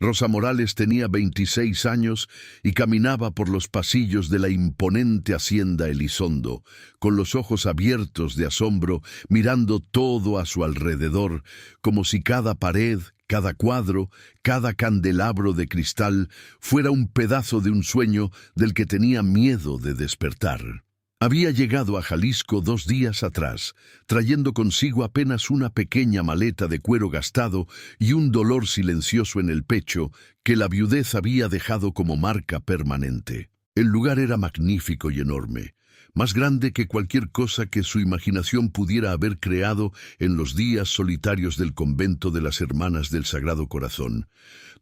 Rosa Morales tenía 26 años y caminaba por los pasillos de la imponente hacienda Elizondo, con los ojos abiertos de asombro, mirando todo a su alrededor, como si cada pared, cada cuadro, cada candelabro de cristal fuera un pedazo de un sueño del que tenía miedo de despertar. Había llegado a Jalisco 2 días atrás, trayendo consigo apenas una pequeña maleta de cuero gastado y un dolor silencioso en el pecho que la viudez había dejado como marca permanente. El lugar era magnífico y enorme, más grande que cualquier cosa que su imaginación pudiera haber creado en los días solitarios del convento de las Hermanas del Sagrado Corazón,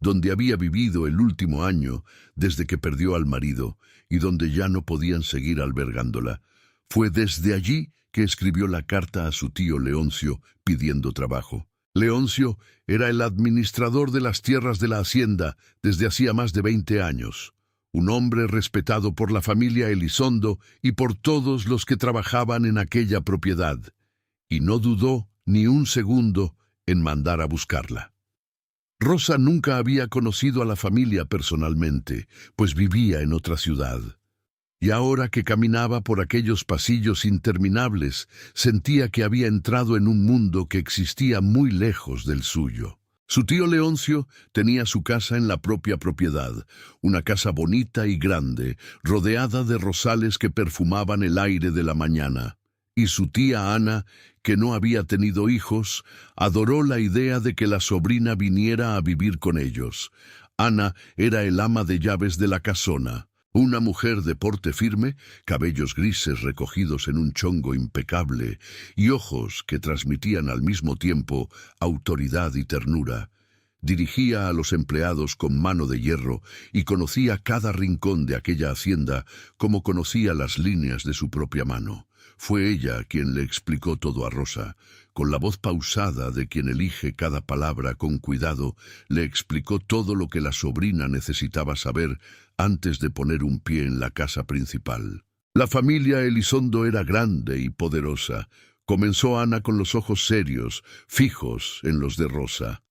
donde había vivido el último año desde que perdió al marido y donde ya no podían seguir albergándola. Fue desde allí que escribió la carta a su tío Leoncio pidiendo trabajo. Leoncio era el administrador de las tierras de la hacienda desde hacía más de 20 años. Un hombre respetado por la familia Elizondo y por todos los que trabajaban en aquella propiedad, y no dudó ni un segundo en mandar a buscarla. Rosa nunca había conocido a la familia personalmente, pues vivía en otra ciudad. Y ahora que caminaba por aquellos pasillos interminables, sentía que había entrado en un mundo que existía muy lejos del suyo. Su tío Leoncio tenía su casa en la propia propiedad, una casa bonita y grande, rodeada de rosales que perfumaban el aire de la mañana. Y su tía Ana, que no había tenido hijos, adoró la idea de que la sobrina viniera a vivir con ellos. Ana era el ama de llaves de la casona, una mujer de porte firme, cabellos grises recogidos en un chongo impecable y ojos que transmitían al mismo tiempo autoridad y ternura. Dirigía a los empleados con mano de hierro y conocía cada rincón de aquella hacienda como conocía las líneas de su propia mano. Fue ella quien le explicó todo a Rosa. Con la voz pausada de quien elige cada palabra con cuidado, le explicó todo lo que la sobrina necesitaba saber antes de poner un pie en la casa principal. La familia Elizondo era grande y poderosa. Comenzó Ana con los ojos serios, fijos en los de Rosa.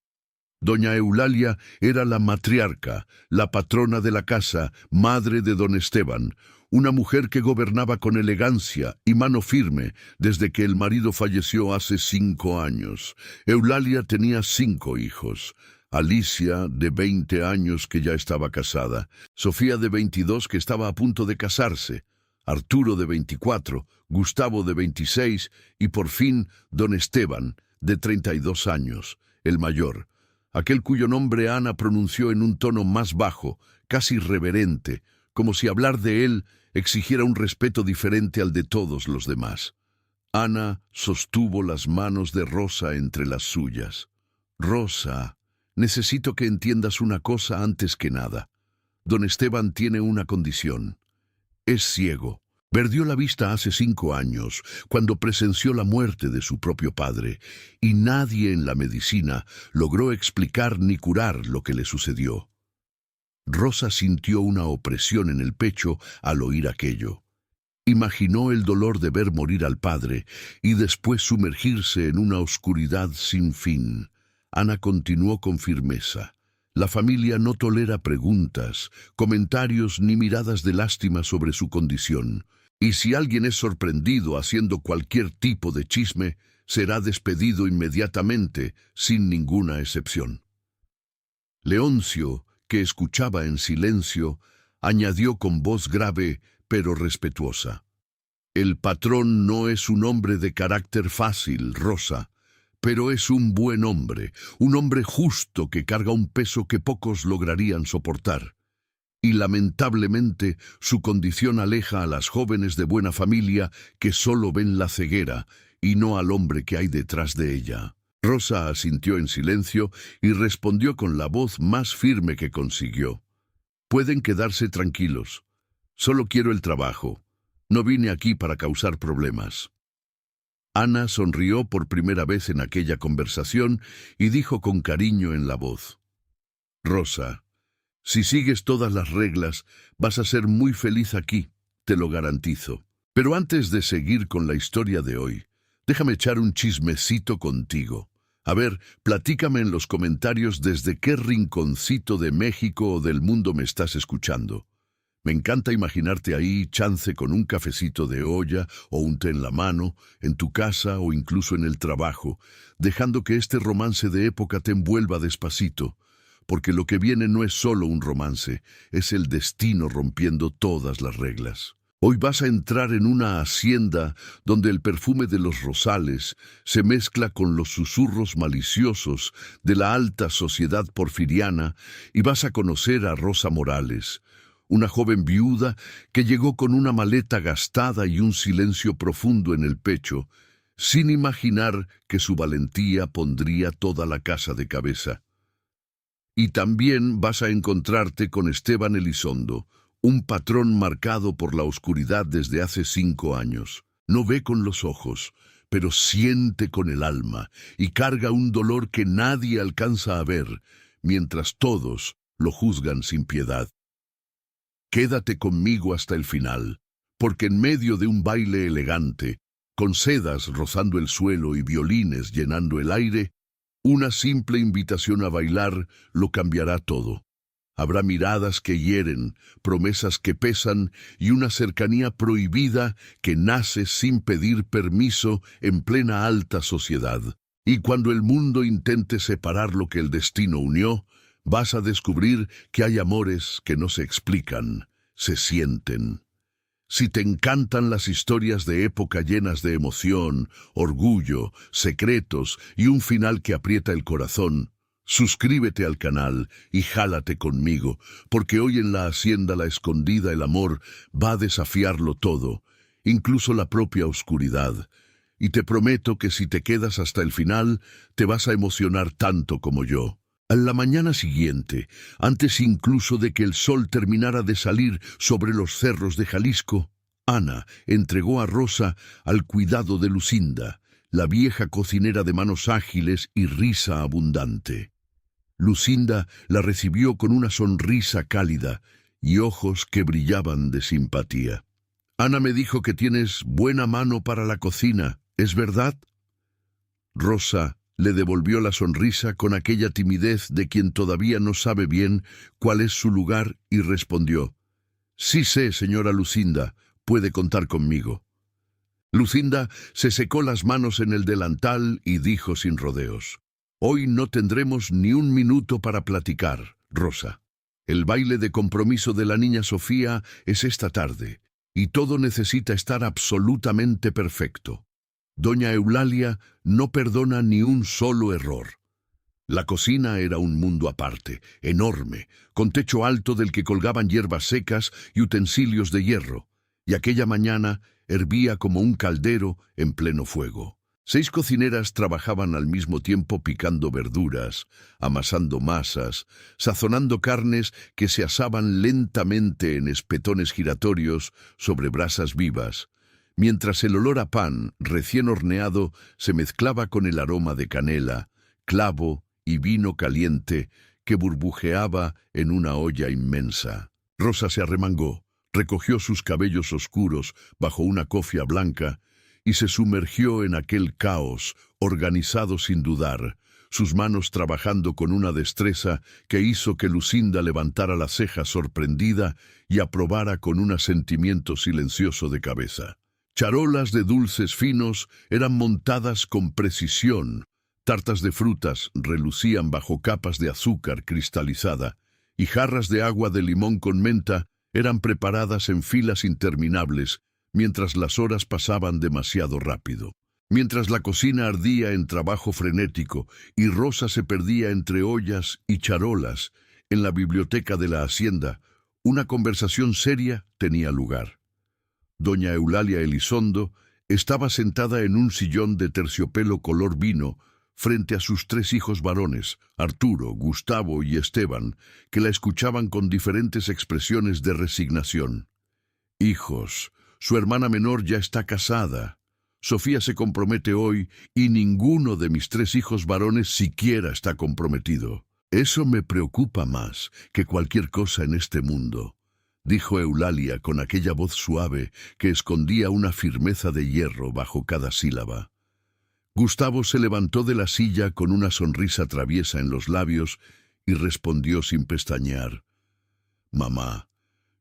Doña Eulalia era la matriarca, la patrona de la casa, madre de don Esteban, una mujer que gobernaba con elegancia y mano firme desde que el marido falleció hace 5 años. Eulalia tenía 5 hijos. Alicia, de 20 años, que ya estaba casada. Sofía, de 22, que estaba a punto de casarse. Arturo, de 24, Gustavo, de 26, y por fin don Esteban, de 32 años, el mayor, aquel cuyo nombre Ana pronunció en un tono más bajo, casi reverente, como si hablar de él exigiera un respeto diferente al de todos los demás. Ana sostuvo las manos de Rosa entre las suyas. Rosa, necesito que entiendas una cosa antes que nada. Don Esteban tiene una condición. Es ciego. Perdió la vista hace 5 años, cuando presenció la muerte de su propio padre, y nadie en la medicina logró explicar ni curar lo que le sucedió. Rosa sintió una opresión en el pecho al oír aquello. Imaginó el dolor de ver morir al padre y después sumergirse en una oscuridad sin fin. Ana continuó con firmeza. La familia no tolera preguntas, comentarios ni miradas de lástima sobre su condición. Y si alguien es sorprendido haciendo cualquier tipo de chisme, será despedido inmediatamente, sin ninguna excepción. Leoncio, que escuchaba en silencio, añadió con voz grave pero respetuosa: El patrón no es un hombre de carácter fácil, Rosa, pero es un buen hombre, un hombre justo que carga un peso que pocos lograrían soportar. Y lamentablemente su condición aleja a las jóvenes de buena familia que solo ven la ceguera y no al hombre que hay detrás de ella. Rosa asintió en silencio y respondió con la voz más firme que consiguió: Pueden quedarse tranquilos. Solo quiero el trabajo. No vine aquí para causar problemas. Ana sonrió por primera vez en aquella conversación y dijo con cariño en la voz: Rosa, si sigues todas las reglas, vas a ser muy feliz aquí, te lo garantizo. Pero antes de seguir con la historia de hoy, déjame echar un chismecito contigo. A ver, platícame en los comentarios desde qué rinconcito de México o del mundo me estás escuchando. Me encanta imaginarte ahí, chance con un cafecito de olla o un té en la mano, en tu casa o incluso en el trabajo, dejando que este romance de época te envuelva despacito, porque lo que viene no es solo un romance, es el destino rompiendo todas las reglas. Hoy vas a entrar en una hacienda donde el perfume de los rosales se mezcla con los susurros maliciosos de la alta sociedad porfiriana y vas a conocer a Rosa Morales, una joven viuda que llegó con una maleta gastada y un silencio profundo en el pecho, sin imaginar que su valentía pondría toda la casa de cabeza. Y también vas a encontrarte con Esteban Elizondo, un patrón marcado por la oscuridad desde hace 5 años. No ve con los ojos, pero siente con el alma y carga un dolor que nadie alcanza a ver, mientras todos lo juzgan sin piedad. Quédate conmigo hasta el final, porque en medio de un baile elegante, con sedas rozando el suelo y violines llenando el aire, una simple invitación a bailar lo cambiará todo. Habrá miradas que hieren, promesas que pesan y una cercanía prohibida que nace sin pedir permiso en plena alta sociedad. Y cuando el mundo intente separar lo que el destino unió, vas a descubrir que hay amores que no se explican, se sienten. Si te encantan las historias de época llenas de emoción, orgullo, secretos y un final que aprieta el corazón, suscríbete al canal y jálate conmigo, porque hoy en la Hacienda La Escondida el amor va a desafiarlo todo, incluso la propia oscuridad. Y te prometo que si te quedas hasta el final, te vas a emocionar tanto como yo. A la mañana siguiente, antes incluso de que el sol terminara de salir sobre los cerros de Jalisco, Ana entregó a Rosa al cuidado de Lucinda, la vieja cocinera de manos ágiles y risa abundante. Lucinda la recibió con una sonrisa cálida y ojos que brillaban de simpatía. Ana me dijo que tienes buena mano para la cocina, ¿es verdad? Rosa le devolvió la sonrisa con aquella timidez de quien todavía no sabe bien cuál es su lugar y respondió: «Sí sé, señora Lucinda, puede contar conmigo». Lucinda se secó las manos en el delantal y dijo sin rodeos: «Hoy no tendremos ni un minuto para platicar, Rosa. El baile de compromiso de la niña Sofía es esta tarde, y todo necesita estar absolutamente perfecto. Doña Eulalia no perdona ni un solo error». La cocina era un mundo aparte, enorme, con techo alto del que colgaban hierbas secas y utensilios de hierro, y aquella mañana hervía como un caldero en pleno fuego. 6 cocineras trabajaban al mismo tiempo picando verduras, amasando masas, sazonando carnes que se asaban lentamente en espetones giratorios sobre brasas vivas, mientras el olor a pan recién horneado se mezclaba con el aroma de canela, clavo y vino caliente que burbujeaba en una olla inmensa. Rosa se arremangó, recogió sus cabellos oscuros bajo una cofia blanca y se sumergió en aquel caos, organizado sin dudar, sus manos trabajando con una destreza que hizo que Lucinda levantara la ceja sorprendida y aprobara con un asentimiento silencioso de cabeza. Charolas de dulces finos eran montadas con precisión, tartas de frutas relucían bajo capas de azúcar cristalizada, y jarras de agua de limón con menta eran preparadas en filas interminables, mientras las horas pasaban demasiado rápido. Mientras la cocina ardía en trabajo frenético y Rosa se perdía entre ollas y charolas, en la biblioteca de la hacienda, una conversación seria tenía lugar. Doña Eulalia Elizondo estaba sentada en un sillón de terciopelo color vino frente a sus 3 hijos varones, Arturo, Gustavo y Esteban, que la escuchaban con diferentes expresiones de resignación. «Hijos, su hermana menor ya está casada. Sofía se compromete hoy y ninguno de mis 3 hijos varones siquiera está comprometido. Eso me preocupa más que cualquier cosa en este mundo», dijo Eulalia con aquella voz suave que escondía una firmeza de hierro bajo cada sílaba. Gustavo se levantó de la silla con una sonrisa traviesa en los labios y respondió sin pestañear: «Mamá,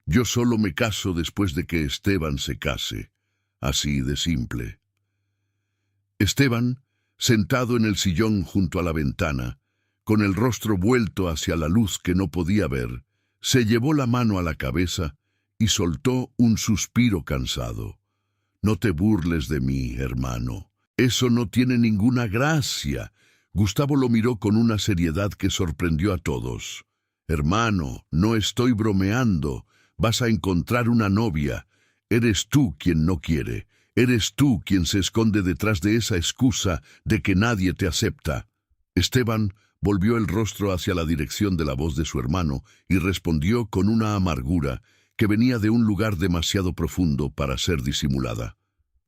yo solo me caso después de que Esteban se case. Así de simple». Esteban, sentado en el sillón junto a la ventana, con el rostro vuelto hacia la luz que no podía ver, se llevó la mano a la cabeza y soltó un suspiro cansado. «No te burles de mí, hermano. Eso no tiene ninguna gracia». Gustavo lo miró con una seriedad que sorprendió a todos. «Hermano, no estoy bromeando. Vas a encontrar una novia. Eres tú quien no quiere. Eres tú quien se esconde detrás de esa excusa de que nadie te acepta». Esteban volvió el rostro hacia la dirección de la voz de su hermano y respondió con una amargura que venía de un lugar demasiado profundo para ser disimulada: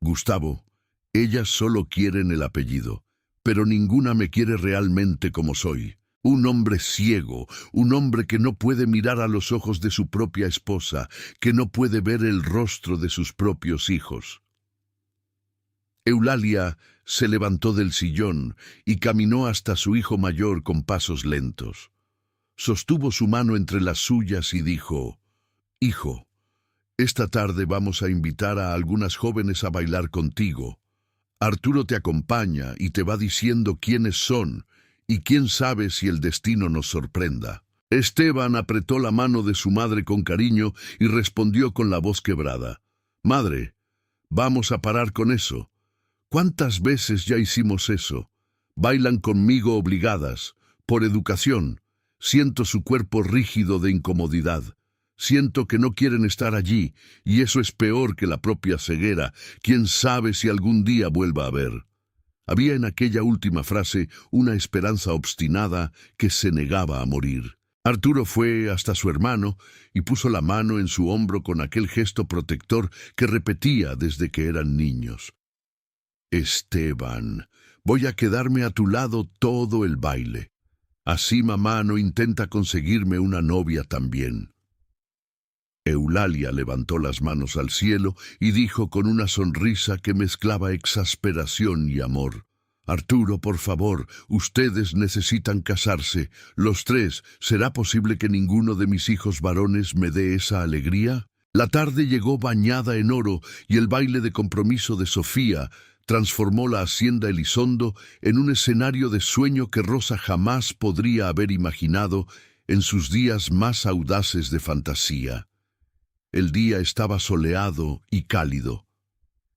«Gustavo, ellas solo quieren el apellido, pero ninguna me quiere realmente como soy. Un hombre ciego, un hombre que no puede mirar a los ojos de su propia esposa, que no puede ver el rostro de sus propios hijos». Eulalia se levantó del sillón y caminó hasta su hijo mayor con pasos lentos. Sostuvo su mano entre las suyas y dijo: «Hijo, esta tarde vamos a invitar a algunas jóvenes a bailar contigo. Arturo te acompaña y te va diciendo quiénes son, y quién sabe si el destino nos sorprenda». Esteban apretó la mano de su madre con cariño y respondió con la voz quebrada: «Madre, vamos a parar con eso. ¿Cuántas veces ya hicimos eso? Bailan conmigo obligadas, por educación. Siento su cuerpo rígido de incomodidad. Siento que no quieren estar allí, y eso es peor que la propia ceguera. Quién sabe si algún día vuelva a ver». Había en aquella última frase una esperanza obstinada que se negaba a morir. Arturo fue hasta su hermano y puso la mano en su hombro con aquel gesto protector que repetía desde que eran niños: «Esteban, voy a quedarme a tu lado todo el baile. Así mamá no intenta conseguirme una novia también». Eulalia levantó las manos al cielo y dijo con una sonrisa que mezclaba exasperación y amor: «Arturo, por favor, ustedes necesitan casarse. Los tres, ¿será posible que ninguno de mis hijos varones me dé esa alegría?». La tarde llegó bañada en oro y el baile de compromiso de Sofía transformó la hacienda Elizondo en un escenario de sueño que Rosa jamás podría haber imaginado en sus días más audaces de fantasía. El día estaba soleado y cálido.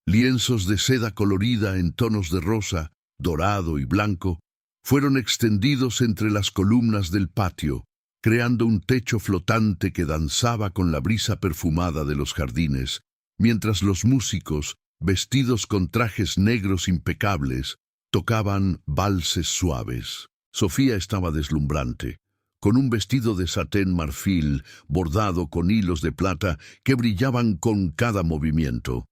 Lienzos de seda colorida en tonos de rosa, dorado y blanco fueron extendidos entre las columnas del patio, creando un techo flotante que danzaba con la brisa perfumada de los jardines, mientras los músicos, vestidos con trajes negros impecables, tocaban valses suaves. Sofía estaba deslumbrante, con un vestido de satén marfil bordado con hilos de plata que brillaban con cada movimiento.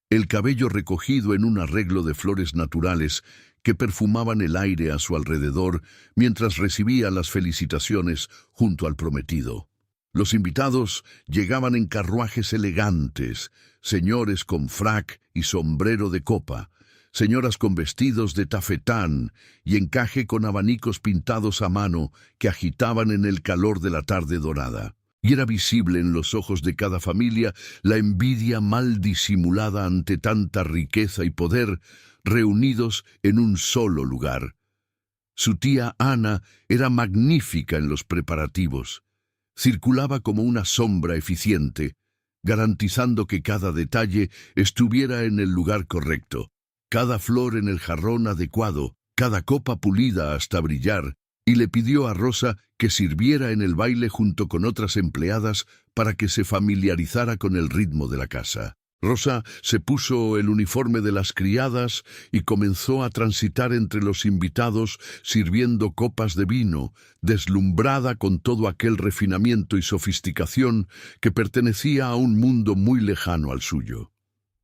El cabello recogido en un arreglo de flores naturales que perfumaban el aire a su alrededor mientras recibía las felicitaciones junto al prometido. Los invitados llegaban en carruajes elegantes, señores con frac y sombrero de copa, señoras con vestidos de tafetán y encaje con abanicos pintados a mano que agitaban en el calor de la tarde dorada. Y era visible en los ojos de cada familia la envidia mal disimulada ante tanta riqueza y poder reunidos en un solo lugar. Su tía Ana era magnífica en los preparativos. Circulaba como una sombra eficiente, garantizando que cada detalle estuviera en el lugar correcto, cada flor en el jarrón adecuado, cada copa pulida hasta brillar, y le pidió a Rosa que sirviera en el baile junto con otras empleadas para que se familiarizara con el ritmo de la casa. Rosa se puso el uniforme de las criadas y comenzó a transitar entre los invitados sirviendo copas de vino, deslumbrada con todo aquel refinamiento y sofisticación que pertenecía a un mundo muy lejano al suyo.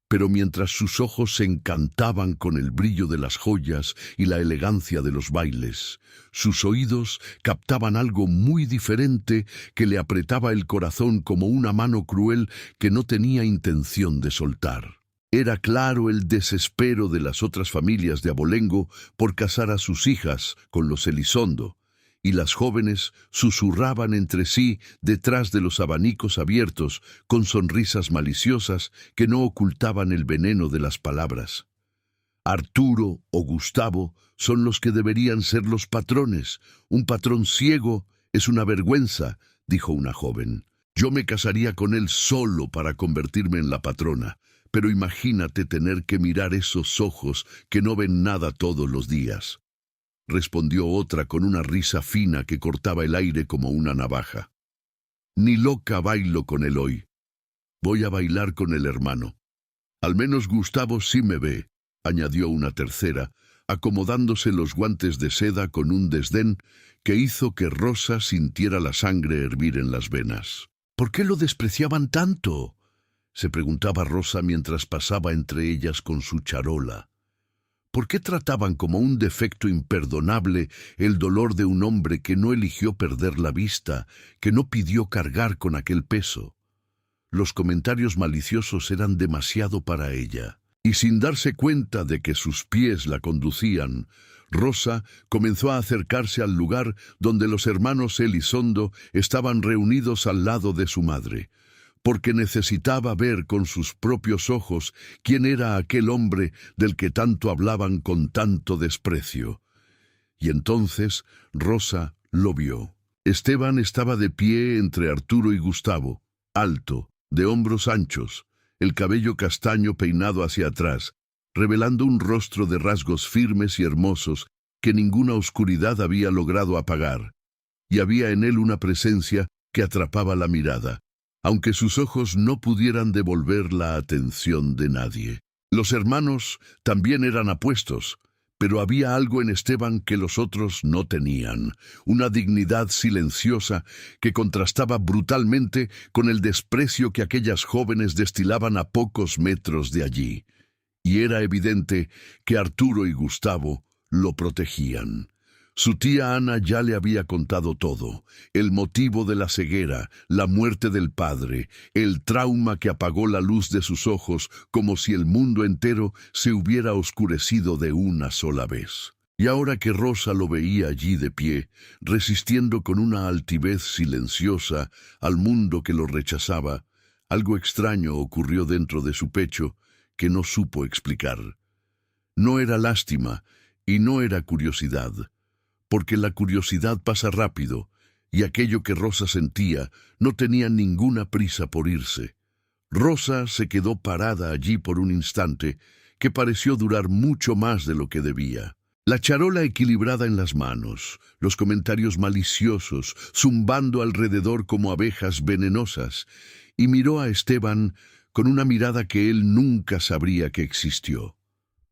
Pero mientras sus ojos se encantaban con el brillo de las joyas y la elegancia de los bailes, sus oídos captaban algo muy diferente que le apretaba el corazón como una mano cruel que no tenía intención de soltar. Era claro el desespero de las otras familias de Abolengo por casar a sus hijas con los Elizondo, y las jóvenes susurraban entre sí detrás de los abanicos abiertos con sonrisas maliciosas que no ocultaban el veneno de las palabras. Arturo o Gustavo son los que deberían ser los patrones. Un patrón ciego es una vergüenza, dijo una joven. Yo me casaría con él solo para convertirme en la patrona, pero imagínate tener que mirar esos ojos que no ven nada todos los días. Respondió otra con una risa fina que cortaba el aire como una navaja. Ni loca bailo con él hoy. Voy a bailar con el hermano. Al menos Gustavo sí me ve, añadió una tercera, acomodándose los guantes de seda con un desdén que hizo que Rosa sintiera la sangre hervir en las venas. ¿Por qué lo despreciaban tanto?, se preguntaba Rosa mientras pasaba entre ellas con su charola. ¿Por qué trataban como un defecto imperdonable el dolor de un hombre que no eligió perder la vista, que no pidió cargar con aquel peso? Los comentarios maliciosos eran demasiado para ella, y sin darse cuenta de que sus pies la conducían, Rosa comenzó a acercarse al lugar donde los hermanos Elizondo estaban reunidos al lado de su madre, porque necesitaba ver con sus propios ojos quién era aquel hombre del que tanto hablaban con tanto desprecio. Y entonces Rosa lo vio. Esteban estaba de pie entre Arturo y Gustavo, alto, de hombros anchos, el cabello castaño peinado hacia atrás, revelando un rostro de rasgos firmes y hermosos que ninguna oscuridad había logrado apagar, y había en él una presencia que atrapaba la mirada, aunque sus ojos no pudieran devolver la atención de nadie. Los hermanos también eran apuestos, pero había algo en Esteban que los otros no tenían, una dignidad silenciosa que contrastaba brutalmente con el desprecio que aquellas jóvenes destilaban a pocos metros de allí. Y era evidente que Arturo y Gustavo lo protegían. Su tía Ana ya le había contado todo, el motivo de la ceguera, la muerte del padre, el trauma que apagó la luz de sus ojos como si el mundo entero se hubiera oscurecido de una sola vez. Y ahora que Rosa lo veía allí de pie, resistiendo con una altivez silenciosa al mundo que lo rechazaba, algo extraño ocurrió dentro de su pecho que no supo explicar. No era lástima y no era curiosidad, porque la curiosidad pasa rápido, y aquello que Rosa sentía no tenía ninguna prisa por irse. Rosa se quedó parada allí por un instante que pareció durar mucho más de lo que debía. La charola equilibrada en las manos, los comentarios maliciosos zumbando alrededor como abejas venenosas, y miró a Esteban con una mirada que él nunca sabría que existió.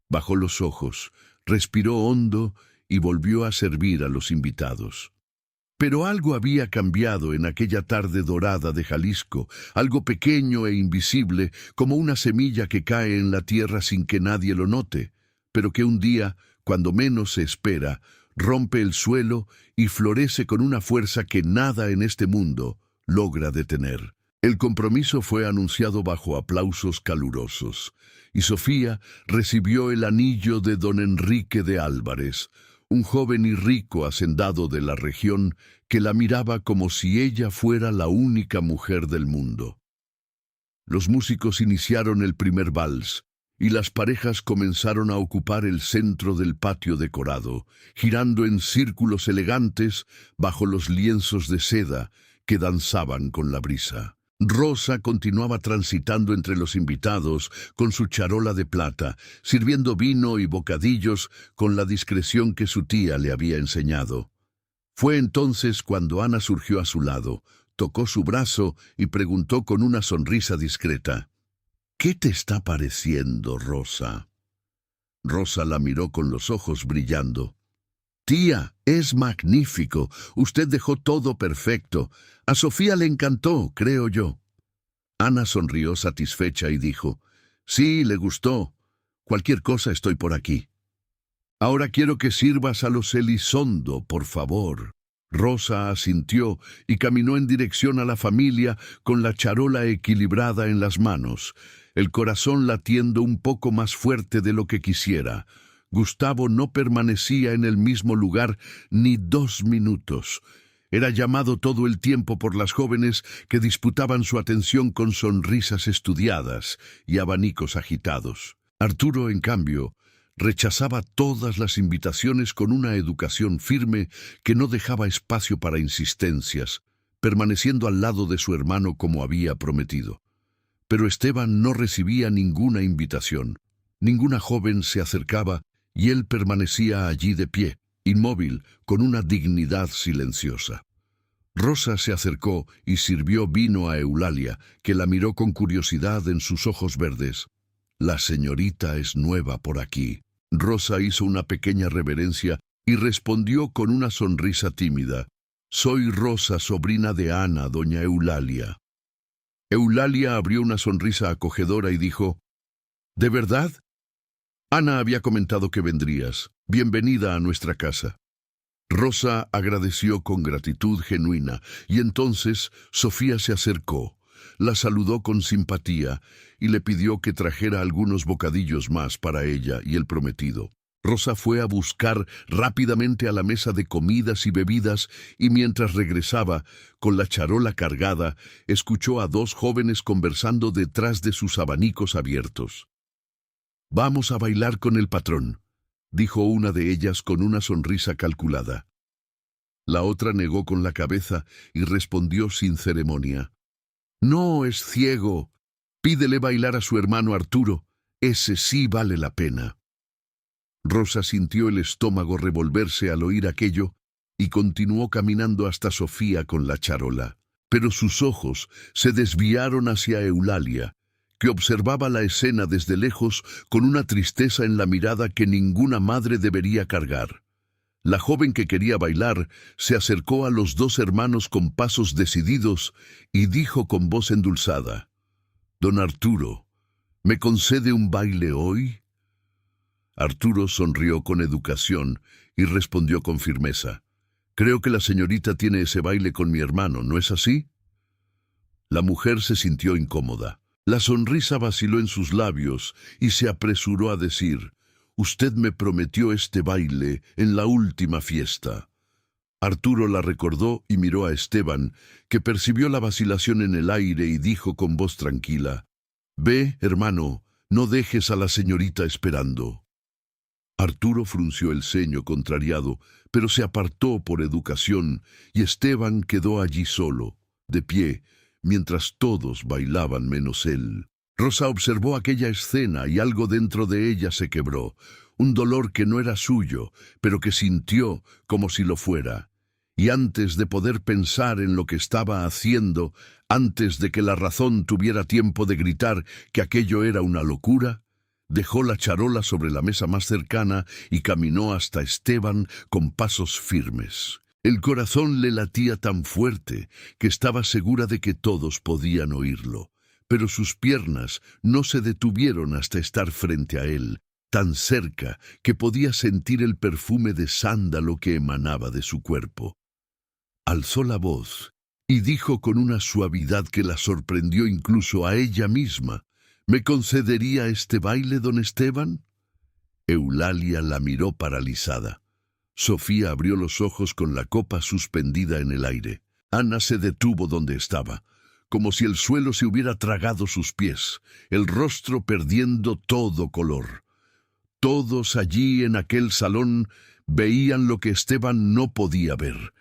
Bajó los ojos, respiró hondo y volvió a servir a los invitados. Pero algo había cambiado en aquella tarde dorada de Jalisco, algo pequeño e invisible, como una semilla que cae en la tierra sin que nadie lo note, pero que un día, cuando menos se espera, rompe el suelo y florece con una fuerza que nada en este mundo logra detener. El compromiso fue anunciado bajo aplausos calurosos, y Sofía recibió el anillo de don Enrique de Álvarez, un joven y rico hacendado de la región que la miraba como si ella fuera la única mujer del mundo. Los músicos iniciaron el primer vals, y las parejas comenzaron a ocupar el centro del patio decorado, girando en círculos elegantes bajo los lienzos de seda que danzaban con la brisa. Rosa continuaba transitando entre los invitados con su charola de plata, sirviendo vino y bocadillos con la discreción que su tía le había enseñado. Fue entonces cuando Ana surgió a su lado, tocó su brazo y preguntó con una sonrisa discreta: «¿Qué te está pareciendo, Rosa?» Rosa la miró con los ojos brillando. «Tía, es magnífico. Usted dejó todo perfecto. A Sofía le encantó, creo yo». Ana sonrió satisfecha y dijo: «Sí, le gustó. Cualquier cosa estoy por aquí». «Ahora quiero que sirvas a los Elizondo, por favor». Rosa asintió y caminó en dirección a la familia con la charola equilibrada en las manos. el corazón latiendo un poco más fuerte de lo que quisiera. Gustavo no permanecía en el mismo lugar ni 2 minutos. Era llamado todo el tiempo por las jóvenes que disputaban su atención con sonrisas estudiadas y abanicos agitados. Arturo, en cambio, rechazaba todas las invitaciones con una educación firme que no dejaba espacio para insistencias, permaneciendo al lado de su hermano como había prometido. Pero Esteban no recibía ninguna invitación. Ninguna joven se acercaba y él permanecía allí de pie, inmóvil, con una dignidad silenciosa. Rosa se acercó y sirvió vino a Eulalia, que la miró con curiosidad en sus ojos verdes. «La señorita es nueva por aquí». Rosa hizo una pequeña reverencia y respondió con una sonrisa tímida. «Soy Rosa, sobrina de Ana, doña Eulalia». Eulalia abrió una sonrisa acogedora y dijo: «¿De verdad? Ana había comentado que vendrías. Bienvenida a nuestra casa». Rosa agradeció con gratitud genuina, y entonces Sofía se acercó, la saludó con simpatía y le pidió que trajera algunos bocadillos más para ella y el prometido. Rosa fue a buscar rápidamente a la mesa de comidas y bebidas, y mientras regresaba, con la charola cargada, escuchó a 2 jóvenes conversando detrás de sus abanicos abiertos. «Vamos a bailar con el patrón», dijo una de ellas con una sonrisa calculada. La otra negó con la cabeza y respondió sin ceremonia: «No, es ciego. Pídele bailar a su hermano Arturo. Ese sí vale la pena». Rosa sintió el estómago revolverse al oír aquello y continuó caminando hasta Sofía con la charola. Pero sus ojos se desviaron hacia Eulalia, que observaba la escena desde lejos con una tristeza en la mirada que ninguna madre debería cargar. La joven que quería bailar se acercó a los 2 hermanos con pasos decididos y dijo con voz endulzada: «Don Arturo, ¿me concede un baile hoy?». Arturo sonrió con educación y respondió con firmeza: «Creo que la señorita tiene ese baile con mi hermano, ¿no es así?». La mujer se sintió incómoda. La sonrisa vaciló en sus labios y se apresuró a decir: «Usted me prometió este baile en la última fiesta». Arturo la recordó y miró a Esteban, que percibió la vacilación en el aire y dijo con voz tranquila: «Ve, hermano, no dejes a la señorita esperando». Arturo frunció el ceño contrariado, pero se apartó por educación, y Esteban quedó allí solo, de pie, mientras todos bailaban menos él. Rosa observó aquella escena y algo dentro de ella se quebró, un dolor que no era suyo, pero que sintió como si lo fuera. Y antes de poder pensar en lo que estaba haciendo, antes de que la razón tuviera tiempo de gritar que aquello era una locura, dejó la charola sobre la mesa más cercana y caminó hasta Esteban con pasos firmes. El corazón le latía tan fuerte que estaba segura de que todos podían oírlo, pero sus piernas no se detuvieron hasta estar frente a él, tan cerca que podía sentir el perfume de sándalo que emanaba de su cuerpo. Alzó la voz y dijo con una suavidad que la sorprendió incluso a ella misma: «¿Me concedería este baile, don Esteban?». Eulalia la miró paralizada. Sofía abrió los ojos con la copa suspendida en el aire. Ana se detuvo donde estaba, como si el suelo se hubiera tragado sus pies, el rostro perdiendo todo color. Todos allí en aquel salón veían lo que Esteban no podía ver,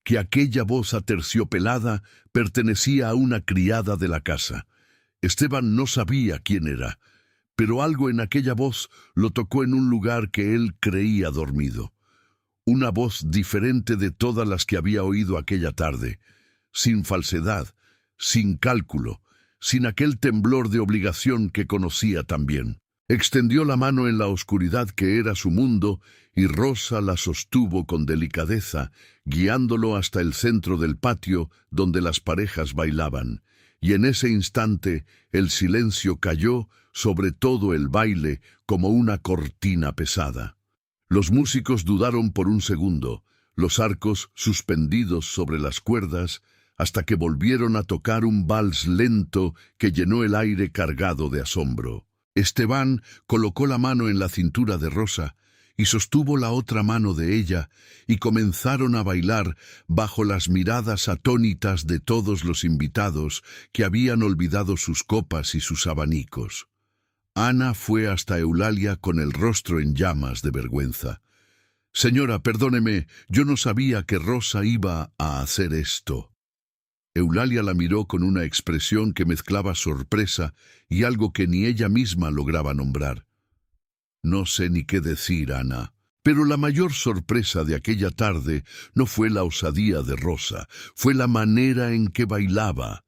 que aquella voz aterciopelada pertenecía a una criada de la casa. Esteban no sabía quién era, pero algo en aquella voz lo tocó en un lugar que él creía dormido. Una voz diferente de todas las que había oído aquella tarde, sin falsedad, sin cálculo, sin aquel temblor de obligación que conocía tan bien. Extendió la mano en la oscuridad que era su mundo y Rosa la sostuvo con delicadeza, guiándolo hasta el centro del patio donde las parejas bailaban. Y en ese instante el silencio cayó sobre todo el baile como una cortina pesada. Los músicos dudaron por un segundo, los arcos suspendidos sobre las cuerdas, hasta que volvieron a tocar un vals lento que llenó el aire cargado de asombro. Esteban colocó la mano en la cintura de Rosa y sostuvo la otra mano de ella, y comenzaron a bailar bajo las miradas atónitas de todos los invitados que habían olvidado sus copas y sus abanicos. Ana fue hasta Eulalia con el rostro en llamas de vergüenza. «Señora, perdóneme, yo no sabía que Rosa iba a hacer esto». Eulalia la miró con una expresión que mezclaba sorpresa y algo que ni ella misma lograba nombrar. «No sé ni qué decir, Ana». Pero la mayor sorpresa de aquella tarde no fue la osadía de Rosa, fue la manera en que bailaba.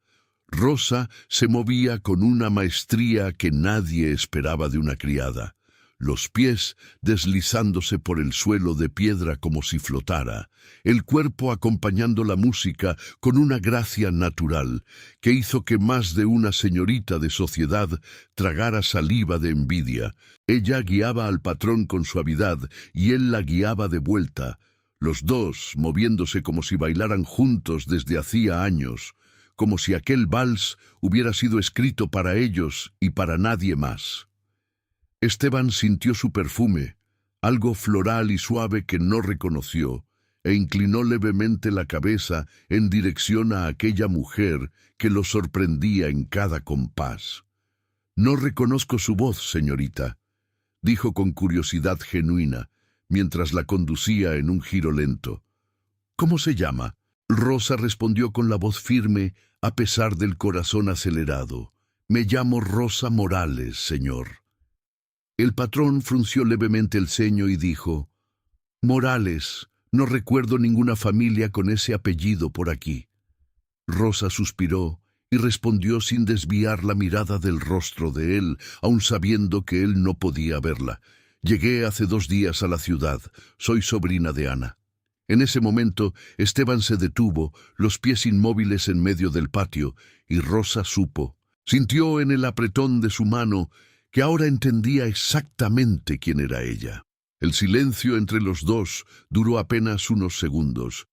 Rosa se movía con una maestría que nadie esperaba de una criada, los pies deslizándose por el suelo de piedra como si flotara, el cuerpo acompañando la música con una gracia natural que hizo que más de una señorita de sociedad tragara saliva de envidia. Ella guiaba al patrón con suavidad y él la guiaba de vuelta, los dos moviéndose como si bailaran juntos desde hacía años, como si aquel vals hubiera sido escrito para ellos y para nadie más. Esteban sintió su perfume, algo floral y suave que no reconoció, e inclinó levemente la cabeza en dirección a aquella mujer que lo sorprendía en cada compás. «No reconozco su voz, señorita», dijo con curiosidad genuina, mientras la conducía en un giro lento. «¿Cómo se llama?». Rosa respondió con la voz firme, a pesar del corazón acelerado. «Me llamo Rosa Morales, señor». El patrón frunció levemente el ceño y dijo: «Morales, no recuerdo ninguna familia con ese apellido por aquí». Rosa suspiró y respondió sin desviar la mirada del rostro de él, aun sabiendo que él no podía verla. «Llegué hace 2 días a la ciudad. Soy sobrina de Ana». En ese momento, Esteban se detuvo, los pies inmóviles en medio del patio, y Rosa supo. Sintió en el apretón de su mano que ahora entendía exactamente quién era ella. El silencio entre los dos duró apenas unos segundos,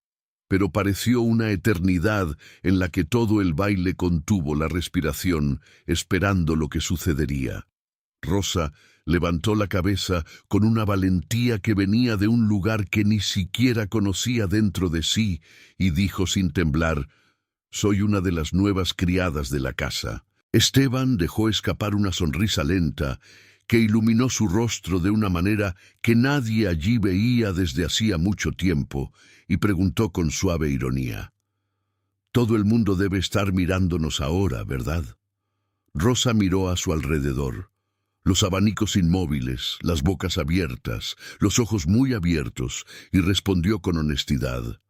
pero pareció una eternidad en la que todo el baile contuvo la respiración, esperando lo que sucedería. Rosa levantó la cabeza con una valentía que venía de un lugar que ni siquiera conocía dentro de sí, y dijo sin temblar: «Soy una de las nuevas criadas de la casa». Esteban dejó escapar una sonrisa lenta que iluminó su rostro de una manera que nadie allí veía desde hacía mucho tiempo, y preguntó con suave ironía: «Todo el mundo debe estar mirándonos ahora, ¿verdad?». Rosa miró a su alrededor. Los abanicos inmóviles, las bocas abiertas, los ojos muy abiertos, y respondió con honestidad: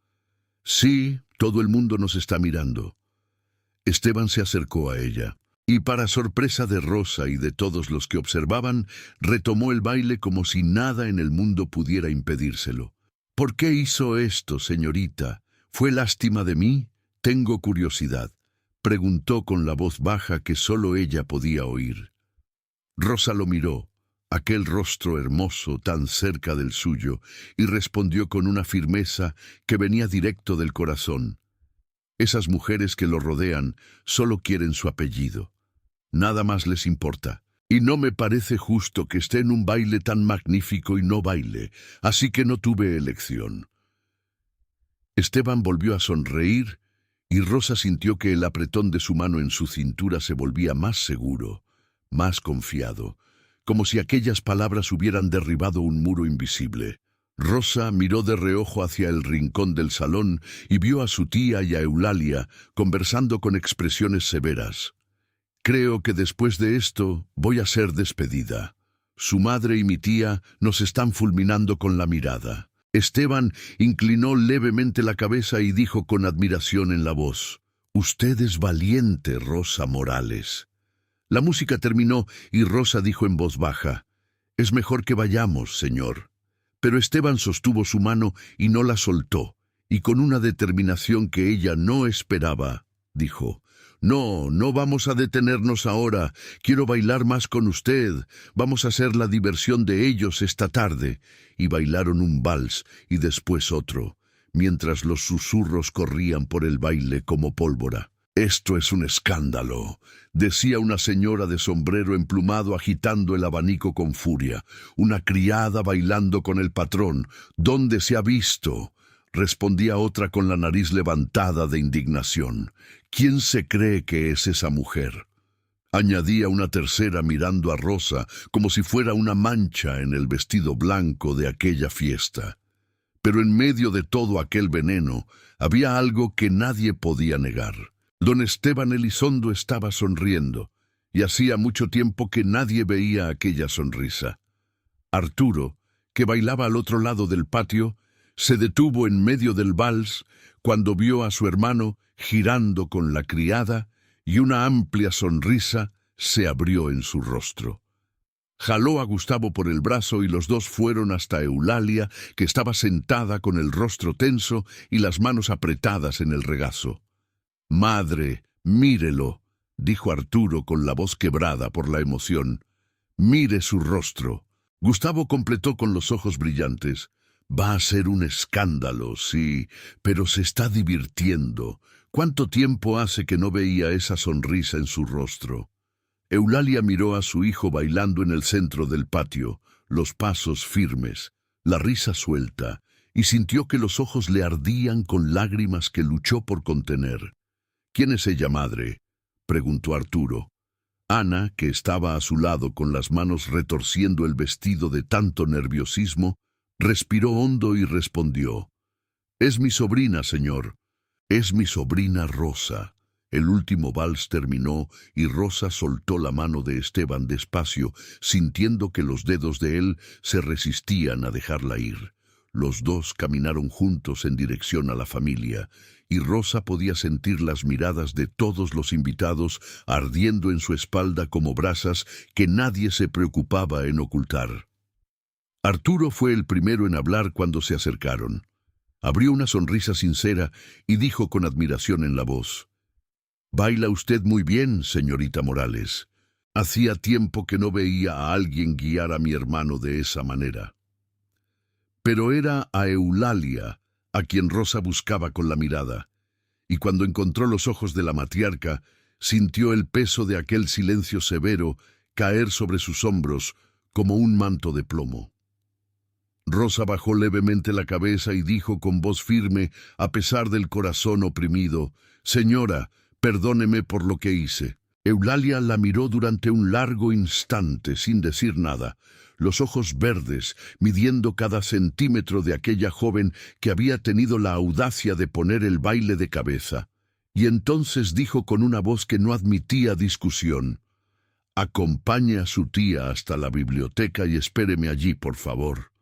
«Sí, todo el mundo nos está mirando». Esteban se acercó a ella, y para sorpresa de Rosa y de todos los que observaban, retomó el baile como si nada en el mundo pudiera impedírselo. «¿Por qué hizo esto, señorita? ¿Fue lástima de mí? Tengo curiosidad», preguntó con la voz baja que solo ella podía oír. Rosa lo miró, aquel rostro hermoso tan cerca del suyo, y respondió con una firmeza que venía directo del corazón: «Esas mujeres que lo rodean solo quieren su apellido. Nada más les importa. Y no me parece justo que esté en un baile tan magnífico y no baile, así que no tuve elección». Esteban volvió a sonreír, y Rosa sintió que el apretón de su mano en su cintura se volvía más seguro, más confiado, como si aquellas palabras hubieran derribado un muro invisible. Rosa miró de reojo hacia el rincón del salón y vio a su tía y a Eulalia conversando con expresiones severas. «Creo que después de esto voy a ser despedida. Su madre y mi tía nos están fulminando con la mirada». Esteban inclinó levemente la cabeza y dijo con admiración en la voz: «Usted es valiente, Rosa Morales». La música terminó y Rosa dijo en voz baja: «Es mejor que vayamos, señor». Pero Esteban sostuvo su mano y no la soltó, y con una determinación que ella no esperaba, dijo: «No, no vamos a detenernos ahora. Quiero bailar más con usted. Vamos a hacer la diversión de ellos esta tarde». Y bailaron un vals y después otro, mientras los susurros corrían por el baile como pólvora. «Esto es un escándalo», decía una señora de sombrero emplumado agitando el abanico con furia. «Una criada bailando con el patrón. ¿Dónde se ha visto?», respondía otra con la nariz levantada de indignación. «¿Quién se cree que es esa mujer?», añadía una tercera mirando a Rosa como si fuera una mancha en el vestido blanco de aquella fiesta. Pero en medio de todo aquel veneno había algo que nadie podía negar. Don Esteban Elizondo estaba sonriendo, y hacía mucho tiempo que nadie veía aquella sonrisa. Arturo, que bailaba al otro lado del patio, se detuvo en medio del vals cuando vio a su hermano girando con la criada, y una amplia sonrisa se abrió en su rostro. Jaló a Gustavo por el brazo y los dos fueron hasta Eulalia, que estaba sentada con el rostro tenso y las manos apretadas en el regazo. «Madre, mírelo», dijo Arturo con la voz quebrada por la emoción. «Mire su rostro». Gustavo completó con los ojos brillantes. «Va a ser un escándalo, sí, pero se está divirtiendo. ¿Cuánto tiempo hace que no veía esa sonrisa en su rostro?». Eulalia miró a su hijo bailando en el centro del patio, los pasos firmes, la risa suelta, y sintió que los ojos le ardían con lágrimas que luchó por contener. «¿Quién es ella, madre?», preguntó Arturo. Ana, que estaba a su lado con las manos retorciendo el vestido de tanto nerviosismo, respiró hondo y respondió: «Es mi sobrina, señor. Es mi sobrina Rosa». El último vals terminó y Rosa soltó la mano de Esteban despacio, sintiendo que los dedos de él se resistían a dejarla ir. Los dos caminaron juntos en dirección a la familia, y Rosa podía sentir las miradas de todos los invitados ardiendo en su espalda como brasas que nadie se preocupaba en ocultar. Arturo fue el primero en hablar cuando se acercaron. Abrió una sonrisa sincera y dijo con admiración en la voz: «Baila usted muy bien, señorita Morales. Hacía tiempo que no veía a alguien guiar a mi hermano de esa manera». Pero era a Eulalia a quien Rosa buscaba con la mirada, y cuando encontró los ojos de la matriarca, sintió el peso de aquel silencio severo caer sobre sus hombros como un manto de plomo. Rosa bajó levemente la cabeza y dijo con voz firme, a pesar del corazón oprimido: «Señora, perdóneme por lo que hice». Eulalia la miró durante un largo instante sin decir nada, los ojos verdes, midiendo cada centímetro de aquella joven que había tenido la audacia de poner el baile de cabeza. Y entonces dijo con una voz que no admitía discusión: «Acompañe a su tía hasta la biblioteca y espéreme allí, por favor».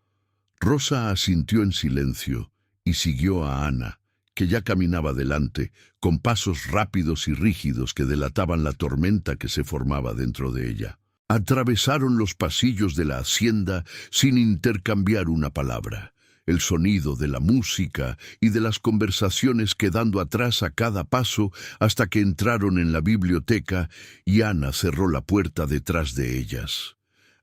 Rosa asintió en silencio y siguió a Ana, que ya caminaba delante, con pasos rápidos y rígidos que delataban la tormenta que se formaba dentro de ella. Atravesaron los pasillos de la hacienda sin intercambiar una palabra, el sonido de la música y de las conversaciones quedando atrás a cada paso hasta que entraron en la biblioteca y Ana cerró la puerta detrás de ellas.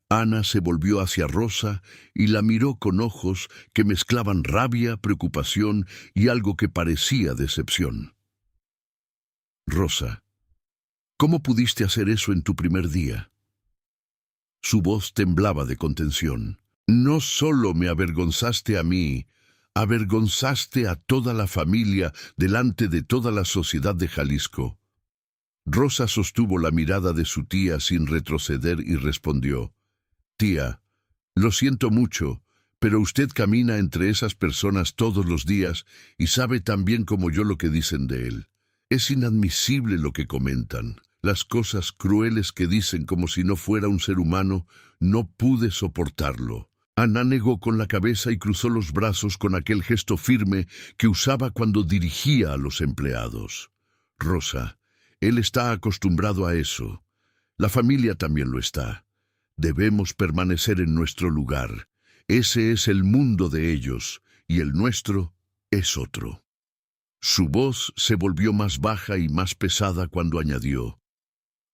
Ana se volvió hacia Rosa y la miró con ojos que mezclaban rabia, preocupación y algo que parecía decepción. «Rosa, ¿cómo pudiste hacer eso en tu primer día?». Su voz temblaba de contención. «No solo me avergonzaste a mí, avergonzaste a toda la familia delante de toda la sociedad de Jalisco». Rosa sostuvo la mirada de su tía sin retroceder y respondió: «Tía, lo siento mucho, pero usted camina entre esas personas todos los días y sabe tan bien como yo lo que dicen de él. Es inadmisible lo que comentan, las cosas crueles que dicen como si no fuera un ser humano. No pude soportarlo». Ana negó con la cabeza y cruzó los brazos con aquel gesto firme que usaba cuando dirigía a los empleados. «Rosa, él está acostumbrado a eso. La familia también lo está. Debemos permanecer en nuestro lugar. Ese es el mundo de ellos, y el nuestro es otro». Su voz se volvió más baja y más pesada cuando añadió: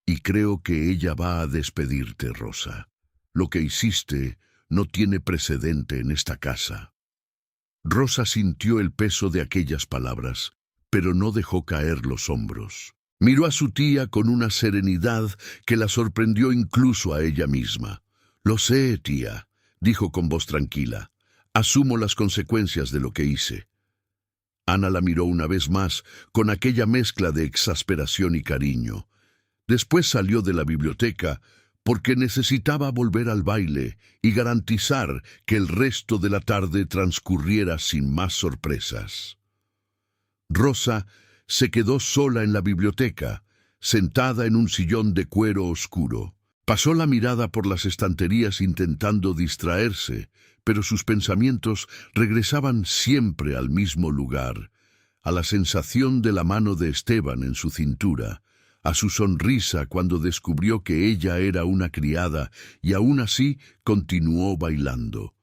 «Y creo que ella va a despedirte, Rosa. Lo que hiciste no tiene precedente en esta casa». Rosa sintió el peso de aquellas palabras, pero no dejó caer los hombros. Miró a su tía con una serenidad que la sorprendió incluso a ella misma. «Lo sé, tía», dijo con voz tranquila. «Asumo las consecuencias de lo que hice». Ana la miró una vez más, con aquella mezcla de exasperación y cariño. Después salió de la biblioteca porque necesitaba volver al baile y garantizar que el resto de la tarde transcurriera sin más sorpresas. Rosa se quedó sola en la biblioteca, sentada en un sillón de cuero oscuro. Pasó la mirada por las estanterías intentando distraerse, pero sus pensamientos regresaban siempre al mismo lugar, a la sensación de la mano de Esteban en su cintura, a su sonrisa cuando descubrió que ella era una criada y aún así continuó bailando.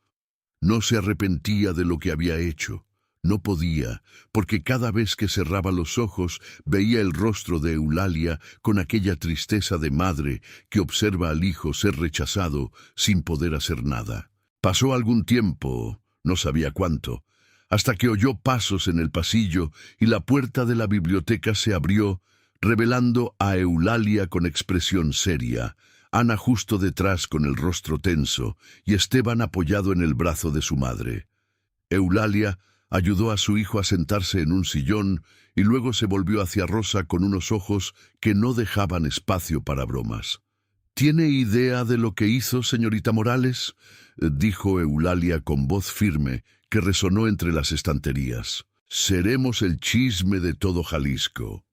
No se arrepentía de lo que había hecho. No podía, porque cada vez que cerraba los ojos veía el rostro de Eulalia con aquella tristeza de madre que observa al hijo ser rechazado sin poder hacer nada. Pasó algún tiempo, no sabía cuánto, hasta que oyó pasos en el pasillo y la puerta de la biblioteca se abrió, revelando a Eulalia con expresión seria, Ana justo detrás con el rostro tenso y Esteban apoyado en el brazo de su madre. Eulalia ayudó a su hijo a sentarse en un sillón y luego se volvió hacia Rosa con unos ojos que no dejaban espacio para bromas. «¿Tiene idea de lo que hizo, señorita Morales?», dijo Eulalia con voz firme que resonó entre las estanterías. «Seremos el chisme de todo Jalisco».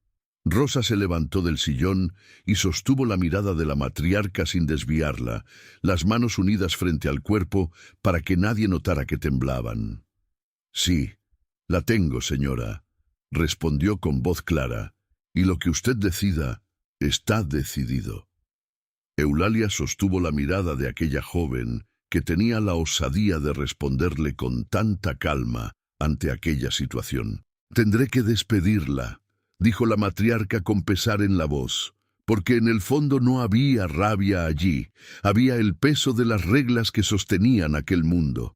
Rosa se levantó del sillón y sostuvo la mirada de la matriarca sin desviarla, las manos unidas frente al cuerpo para que nadie notara que temblaban. «Sí, la tengo, señora», respondió con voz clara, «y lo que usted decida está decidido». Eulalia sostuvo la mirada de aquella joven que tenía la osadía de responderle con tanta calma ante aquella situación. «Tendré que despedirla», dijo la matriarca con pesar en la voz, porque en el fondo no había rabia allí, había el peso de las reglas que sostenían aquel mundo.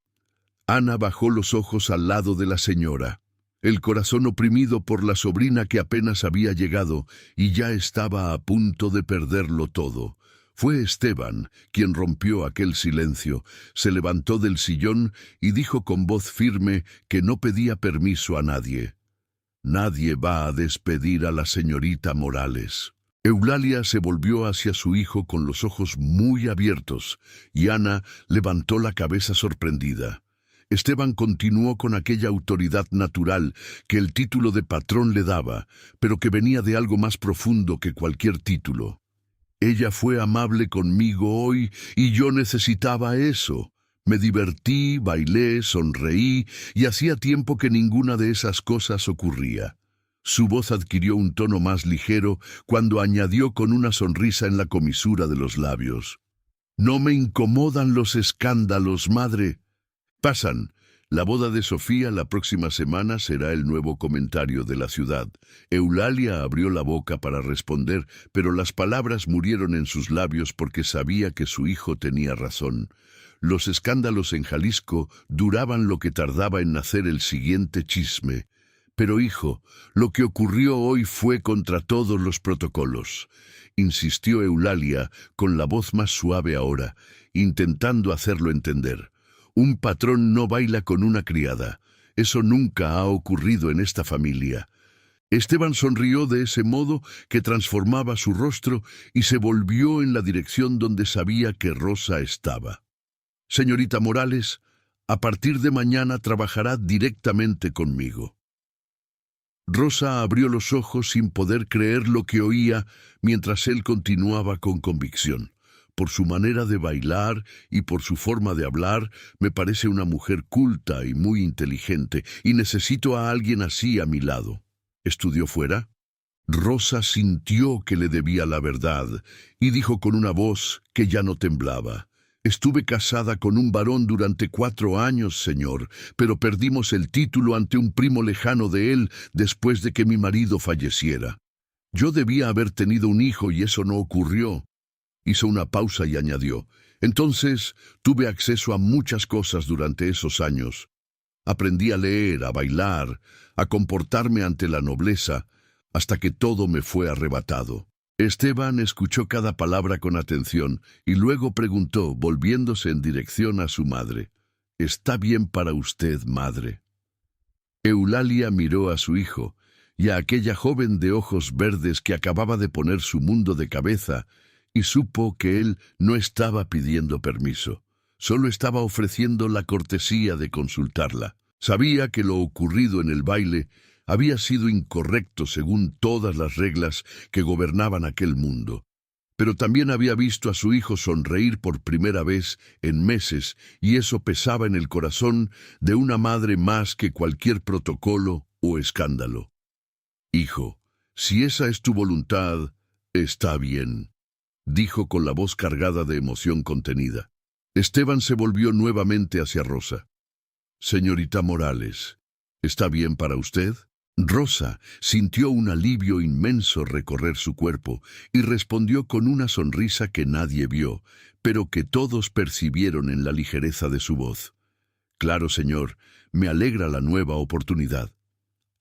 Ana bajó los ojos al lado de la señora, el corazón oprimido por la sobrina que apenas había llegado y ya estaba a punto de perderlo todo. Fue Esteban quien rompió aquel silencio, se levantó del sillón y dijo con voz firme que no pedía permiso a nadie. «Nadie va a despedir a la señorita Morales». Eulalia se volvió hacia su hijo con los ojos muy abiertos y Ana levantó la cabeza sorprendida. Esteban continuó con aquella autoridad natural que el título de patrón le daba, pero que venía de algo más profundo que cualquier título. «Ella fue amable conmigo hoy y yo necesitaba eso. Me divertí, bailé, sonreí y hacía tiempo que ninguna de esas cosas ocurría». Su voz adquirió un tono más ligero cuando añadió con una sonrisa en la comisura de los labios. «No me incomodan los escándalos, madre. Pasan. La boda de Sofía la próxima semana será el nuevo comentario de la ciudad». Eulalia abrió la boca para responder, pero las palabras murieron en sus labios porque sabía que su hijo tenía razón. Los escándalos en Jalisco duraban lo que tardaba en nacer el siguiente chisme. «Pero, hijo, lo que ocurrió hoy fue contra todos los protocolos», insistió Eulalia con la voz más suave ahora, intentando hacerlo entender. «Un patrón no baila con una criada. Eso nunca ha ocurrido en esta familia». Esteban sonrió de ese modo que transformaba su rostro y se volvió en la dirección donde sabía que Rosa estaba. «Señorita Morales, a partir de mañana trabajará directamente conmigo». Rosa abrió los ojos sin poder creer lo que oía mientras él continuaba con convicción. «Por su manera de bailar y por su forma de hablar, me parece una mujer culta y muy inteligente, y necesito a alguien así a mi lado». «¿Estudió fuera?». Rosa sintió que le debía la verdad y dijo con una voz que ya no temblaba: «Estuve casada con un varón durante 4 años, señor, pero perdimos el título ante un primo lejano de él después de que mi marido falleciera. Yo debía haber tenido un hijo y eso no ocurrió». Hizo una pausa y añadió: «Entonces tuve acceso a muchas cosas durante esos años. Aprendí a leer, a bailar, a comportarme ante la nobleza, hasta que todo me fue arrebatado. Esteban escuchó cada palabra con atención y luego preguntó, volviéndose en dirección a su madre: «¿Está bien para usted, madre?». Eulalia miró a su hijo y a aquella joven de ojos verdes que acababa de poner su mundo de cabeza, y supo que él no estaba pidiendo permiso, solo estaba ofreciendo la cortesía de consultarla. Sabía que lo ocurrido en el baile había sido incorrecto según todas las reglas que gobernaban aquel mundo, pero también había visto a su hijo sonreír por primera vez en meses, y eso pesaba en el corazón de una madre más que cualquier protocolo o escándalo. «Hijo, si esa es tu voluntad, está bien», dijo con la voz cargada de emoción contenida. Esteban se volvió nuevamente hacia Rosa. «Señorita Morales, ¿está bien para usted?». Rosa sintió un alivio inmenso recorrer su cuerpo y respondió con una sonrisa que nadie vio, pero que todos percibieron en la ligereza de su voz: «Claro, señor, me alegra la nueva oportunidad».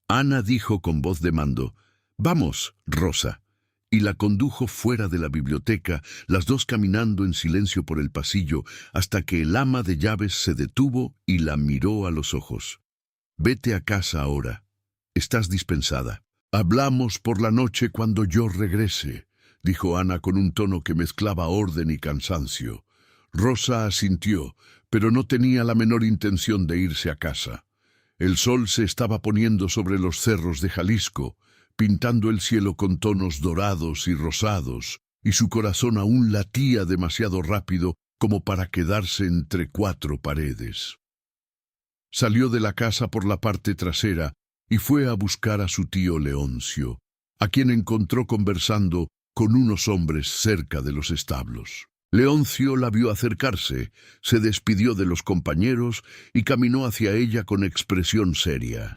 Ana dijo con voz de mando: «Vamos, Rosa», y la condujo fuera de la biblioteca, las dos caminando en silencio por el pasillo, hasta que el ama de llaves se detuvo y la miró a los ojos. «Vete a casa ahora. Estás dispensada». «Hablamos por la noche cuando yo regrese», dijo Ana con un tono que mezclaba orden y cansancio. Rosa asintió, pero no tenía la menor intención de irse a casa. El sol se estaba poniendo sobre los cerros de Jalisco, pintando el cielo con tonos dorados y rosados, y su corazón aún latía demasiado rápido como para quedarse entre cuatro paredes. Salió de la casa por la parte trasera y fue a buscar a su tío Leoncio, a quien encontró conversando con unos hombres cerca de los establos. Leoncio la vio acercarse, se despidió de los compañeros y caminó hacia ella con expresión seria.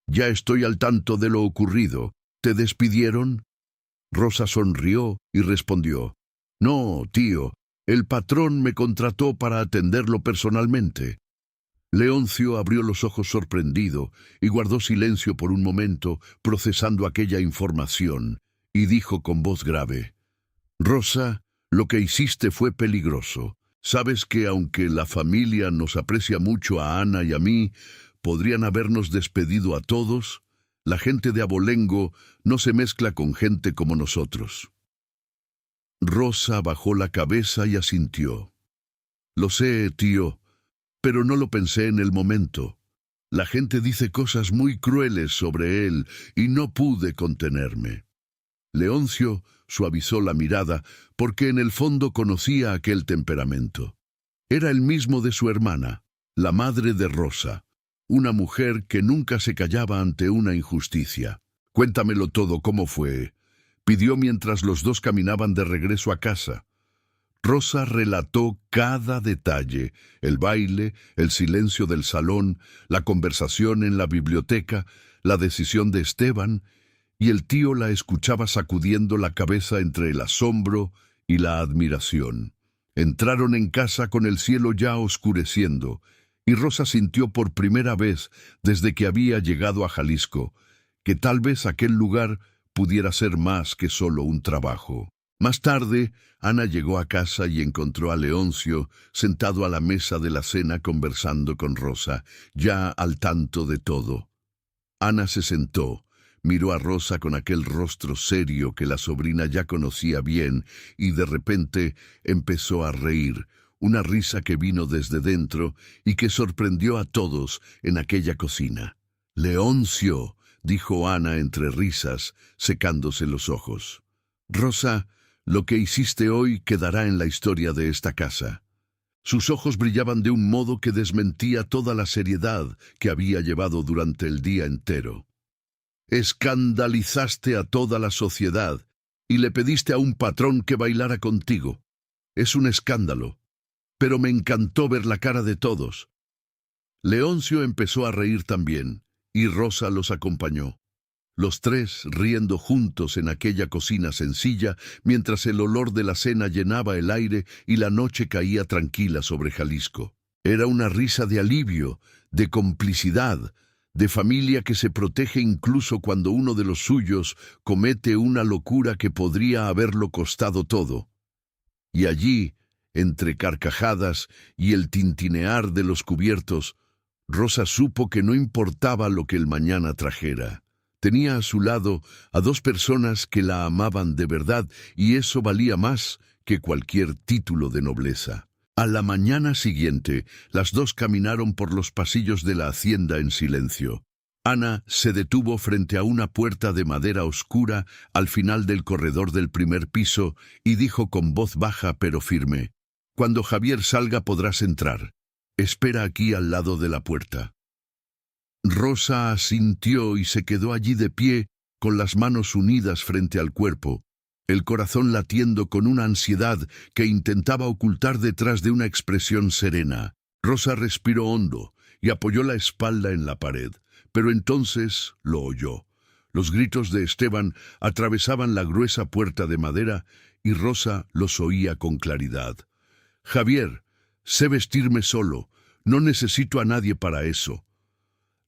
«Ya estoy al tanto de lo ocurrido. ¿Te despidieron?». Rosa sonrió y respondió: «No, tío, el patrón me contrató para atenderlo personalmente». Leoncio abrió los ojos sorprendido y guardó silencio por un momento, procesando aquella información, y dijo con voz grave: «Rosa, lo que hiciste fue peligroso. Sabes que aunque la familia nos aprecia mucho a Ana y a mí, podrían habernos despedido a todos. La gente de Abolengo no se mezcla con gente como nosotros». Rosa bajó la cabeza y asintió. «Lo sé, tío, pero no lo pensé en el momento. La gente dice cosas muy crueles sobre él y no pude contenerme». Leoncio suavizó la mirada porque en el fondo conocía aquel temperamento. Era el mismo de su hermana, la madre de Rosa, una mujer que nunca se callaba ante una injusticia. «Cuéntamelo todo, ¿cómo fue?», pidió mientras los dos caminaban de regreso a casa. Rosa relató cada detalle: el baile, el silencio del salón, la conversación en la biblioteca, la decisión de Esteban, y el tío la escuchaba sacudiendo la cabeza entre el asombro y la admiración. Entraron en casa con el cielo ya oscureciendo, y Rosa sintió por primera vez desde que había llegado a Jalisco que tal vez aquel lugar pudiera ser más que solo un trabajo. Más tarde, Ana llegó a casa y encontró a Leoncio sentado a la mesa de la cena conversando con Rosa, ya al tanto de todo. Ana se sentó, miró a Rosa con aquel rostro serio que la sobrina ya conocía bien y de repente empezó a reír, una risa que vino desde dentro y que sorprendió a todos en aquella cocina. «Leoncio», dijo Ana entre risas, secándose los ojos. «Rosa, lo que hiciste hoy quedará en la historia de esta casa». Sus ojos brillaban de un modo que desmentía toda la seriedad que había llevado durante el día entero. «Escandalizaste a toda la sociedad y le pediste a un patrón que bailara contigo. Es un escándalo, pero me encantó ver la cara de todos». Leoncio empezó a reír también, y Rosa los acompañó. Los tres riendo juntos en aquella cocina sencilla, mientras el olor de la cena llenaba el aire y la noche caía tranquila sobre Jalisco. Era una risa de alivio, de complicidad, de familia que se protege incluso cuando uno de los suyos comete una locura que podría haberlo costado todo. Y allí, entre carcajadas y el tintinear de los cubiertos, Rosa supo que no importaba lo que el mañana trajera. Tenía a su lado a dos personas que la amaban de verdad, y eso valía más que cualquier título de nobleza. A la mañana siguiente, las dos caminaron por los pasillos de la hacienda en silencio. Ana se detuvo frente a una puerta de madera oscura al final del corredor del primer piso y dijo con voz baja pero firme: «Cuando Javier salga podrás entrar. Espera aquí al lado de la puerta». Rosa asintió y se quedó allí de pie, con las manos unidas frente al cuerpo, el corazón latiendo con una ansiedad que intentaba ocultar detrás de una expresión serena. Rosa respiró hondo y apoyó la espalda en la pared, pero entonces lo oyó. Los gritos de Esteban atravesaban la gruesa puerta de madera y Rosa los oía con claridad. «Javier, sé vestirme solo, no necesito a nadie para eso».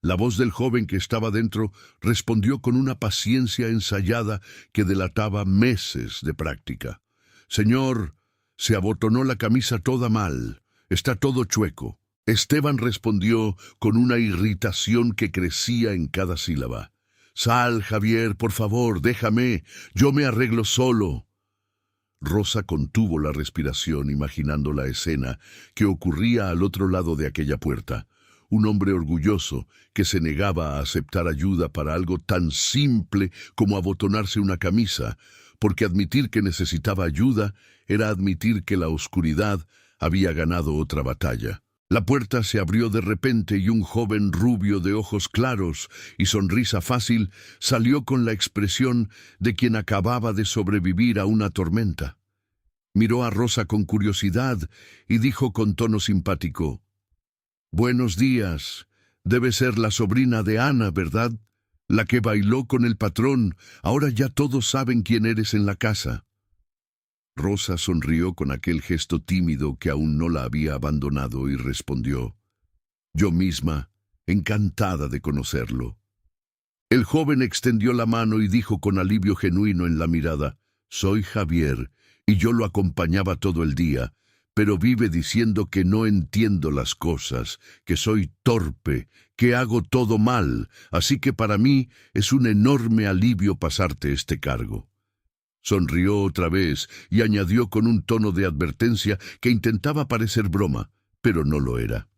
La voz del joven que estaba dentro respondió con una paciencia ensayada que delataba meses de práctica. «Señor, se abotonó la camisa toda mal, está todo chueco». Esteban respondió con una irritación que crecía en cada sílaba. «Sal, Javier, por favor, déjame, yo me arreglo solo». Rosa contuvo la respiración imaginando la escena que ocurría al otro lado de aquella puerta. Un hombre orgulloso que se negaba a aceptar ayuda para algo tan simple como abotonarse una camisa, porque admitir que necesitaba ayuda era admitir que la oscuridad había ganado otra batalla. La puerta se abrió de repente y un joven rubio de ojos claros y sonrisa fácil salió con la expresión de quien acababa de sobrevivir a una tormenta. Miró a Rosa con curiosidad y dijo con tono simpático: «Buenos días. Debe ser la sobrina de Ana, ¿verdad? La que bailó con el patrón. Ahora ya todos saben quién eres en la casa». Rosa sonrió con aquel gesto tímido que aún no la había abandonado y respondió: «Yo misma, encantada de conocerlo». El joven extendió la mano y dijo con alivio genuino en la mirada: «Soy Javier, y yo lo acompañaba todo el día, pero vive diciendo que no entiendo las cosas, que soy torpe, que hago todo mal, así que para mí es un enorme alivio pasarte este cargo». Sonrió otra vez y añadió con un tono de advertencia que intentaba parecer broma, pero no lo era: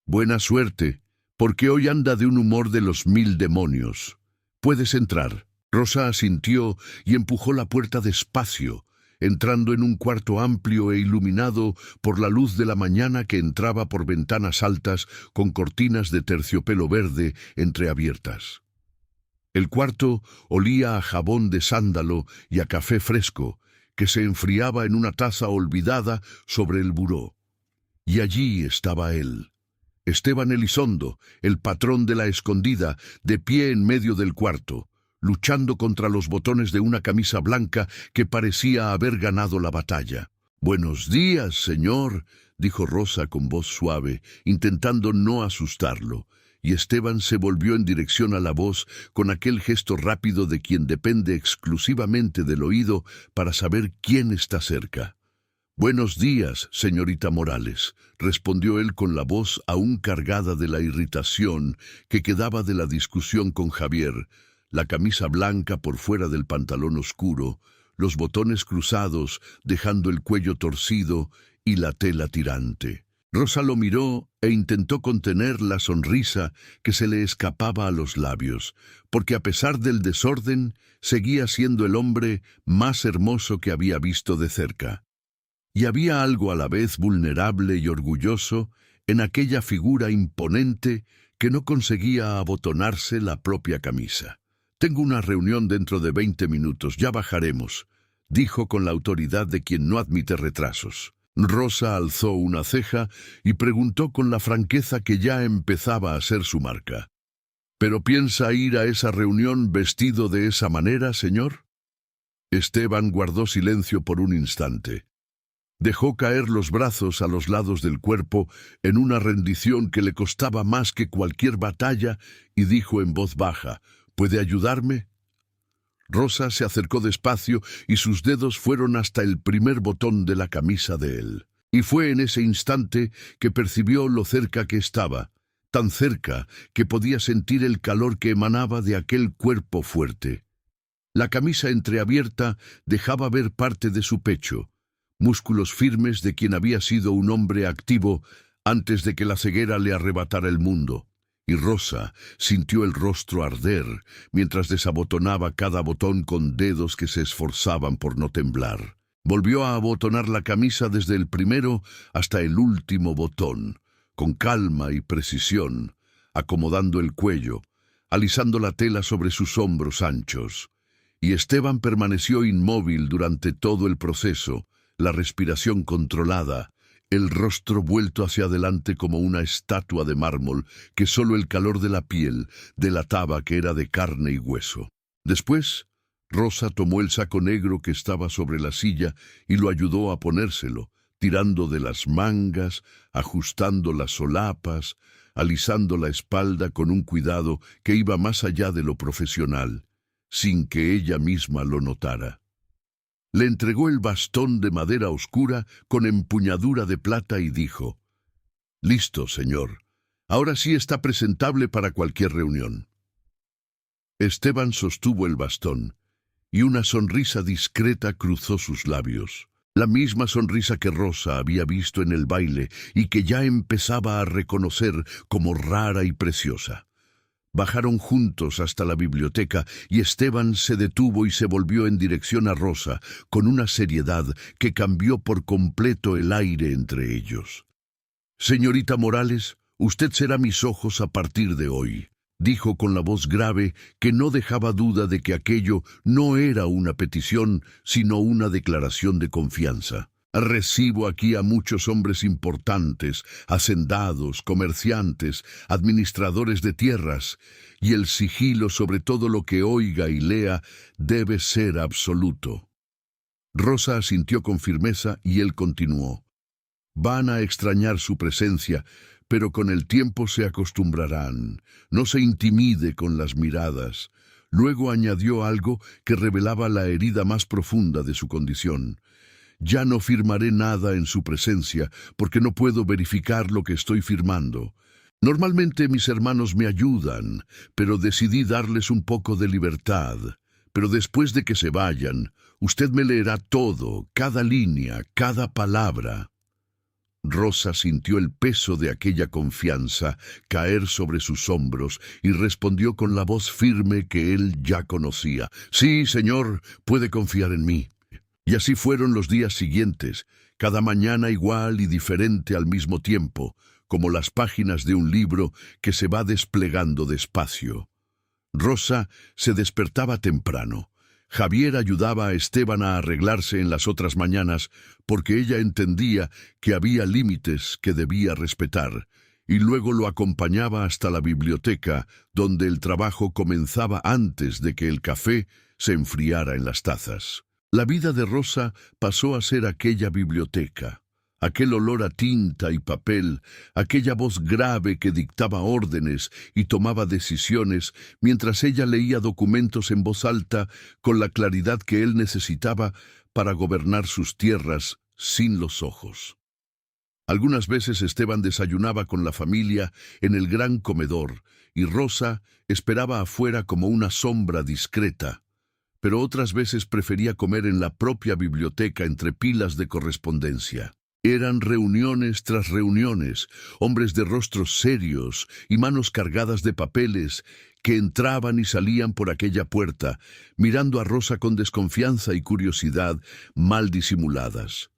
«Buena suerte, porque hoy anda de un humor de los 1000 demonios. Puedes entrar». Rosa asintió y empujó la puerta despacio, entrando en un cuarto amplio e iluminado por la luz de la mañana que entraba por ventanas altas con cortinas de terciopelo verde entreabiertas. El cuarto olía a jabón de sándalo y a café fresco, que se enfriaba en una taza olvidada sobre el buró. Y allí estaba él, Esteban Elizondo, el patrón de la escondida, de pie en medio del cuarto, luchando contra los botones de una camisa blanca que parecía haber ganado la batalla. «Buenos días, señor», dijo Rosa con voz suave, intentando no asustarlo, y Esteban se volvió en dirección a la voz con aquel gesto rápido de quien depende exclusivamente del oído para saber quién está cerca. «Buenos días, señorita Morales», respondió él con la voz aún cargada de la irritación que quedaba de la discusión con Javier, la camisa blanca por fuera del pantalón oscuro, los botones cruzados dejando el cuello torcido y la tela tirante. Rosa lo miró e intentó contener la sonrisa que se le escapaba a los labios, porque a pesar del desorden, seguía siendo el hombre más hermoso que había visto de cerca. Y había algo a la vez vulnerable y orgulloso en aquella figura imponente que no conseguía abotonarse la propia camisa. «Tengo una reunión dentro de 20 minutos, ya bajaremos», dijo con la autoridad de quien no admite retrasos. Rosa alzó una ceja y preguntó con la franqueza que ya empezaba a ser su marca: «¿Pero piensa ir a esa reunión vestido de esa manera, señor?» Esteban guardó silencio por un instante. Dejó caer los brazos a los lados del cuerpo en una rendición que le costaba más que cualquier batalla y dijo en voz baja, ¿puede ayudarme? Rosa se acercó despacio y sus dedos fueron hasta el primer botón de la camisa de él. Y fue en ese instante que percibió lo cerca que estaba, tan cerca que podía sentir el calor que emanaba de aquel cuerpo fuerte. La camisa entreabierta dejaba ver parte de su pecho, músculos firmes de quien había sido un hombre activo antes de que la ceguera le arrebatara el mundo. Y Rosa sintió el rostro arder mientras desabotonaba cada botón con dedos que se esforzaban por no temblar. Volvió a abotonar la camisa desde el primero hasta el último botón, con calma y precisión, acomodando el cuello, alisando la tela sobre sus hombros anchos. Y Esteban permaneció inmóvil durante todo el proceso, la respiración controlada, el rostro vuelto hacia adelante como una estatua de mármol que solo el calor de la piel delataba que era de carne y hueso. Después, Rosa tomó el saco negro que estaba sobre la silla y lo ayudó a ponérselo, tirando de las mangas, ajustando las solapas, alisando la espalda con un cuidado que iba más allá de lo profesional, sin que ella misma lo notara. Le entregó el bastón de madera oscura con empuñadura de plata y dijo, «Listo, señor. Ahora sí está presentable para cualquier reunión». Esteban sostuvo el bastón, y una sonrisa discreta cruzó sus labios. La misma sonrisa que Rosa había visto en el baile y que ya empezaba a reconocer como rara y preciosa. Bajaron juntos hasta la biblioteca y Esteban se detuvo y se volvió en dirección a Rosa con una seriedad que cambió por completo el aire entre ellos. «Señorita Morales, usted será mis ojos a partir de hoy», dijo con la voz grave que no dejaba duda de que aquello no era una petición, sino una declaración de confianza. «Recibo aquí a muchos hombres importantes, hacendados, comerciantes, administradores de tierras, y el sigilo sobre todo lo que oiga y lea debe ser absoluto». Rosa asintió con firmeza y él continuó. «Van a extrañar su presencia, pero con el tiempo se acostumbrarán. No se intimide con las miradas». Luego añadió algo que revelaba la herida más profunda de su condición. «Ya no firmaré nada en su presencia, porque no puedo verificar lo que estoy firmando. Normalmente mis hermanos me ayudan, pero decidí darles un poco de libertad. Pero después de que se vayan, usted me leerá todo, cada línea, cada palabra». Rosa sintió el peso de aquella confianza caer sobre sus hombros y respondió con la voz firme que él ya conocía. «Sí, señor, puede confiar en mí». Y así fueron los días siguientes, cada mañana igual y diferente al mismo tiempo, como las páginas de un libro que se va desplegando despacio. Rosa se despertaba temprano. Javier ayudaba a Esteban a arreglarse en las otras mañanas porque ella entendía que había límites que debía respetar, y luego lo acompañaba hasta la biblioteca, donde el trabajo comenzaba antes de que el café se enfriara en las tazas. La vida de Rosa pasó a ser aquella biblioteca, aquel olor a tinta y papel, aquella voz grave que dictaba órdenes y tomaba decisiones mientras ella leía documentos en voz alta con la claridad que él necesitaba para gobernar sus tierras sin los ojos. Algunas veces Esteban desayunaba con la familia en el gran comedor y Rosa esperaba afuera como una sombra discreta, pero otras veces prefería comer en la propia biblioteca entre pilas de correspondencia. Eran reuniones tras reuniones, hombres de rostros serios y manos cargadas de papeles que entraban y salían por aquella puerta, mirando a Rosa con desconfianza y curiosidad mal disimuladas.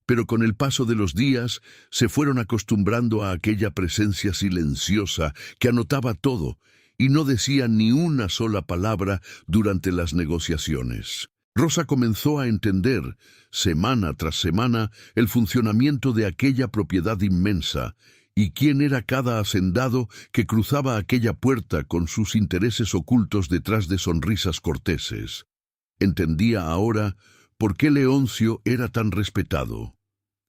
Pero con el paso de los días se fueron acostumbrando a aquella presencia silenciosa que anotaba todo y no decía ni una sola palabra durante las negociaciones. Rosa comenzó a entender, semana tras semana, el funcionamiento de aquella propiedad inmensa y quién era cada hacendado que cruzaba aquella puerta con sus intereses ocultos detrás de sonrisas corteses. Entendía ahora por qué Leoncio era tan respetado.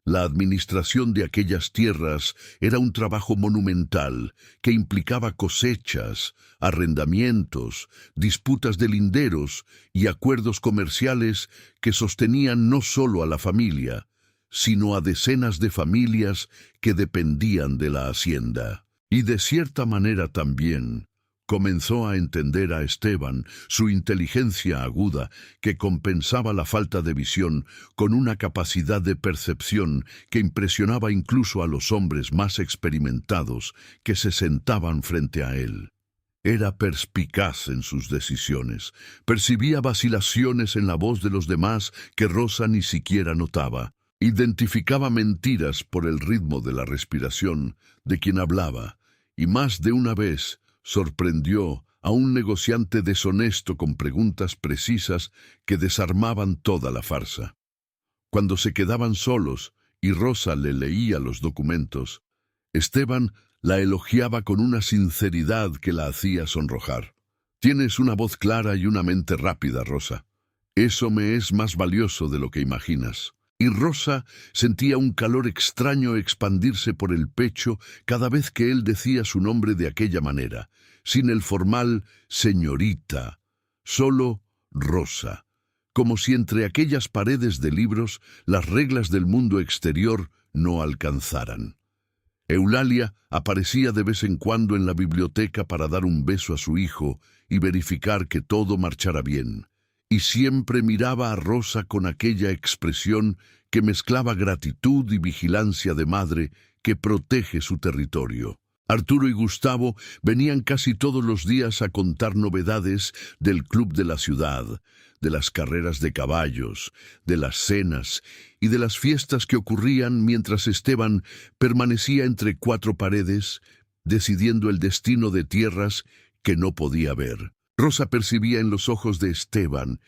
La administración de aquellas tierras era un trabajo monumental que implicaba cosechas, arrendamientos, disputas de linderos y acuerdos comerciales que sostenían no solo a la familia, sino a decenas de familias que dependían de la hacienda. Y de cierta manera también comenzó a entender a Esteban su inteligencia aguda que compensaba la falta de visión con una capacidad de percepción que impresionaba incluso a los hombres más experimentados que se sentaban frente a él. Era perspicaz en sus decisiones, percibía vacilaciones en la voz de los demás que Rosa ni siquiera notaba, identificaba mentiras por el ritmo de la respiración de quien hablaba, y más de una vez sorprendió a un negociante deshonesto con preguntas precisas que desarmaban toda la farsa. Cuando se quedaban solos y Rosa le leía los documentos, Esteban la elogiaba con una sinceridad que la hacía sonrojar. «Tienes una voz clara y una mente rápida, Rosa. Eso me es más valioso de lo que imaginas». Y Rosa sentía un calor extraño expandirse por el pecho cada vez que él decía su nombre de aquella manera, sin el formal señorita, solo Rosa, como si entre aquellas paredes de libros las reglas del mundo exterior no alcanzaran. Eulalia aparecía de vez en cuando en la biblioteca para dar un beso a su hijo y verificar que todo marchara bien, y siempre miraba a Rosa con aquella expresión que mezclaba gratitud y vigilancia de madre que protege su territorio. Arturo y Gustavo venían casi todos los días a contar novedades del club de la ciudad, de las carreras de caballos, de las cenas y de las fiestas que ocurrían mientras Esteban permanecía entre cuatro paredes, decidiendo el destino de tierras que no podía ver. Rosa percibía en los ojos de Esteban,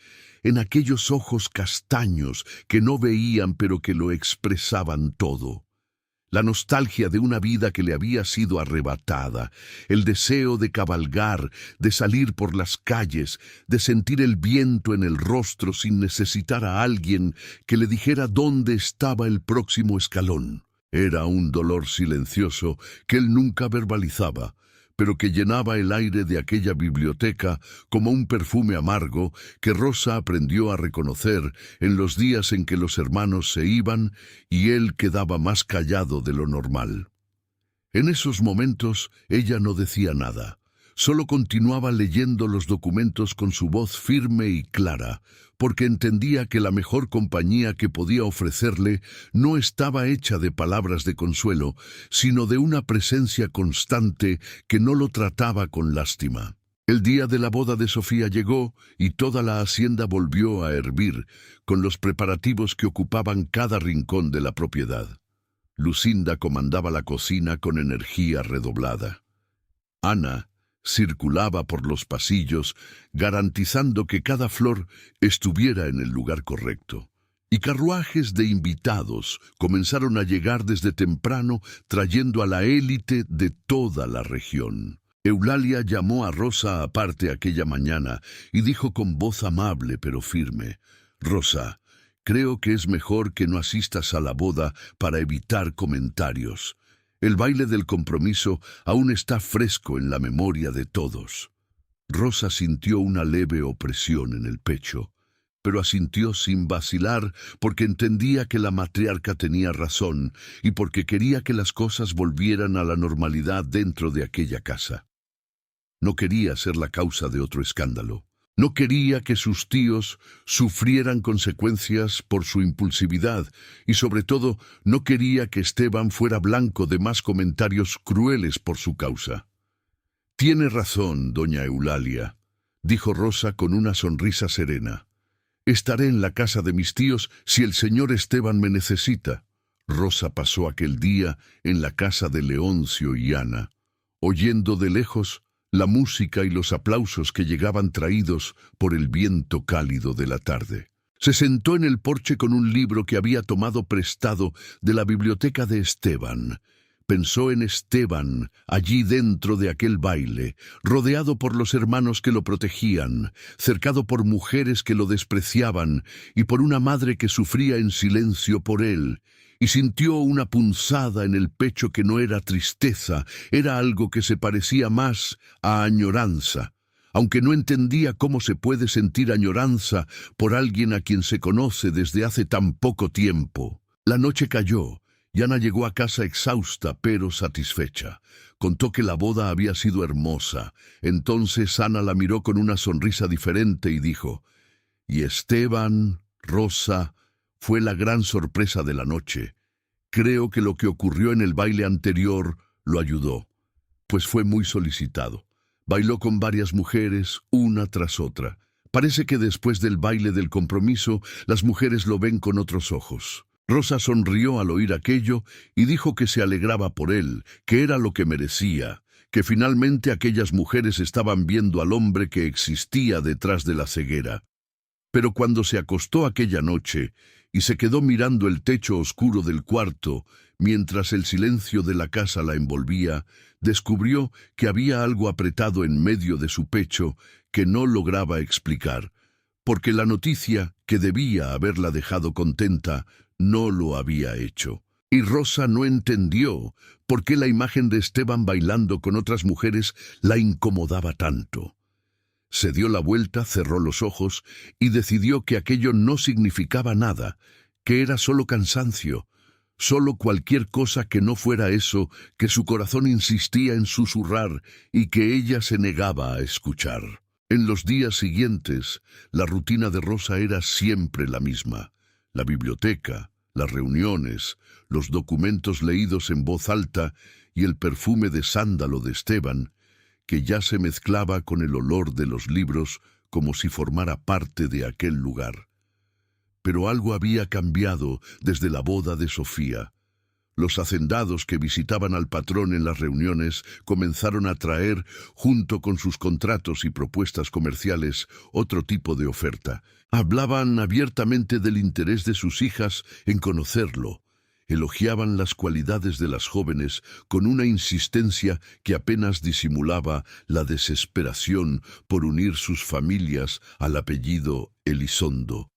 en aquellos ojos castaños que no veían pero que lo expresaban todo, la nostalgia de una vida que le había sido arrebatada, el deseo de cabalgar, de salir por las calles, de sentir el viento en el rostro sin necesitar a alguien que le dijera dónde estaba el próximo escalón. Era un dolor silencioso que él nunca verbalizaba, pero que llenaba el aire de aquella biblioteca como un perfume amargo que Rosa aprendió a reconocer en los días en que los hermanos se iban y él quedaba más callado de lo normal. En esos momentos ella no decía nada, solo continuaba leyendo los documentos con su voz firme y clara, porque entendía que la mejor compañía que podía ofrecerle no estaba hecha de palabras de consuelo, sino de una presencia constante que no lo trataba con lástima. El día de la boda de Sofía llegó y toda la hacienda volvió a hervir, con los preparativos que ocupaban cada rincón de la propiedad. Lucinda comandaba la cocina con energía redoblada. Ana circulaba por los pasillos, garantizando que cada flor estuviera en el lugar correcto. Y carruajes de invitados comenzaron a llegar desde temprano, trayendo a la élite de toda la región. Eulalia llamó a Rosa aparte aquella mañana y dijo con voz amable pero firme: «Rosa, creo que es mejor que no asistas a la boda para evitar comentarios. El baile del compromiso aún está fresco en la memoria de todos». Rosa sintió una leve opresión en el pecho, pero asintió sin vacilar porque entendía que la matriarca tenía razón y porque quería que las cosas volvieran a la normalidad dentro de aquella casa. No quería ser la causa de otro escándalo. No quería que sus tíos sufrieran consecuencias por su impulsividad y, sobre todo, no quería que Esteban fuera blanco de más comentarios crueles por su causa. «Tiene razón, doña Eulalia», dijo Rosa con una sonrisa serena. «Estaré en la casa de mis tíos si el señor Esteban me necesita». Rosa pasó aquel día en la casa de Leoncio y Ana, oyendo de lejos la música y los aplausos que llegaban traídos por el viento cálido de la tarde. Se sentó en el porche con un libro que había tomado prestado de la biblioteca de Esteban. Pensó en Esteban, allí dentro de aquel baile, rodeado por los hermanos que lo protegían, cercado por mujeres que lo despreciaban y por una madre que sufría en silencio por él, y sintió una punzada en el pecho que no era tristeza, era algo que se parecía más a añoranza, aunque no entendía cómo se puede sentir añoranza por alguien a quien se conoce desde hace tan poco tiempo. La noche cayó, y Ana llegó a casa exhausta pero satisfecha. Contó que la boda había sido hermosa. Entonces Ana la miró con una sonrisa diferente y dijo: «Y Esteban, Rosa, fue la gran sorpresa de la noche. Creo que lo que ocurrió en el baile anterior lo ayudó, pues fue muy solicitado. Bailó con varias mujeres, una tras otra. Parece que después del baile del compromiso, las mujeres lo ven con otros ojos». Rosa sonrió al oír aquello y dijo que se alegraba por él, que era lo que merecía, que finalmente aquellas mujeres estaban viendo al hombre que existía detrás de la ceguera. Pero cuando se acostó aquella noche y se quedó mirando el techo oscuro del cuarto, mientras el silencio de la casa la envolvía, descubrió que había algo apretado en medio de su pecho que no lograba explicar, porque la noticia, que debía haberla dejado contenta, no lo había hecho. Y Rosa no entendió por qué la imagen de Esteban bailando con otras mujeres la incomodaba tanto. Se dio la vuelta, cerró los ojos y decidió que aquello no significaba nada, que era solo cansancio, solo cualquier cosa que no fuera eso que su corazón insistía en susurrar y que ella se negaba a escuchar. En los días siguientes, la rutina de Rosa era siempre la misma. La biblioteca, las reuniones, los documentos leídos en voz alta y el perfume de sándalo de Esteban, que ya se mezclaba con el olor de los libros como si formara parte de aquel lugar. Pero algo había cambiado desde la boda de Sofía. Los hacendados que visitaban al patrón en las reuniones comenzaron a traer, junto con sus contratos y propuestas comerciales, otro tipo de oferta. Hablaban abiertamente del interés de sus hijas en conocerlo. Elogiaban las cualidades de las jóvenes con una insistencia que apenas disimulaba la desesperación por unir sus familias al apellido Elizondo.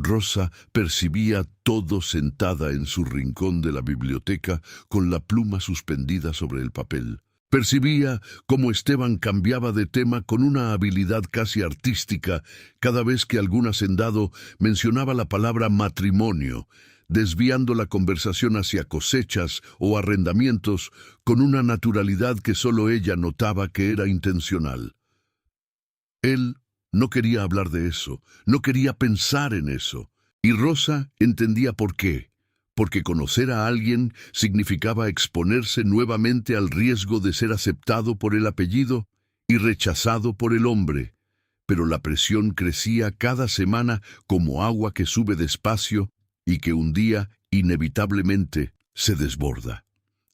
Rosa percibía todo sentada en su rincón de la biblioteca con la pluma suspendida sobre el papel. Percibía cómo Esteban cambiaba de tema con una habilidad casi artística cada vez que algún hacendado mencionaba la palabra matrimonio, desviando la conversación hacia cosechas o arrendamientos con una naturalidad que solo ella notaba que era intencional. Él no quería hablar de eso, no quería pensar en eso. Y Rosa entendía por qué. Porque conocer a alguien significaba exponerse nuevamente al riesgo de ser aceptado por el apellido y rechazado por el hombre. Pero la presión crecía cada semana como agua que sube despacio y que un día, inevitablemente, se desborda.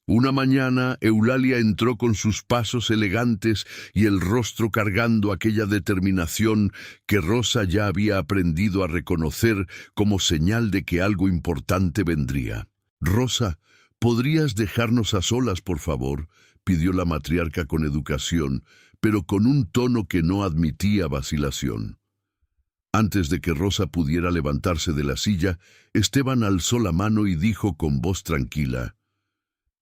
Una mañana, Eulalia entró con sus pasos elegantes y el rostro cargando aquella determinación que Rosa ya había aprendido a reconocer como señal de que algo importante vendría. «Rosa, ¿podrías dejarnos a solas, por favor?», pidió la matriarca con educación, pero con un tono que no admitía vacilación. Antes de que Rosa pudiera levantarse de la silla, Esteban alzó la mano y dijo con voz tranquila: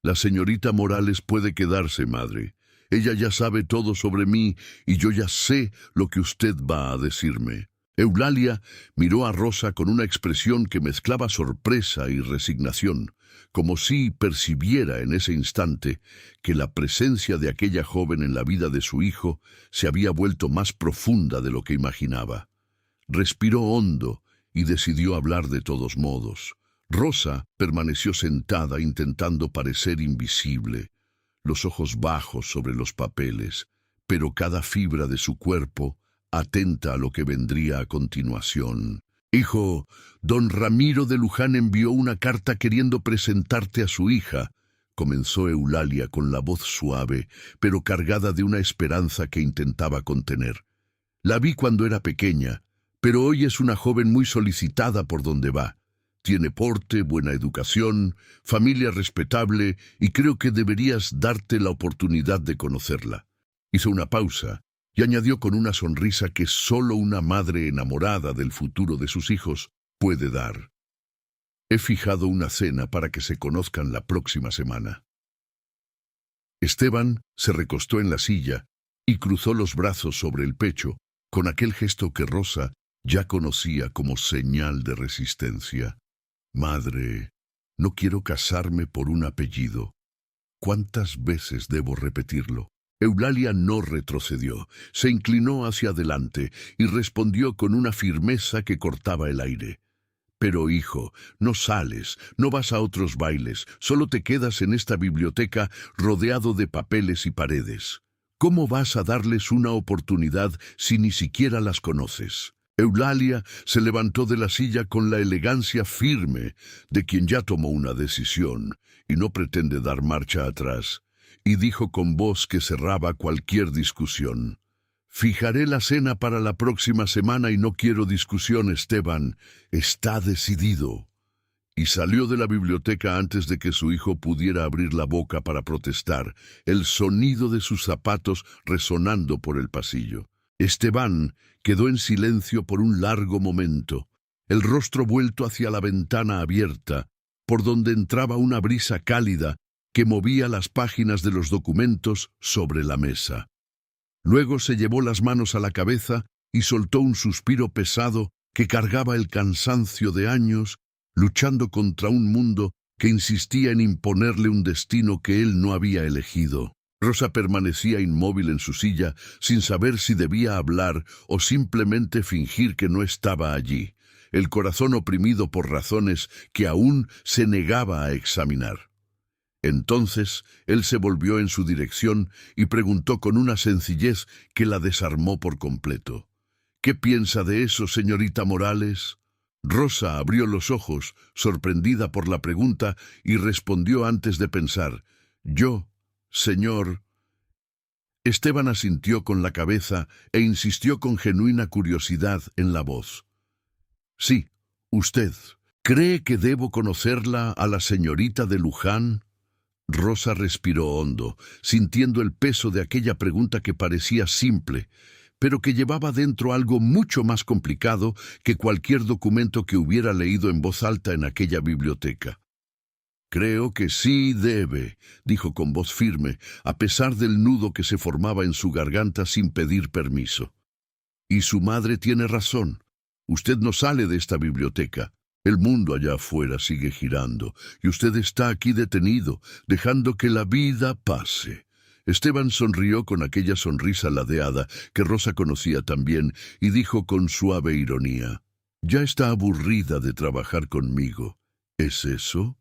«La señorita Morales puede quedarse, madre. Ella ya sabe todo sobre mí y yo ya sé lo que usted va a decirme». Eulalia miró a Rosa con una expresión que mezclaba sorpresa y resignación, como si percibiera en ese instante que la presencia de aquella joven en la vida de su hijo se había vuelto más profunda de lo que imaginaba. Respiró hondo y decidió hablar de todos modos. Rosa permaneció sentada intentando parecer invisible, los ojos bajos sobre los papeles, pero cada fibra de su cuerpo atenta a lo que vendría a continuación. «Hijo, don Ramiro de Luján envió una carta queriendo presentarte a su hija», comenzó Eulalia con la voz suave, pero cargada de una esperanza que intentaba contener. «La vi cuando era pequeña, pero hoy es una joven muy solicitada por donde va. Tiene porte, buena educación, familia respetable y creo que deberías darte la oportunidad de conocerla». Hizo una pausa y añadió con una sonrisa que solo una madre enamorada del futuro de sus hijos puede dar: He fijado una cena para que se conozcan la próxima semana. Esteban se recostó en la silla y cruzó los brazos sobre el pecho con aquel gesto que Rosa ya conocía como señal de resistencia. Madre, no quiero casarme por un apellido. ¿Cuántas veces debo repetirlo? Eulalia no retrocedió, se inclinó hacia adelante y respondió con una firmeza que cortaba el aire. Pero, hijo, no sales, no vas a otros bailes, solo te quedas en esta biblioteca rodeado de papeles y paredes. ¿Cómo vas a darles una oportunidad si ni siquiera las conoces? Eulalia se levantó de la silla con la elegancia firme de quien ya tomó una decisión y no pretende dar marcha atrás, y dijo con voz que cerraba cualquier discusión: «Fijaré la cena para la próxima semana y no quiero discusión, Esteban. Está decidido». Y salió de la biblioteca antes de que su hijo pudiera abrir la boca para protestar, el sonido de sus zapatos resonando por el pasillo. Esteban quedó en silencio por un largo momento, el rostro vuelto hacia la ventana abierta, por donde entraba una brisa cálida que movía las páginas de los documentos sobre la mesa. Luego se llevó las manos a la cabeza y soltó un suspiro pesado que cargaba el cansancio de años, luchando contra un mundo que insistía en imponerle un destino que él no había elegido. Rosa permanecía inmóvil en su silla, sin saber si debía hablar o simplemente fingir que no estaba allí, el corazón oprimido por razones que aún se negaba a examinar. Entonces él se volvió en su dirección y preguntó con una sencillez que la desarmó por completo: «¿Qué piensa de eso, señorita Morales?» Rosa abrió los ojos, sorprendida por la pregunta, y respondió antes de pensar: «Yo, señor». Esteban asintió con la cabeza e insistió con genuina curiosidad en la voz: «Sí, usted. ¿Cree que debo conocerla, a la señorita de Luján?» Rosa respiró hondo, sintiendo el peso de aquella pregunta que parecía simple, pero que llevaba dentro algo mucho más complicado que cualquier documento que hubiera leído en voz alta en aquella biblioteca. «Creo que sí debe», dijo con voz firme, a pesar del nudo que se formaba en su garganta sin pedir permiso. «Y su madre tiene razón. Usted no sale de esta biblioteca. El mundo allá afuera sigue girando, y usted está aquí detenido, dejando que la vida pase». Esteban sonrió con aquella sonrisa ladeada que Rosa conocía también y dijo con suave ironía: «Ya está aburrida de trabajar conmigo. ¿Es eso?»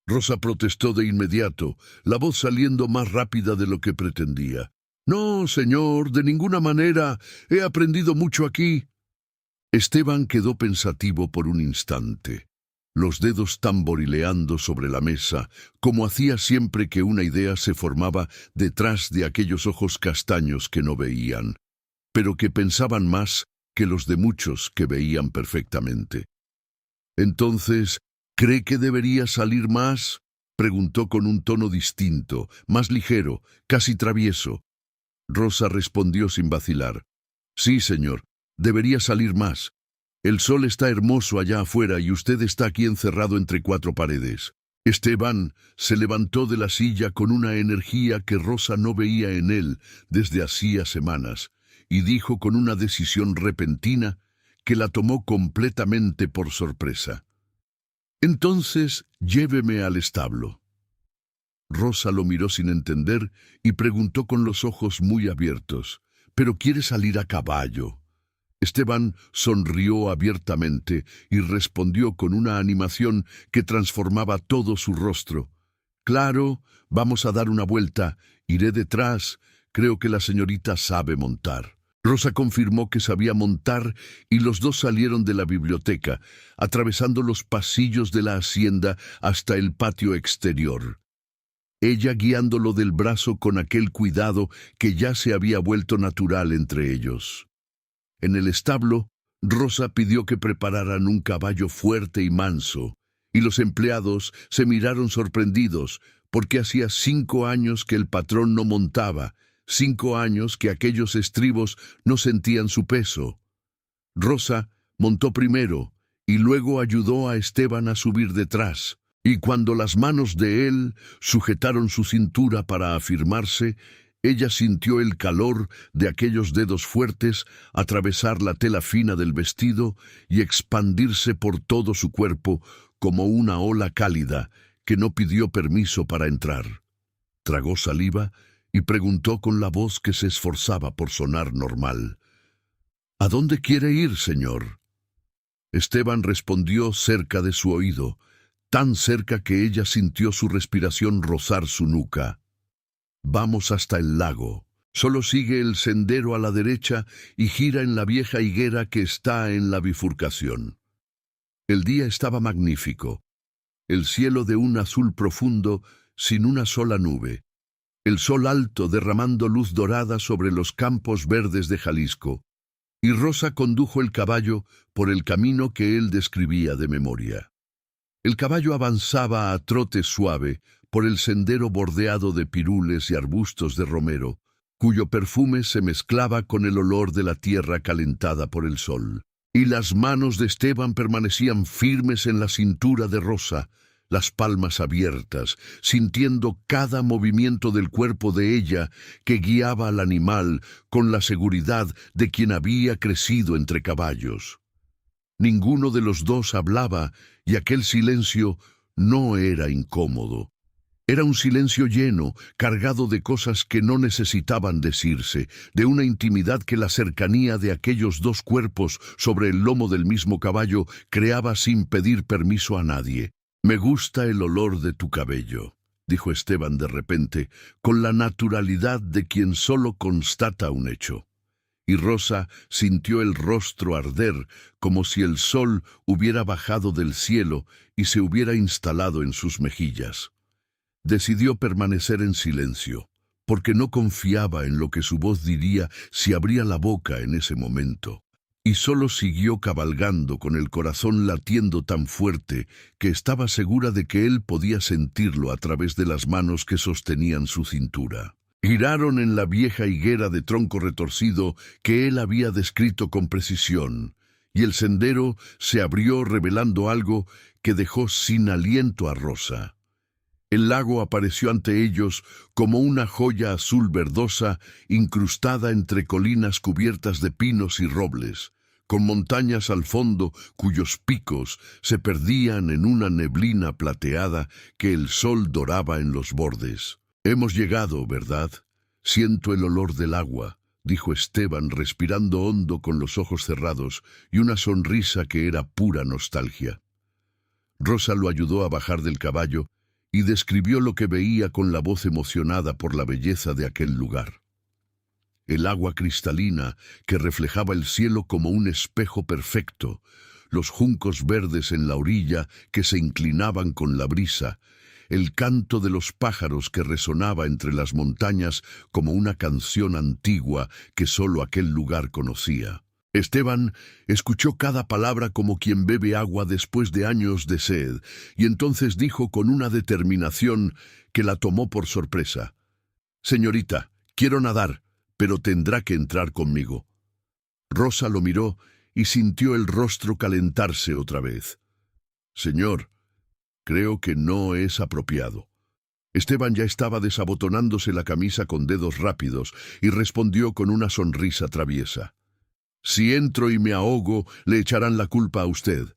Rosa protestó de inmediato, la voz saliendo más rápida de lo que pretendía. «No, señor, de ninguna manera. He aprendido mucho aquí». Esteban quedó pensativo por un instante, los dedos tamborileando sobre la mesa, como hacía siempre que una idea se formaba detrás de aquellos ojos castaños que no veían, pero que pensaban más que los de muchos que veían perfectamente. «Entonces, ¿cree que debería salir más?», preguntó con un tono distinto, más ligero, casi travieso. Rosa respondió sin vacilar: «Sí, señor, debería salir más. El sol está hermoso allá afuera y usted está aquí encerrado entre cuatro paredes». Esteban se levantó de la silla con una energía que Rosa no veía en él desde hacía semanas, y dijo con una decisión repentina que la tomó completamente por sorpresa: «Entonces, lléveme al establo». Rosa lo miró sin entender y preguntó con los ojos muy abiertos: «¿Pero quiere salir a caballo?». Esteban sonrió abiertamente y respondió con una animación que transformaba todo su rostro: «Claro, vamos a dar una vuelta. Iré detrás. Creo que la señorita sabe montar». Rosa confirmó que sabía montar y los dos salieron de la biblioteca, atravesando los pasillos de la hacienda hasta el patio exterior, ella guiándolo del brazo con aquel cuidado que ya se había vuelto natural entre ellos. En el establo, Rosa pidió que prepararan un caballo fuerte y manso, y los empleados se miraron sorprendidos, porque hacía 5 años que el patrón no montaba, 5 años que aquellos estribos no sentían su peso. Rosa montó primero, y luego ayudó a Esteban a subir detrás. Y cuando las manos de él sujetaron su cintura para afirmarse, ella sintió el calor de aquellos dedos fuertes atravesar la tela fina del vestido y expandirse por todo su cuerpo como una ola cálida que no pidió permiso para entrar. Tragó saliva y preguntó con la voz que se esforzaba por sonar normal: «¿A dónde quiere ir, señor?». Esteban respondió cerca de su oído, tan cerca que ella sintió su respiración rozar su nuca: «Vamos hasta el lago. Solo sigue el sendero a la derecha y gira en la vieja higuera que está en la bifurcación». El día estaba magnífico. El cielo de un azul profundo, sin una sola nube. El sol alto derramando luz dorada sobre los campos verdes de Jalisco. Y Rosa condujo el caballo por el camino que él describía de memoria. El caballo avanzaba a trote suave por el sendero bordeado de pirules y arbustos de romero, cuyo perfume se mezclaba con el olor de la tierra calentada por el sol. Y las manos de Esteban permanecían firmes en la cintura de Rosa, las palmas abiertas, sintiendo cada movimiento del cuerpo de ella que guiaba al animal con la seguridad de quien había crecido entre caballos. Ninguno de los dos hablaba y aquel silencio no era incómodo. Era un silencio lleno, cargado de cosas que no necesitaban decirse, de una intimidad que la cercanía de aquellos dos cuerpos sobre el lomo del mismo caballo creaba sin pedir permiso a nadie. «Me gusta el olor de tu cabello», dijo Esteban de repente, con la naturalidad de quien solo constata un hecho. Y Rosa sintió el rostro arder, como si el sol hubiera bajado del cielo y se hubiera instalado en sus mejillas. Decidió permanecer en silencio, porque no confiaba en lo que su voz diría si abría la boca en ese momento. Y solo siguió cabalgando con el corazón latiendo tan fuerte que estaba segura de que él podía sentirlo a través de las manos que sostenían su cintura. Giraron en la vieja higuera de tronco retorcido que él había descrito con precisión, y el sendero se abrió revelando algo que dejó sin aliento a Rosa. El lago apareció ante ellos como una joya azul verdosa incrustada entre colinas cubiertas de pinos y robles, con montañas al fondo cuyos picos se perdían en una neblina plateada que el sol doraba en los bordes. «Hemos llegado, ¿verdad? Siento el olor del agua», dijo Esteban, respirando hondo con los ojos cerrados y una sonrisa que era pura nostalgia. Rosa lo ayudó a bajar del caballo y describió lo que veía con la voz emocionada por la belleza de aquel lugar. El agua cristalina que reflejaba el cielo como un espejo perfecto, los juncos verdes en la orilla que se inclinaban con la brisa, el canto de los pájaros que resonaba entre las montañas como una canción antigua que solo aquel lugar conocía. Esteban escuchó cada palabra como quien bebe agua después de años de sed, y entonces dijo con una determinación que la tomó por sorpresa: «Señorita, quiero nadar, pero tendrá que entrar conmigo». Rosa lo miró y sintió el rostro calentarse otra vez. «Señor, creo que no es apropiado». Esteban ya estaba desabotonándose la camisa con dedos rápidos y respondió con una sonrisa traviesa: «Si entro y me ahogo, le echarán la culpa a usted.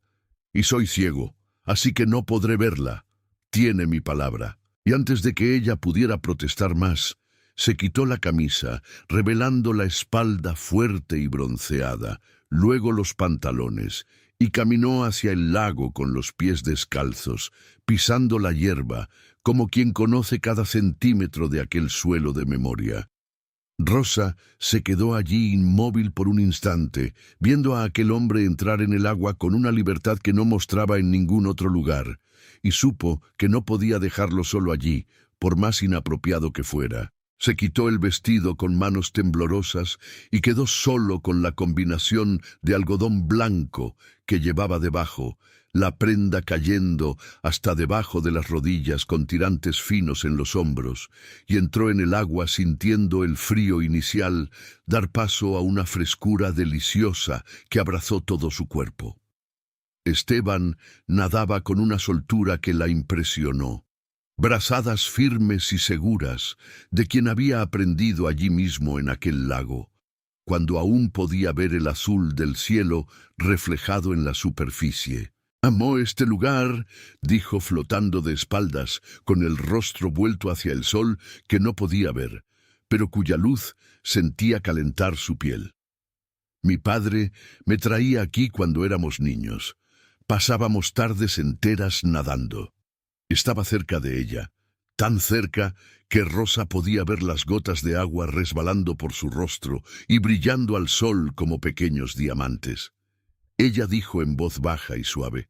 Y soy ciego, así que no podré verla. Tiene mi palabra». Y antes de que ella pudiera protestar más, se quitó la camisa, revelando la espalda fuerte y bronceada, luego los pantalones, y caminó hacia el lago con los pies descalzos, pisando la hierba, como quien conoce cada centímetro de aquel suelo de memoria. Rosa se quedó allí inmóvil por un instante, viendo a aquel hombre entrar en el agua con una libertad que no mostraba en ningún otro lugar, y supo que no podía dejarlo solo allí, por más inapropiado que fuera. Se quitó el vestido con manos temblorosas y quedó solo con la combinación de algodón blanco que llevaba debajo, la prenda cayendo hasta debajo de las rodillas con tirantes finos en los hombros, y entró en el agua sintiendo el frío inicial dar paso a una frescura deliciosa que abrazó todo su cuerpo. Esteban nadaba con una soltura que la impresionó. Brazadas firmes y seguras, de quien había aprendido allí mismo en aquel lago, cuando aún podía ver el azul del cielo reflejado en la superficie. «Amó este lugar», dijo flotando de espaldas, con el rostro vuelto hacia el sol que no podía ver, pero cuya luz sentía calentar su piel. «Mi padre me traía aquí cuando éramos niños. Pasábamos tardes enteras nadando». Estaba cerca de ella, tan cerca que Rosa podía ver las gotas de agua resbalando por su rostro y brillando al sol como pequeños diamantes. Ella dijo en voz baja y suave: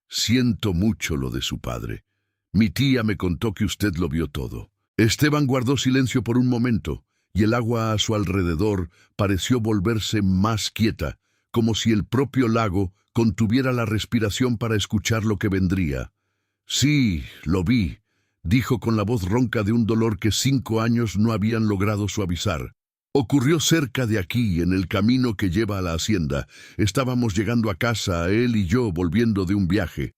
«Siento mucho lo de su padre. Mi tía me contó que usted lo vio todo». Esteban guardó silencio por un momento, y el agua a su alrededor pareció volverse más quieta, como si el propio lago contuviera la respiración para escuchar lo que vendría. «Sí, lo vi», dijo con la voz ronca de un dolor que 5 años no habían logrado suavizar. «Ocurrió cerca de aquí, en el camino que lleva a la hacienda. Estábamos llegando a casa, él y yo, volviendo de un viaje».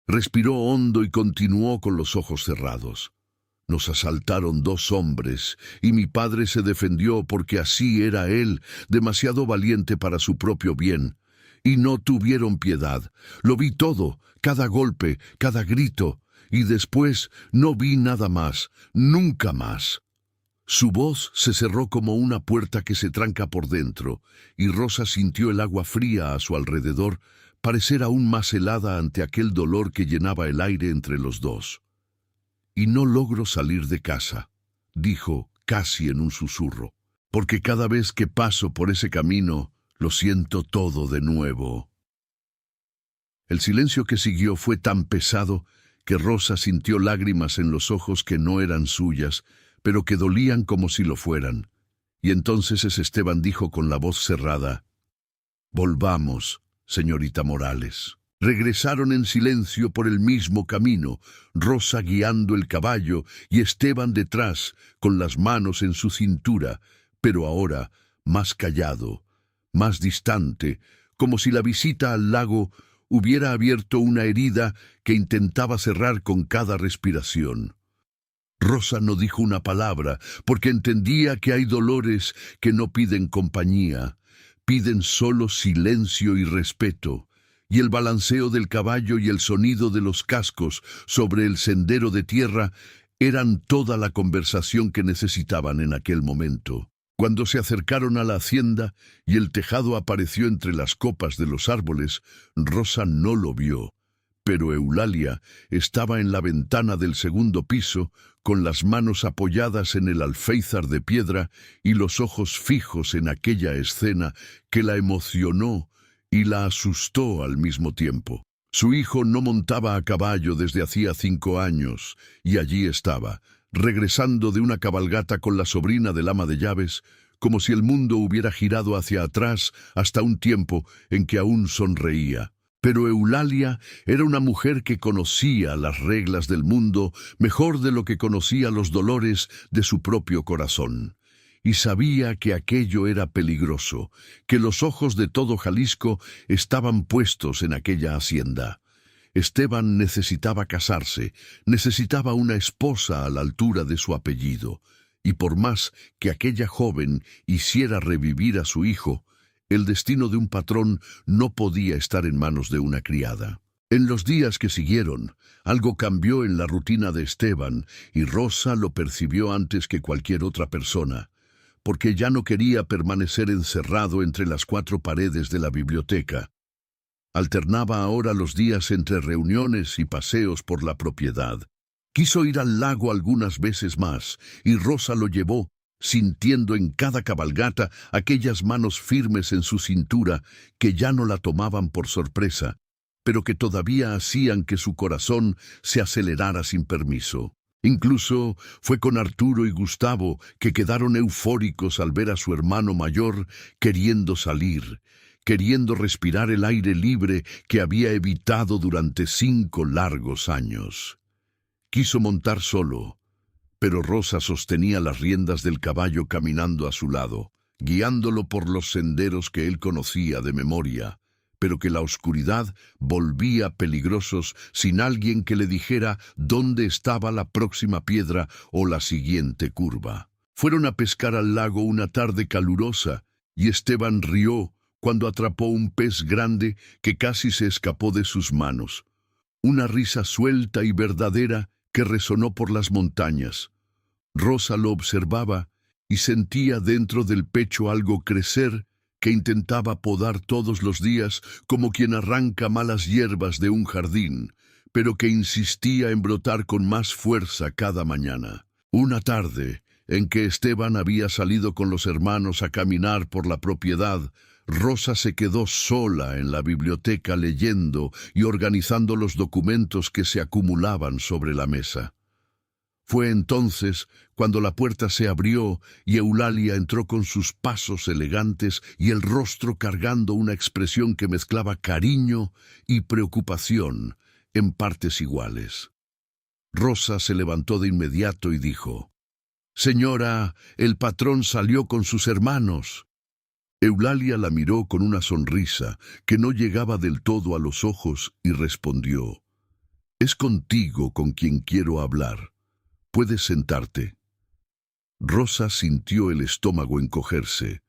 Respiró hondo y continuó con los ojos cerrados. «Nos asaltaron 2 hombres, y mi padre se defendió porque así era él, demasiado valiente para su propio bien. Y no tuvieron piedad. Lo vi todo, cada golpe, cada grito, y después no vi nada más, nunca más». Su voz se cerró como una puerta que se tranca por dentro, y Rosa sintió el agua fría a su alrededor parecer aún más helada ante aquel dolor que llenaba el aire entre los dos. «Y no logro salir de casa», dijo casi en un susurro, «porque cada vez que paso por ese camino lo siento todo de nuevo». El silencio que siguió fue tan pesado que Rosa sintió lágrimas en los ojos que no eran suyas, pero que dolían como si lo fueran. Y entonces Esteban dijo con la voz cerrada: «Volvamos, señorita Morales». Regresaron en silencio por el mismo camino, Rosa guiando el caballo y Esteban detrás, con las manos en su cintura, pero ahora más callado, más distante, como si la visita al lago hubiera abierto una herida que intentaba cerrar con cada respiración. Rosa no dijo una palabra, porque entendía que hay dolores que no piden compañía, piden solo silencio y respeto, y el balanceo del caballo y el sonido de los cascos sobre el sendero de tierra eran toda la conversación que necesitaban en aquel momento. Cuando se acercaron a la hacienda y el tejado apareció entre las copas de los árboles, Rosa no lo vio, pero Eulalia estaba en la ventana del segundo piso, con las manos apoyadas en el alféizar de piedra y los ojos fijos en aquella escena que la emocionó y la asustó al mismo tiempo. Su hijo no montaba a caballo desde hacía 5 años, y allí estaba, regresando de una cabalgata con la sobrina del ama de llaves, como si el mundo hubiera girado hacia atrás hasta un tiempo en que aún sonreía. Pero Eulalia era una mujer que conocía las reglas del mundo mejor de lo que conocía los dolores de su propio corazón. Y sabía que aquello era peligroso, que los ojos de todo Jalisco estaban puestos en aquella hacienda. Esteban necesitaba casarse, necesitaba una esposa a la altura de su apellido, y por más que aquella joven hiciera revivir a su hijo, el destino de un patrón no podía estar en manos de una criada. En los días que siguieron, algo cambió en la rutina de Esteban, y Rosa lo percibió antes que cualquier otra persona, porque ya no quería permanecer encerrado entre las 4 paredes de la biblioteca. Alternaba ahora los días entre reuniones y paseos por la propiedad. Quiso ir al lago algunas veces más, y Rosa lo llevó, sintiendo en cada cabalgata aquellas manos firmes en su cintura que ya no la tomaban por sorpresa, pero que todavía hacían que su corazón se acelerara sin permiso. Incluso fue con Arturo y Gustavo, que quedaron eufóricos al ver a su hermano mayor queriendo salir, queriendo respirar el aire libre que había evitado durante 5 largos años. Quiso montar solo, pero Rosa sostenía las riendas del caballo caminando a su lado, guiándolo por los senderos que él conocía de memoria, pero que la oscuridad volvía peligrosos sin alguien que le dijera dónde estaba la próxima piedra o la siguiente curva. Fueron a pescar al lago una tarde calurosa, y Esteban rió cuando atrapó un pez grande que casi se escapó de sus manos. Una risa suelta y verdadera que resonó por las montañas. Rosa lo observaba y sentía dentro del pecho algo crecer que intentaba podar todos los días como quien arranca malas hierbas de un jardín, pero que insistía en brotar con más fuerza cada mañana. Una tarde, en que Esteban había salido con los hermanos a caminar por la propiedad, Rosa se quedó sola en la biblioteca leyendo y organizando los documentos que se acumulaban sobre la mesa. Fue entonces cuando la puerta se abrió y Eulalia entró con sus pasos elegantes y el rostro cargando una expresión que mezclaba cariño y preocupación en partes iguales. Rosa se levantó de inmediato y dijo: «Señora, el patrón salió con sus hermanos». Eulalia la miró con una sonrisa que no llegaba del todo a los ojos y respondió: «Es contigo con quien quiero hablar. Puedes sentarte». Rosa sintió el estómago encogerse,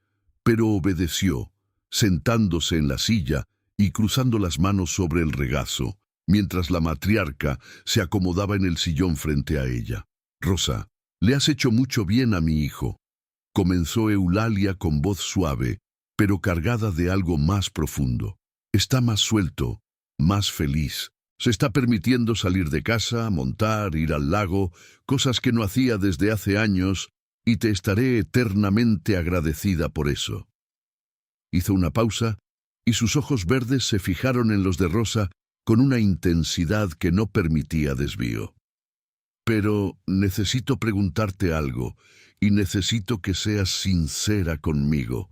pero obedeció, sentándose en la silla y cruzando las manos sobre el regazo, mientras la matriarca se acomodaba en el sillón frente a ella. «Rosa, le has hecho mucho bien a mi hijo», comenzó Eulalia con voz suave, pero cargada de algo más profundo. «Está más suelto, más feliz. Se está permitiendo salir de casa, montar, ir al lago, cosas que no hacía desde hace años, y te estaré eternamente agradecida por eso». Hizo una pausa, y sus ojos verdes se fijaron en los de Rosa con una intensidad que no permitía desvío. «Pero necesito preguntarte algo, y necesito que seas sincera conmigo.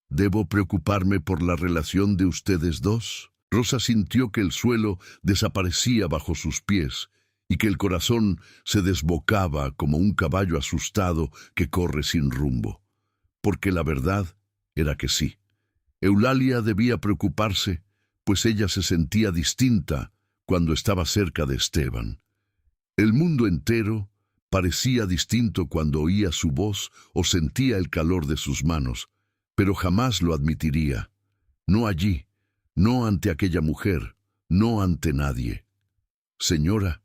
¿Debo preocuparme por la relación de ustedes dos?» Rosa sintió que el suelo desaparecía bajo sus pies y que el corazón se desbocaba como un caballo asustado que corre sin rumbo. Porque la verdad era que sí. Eulalia debía preocuparse, pues ella se sentía distinta cuando estaba cerca de Esteban. El mundo entero parecía distinto cuando oía su voz o sentía el calor de sus manos, pero jamás lo admitiría. No allí. No ante aquella mujer, no ante nadie. «Señora,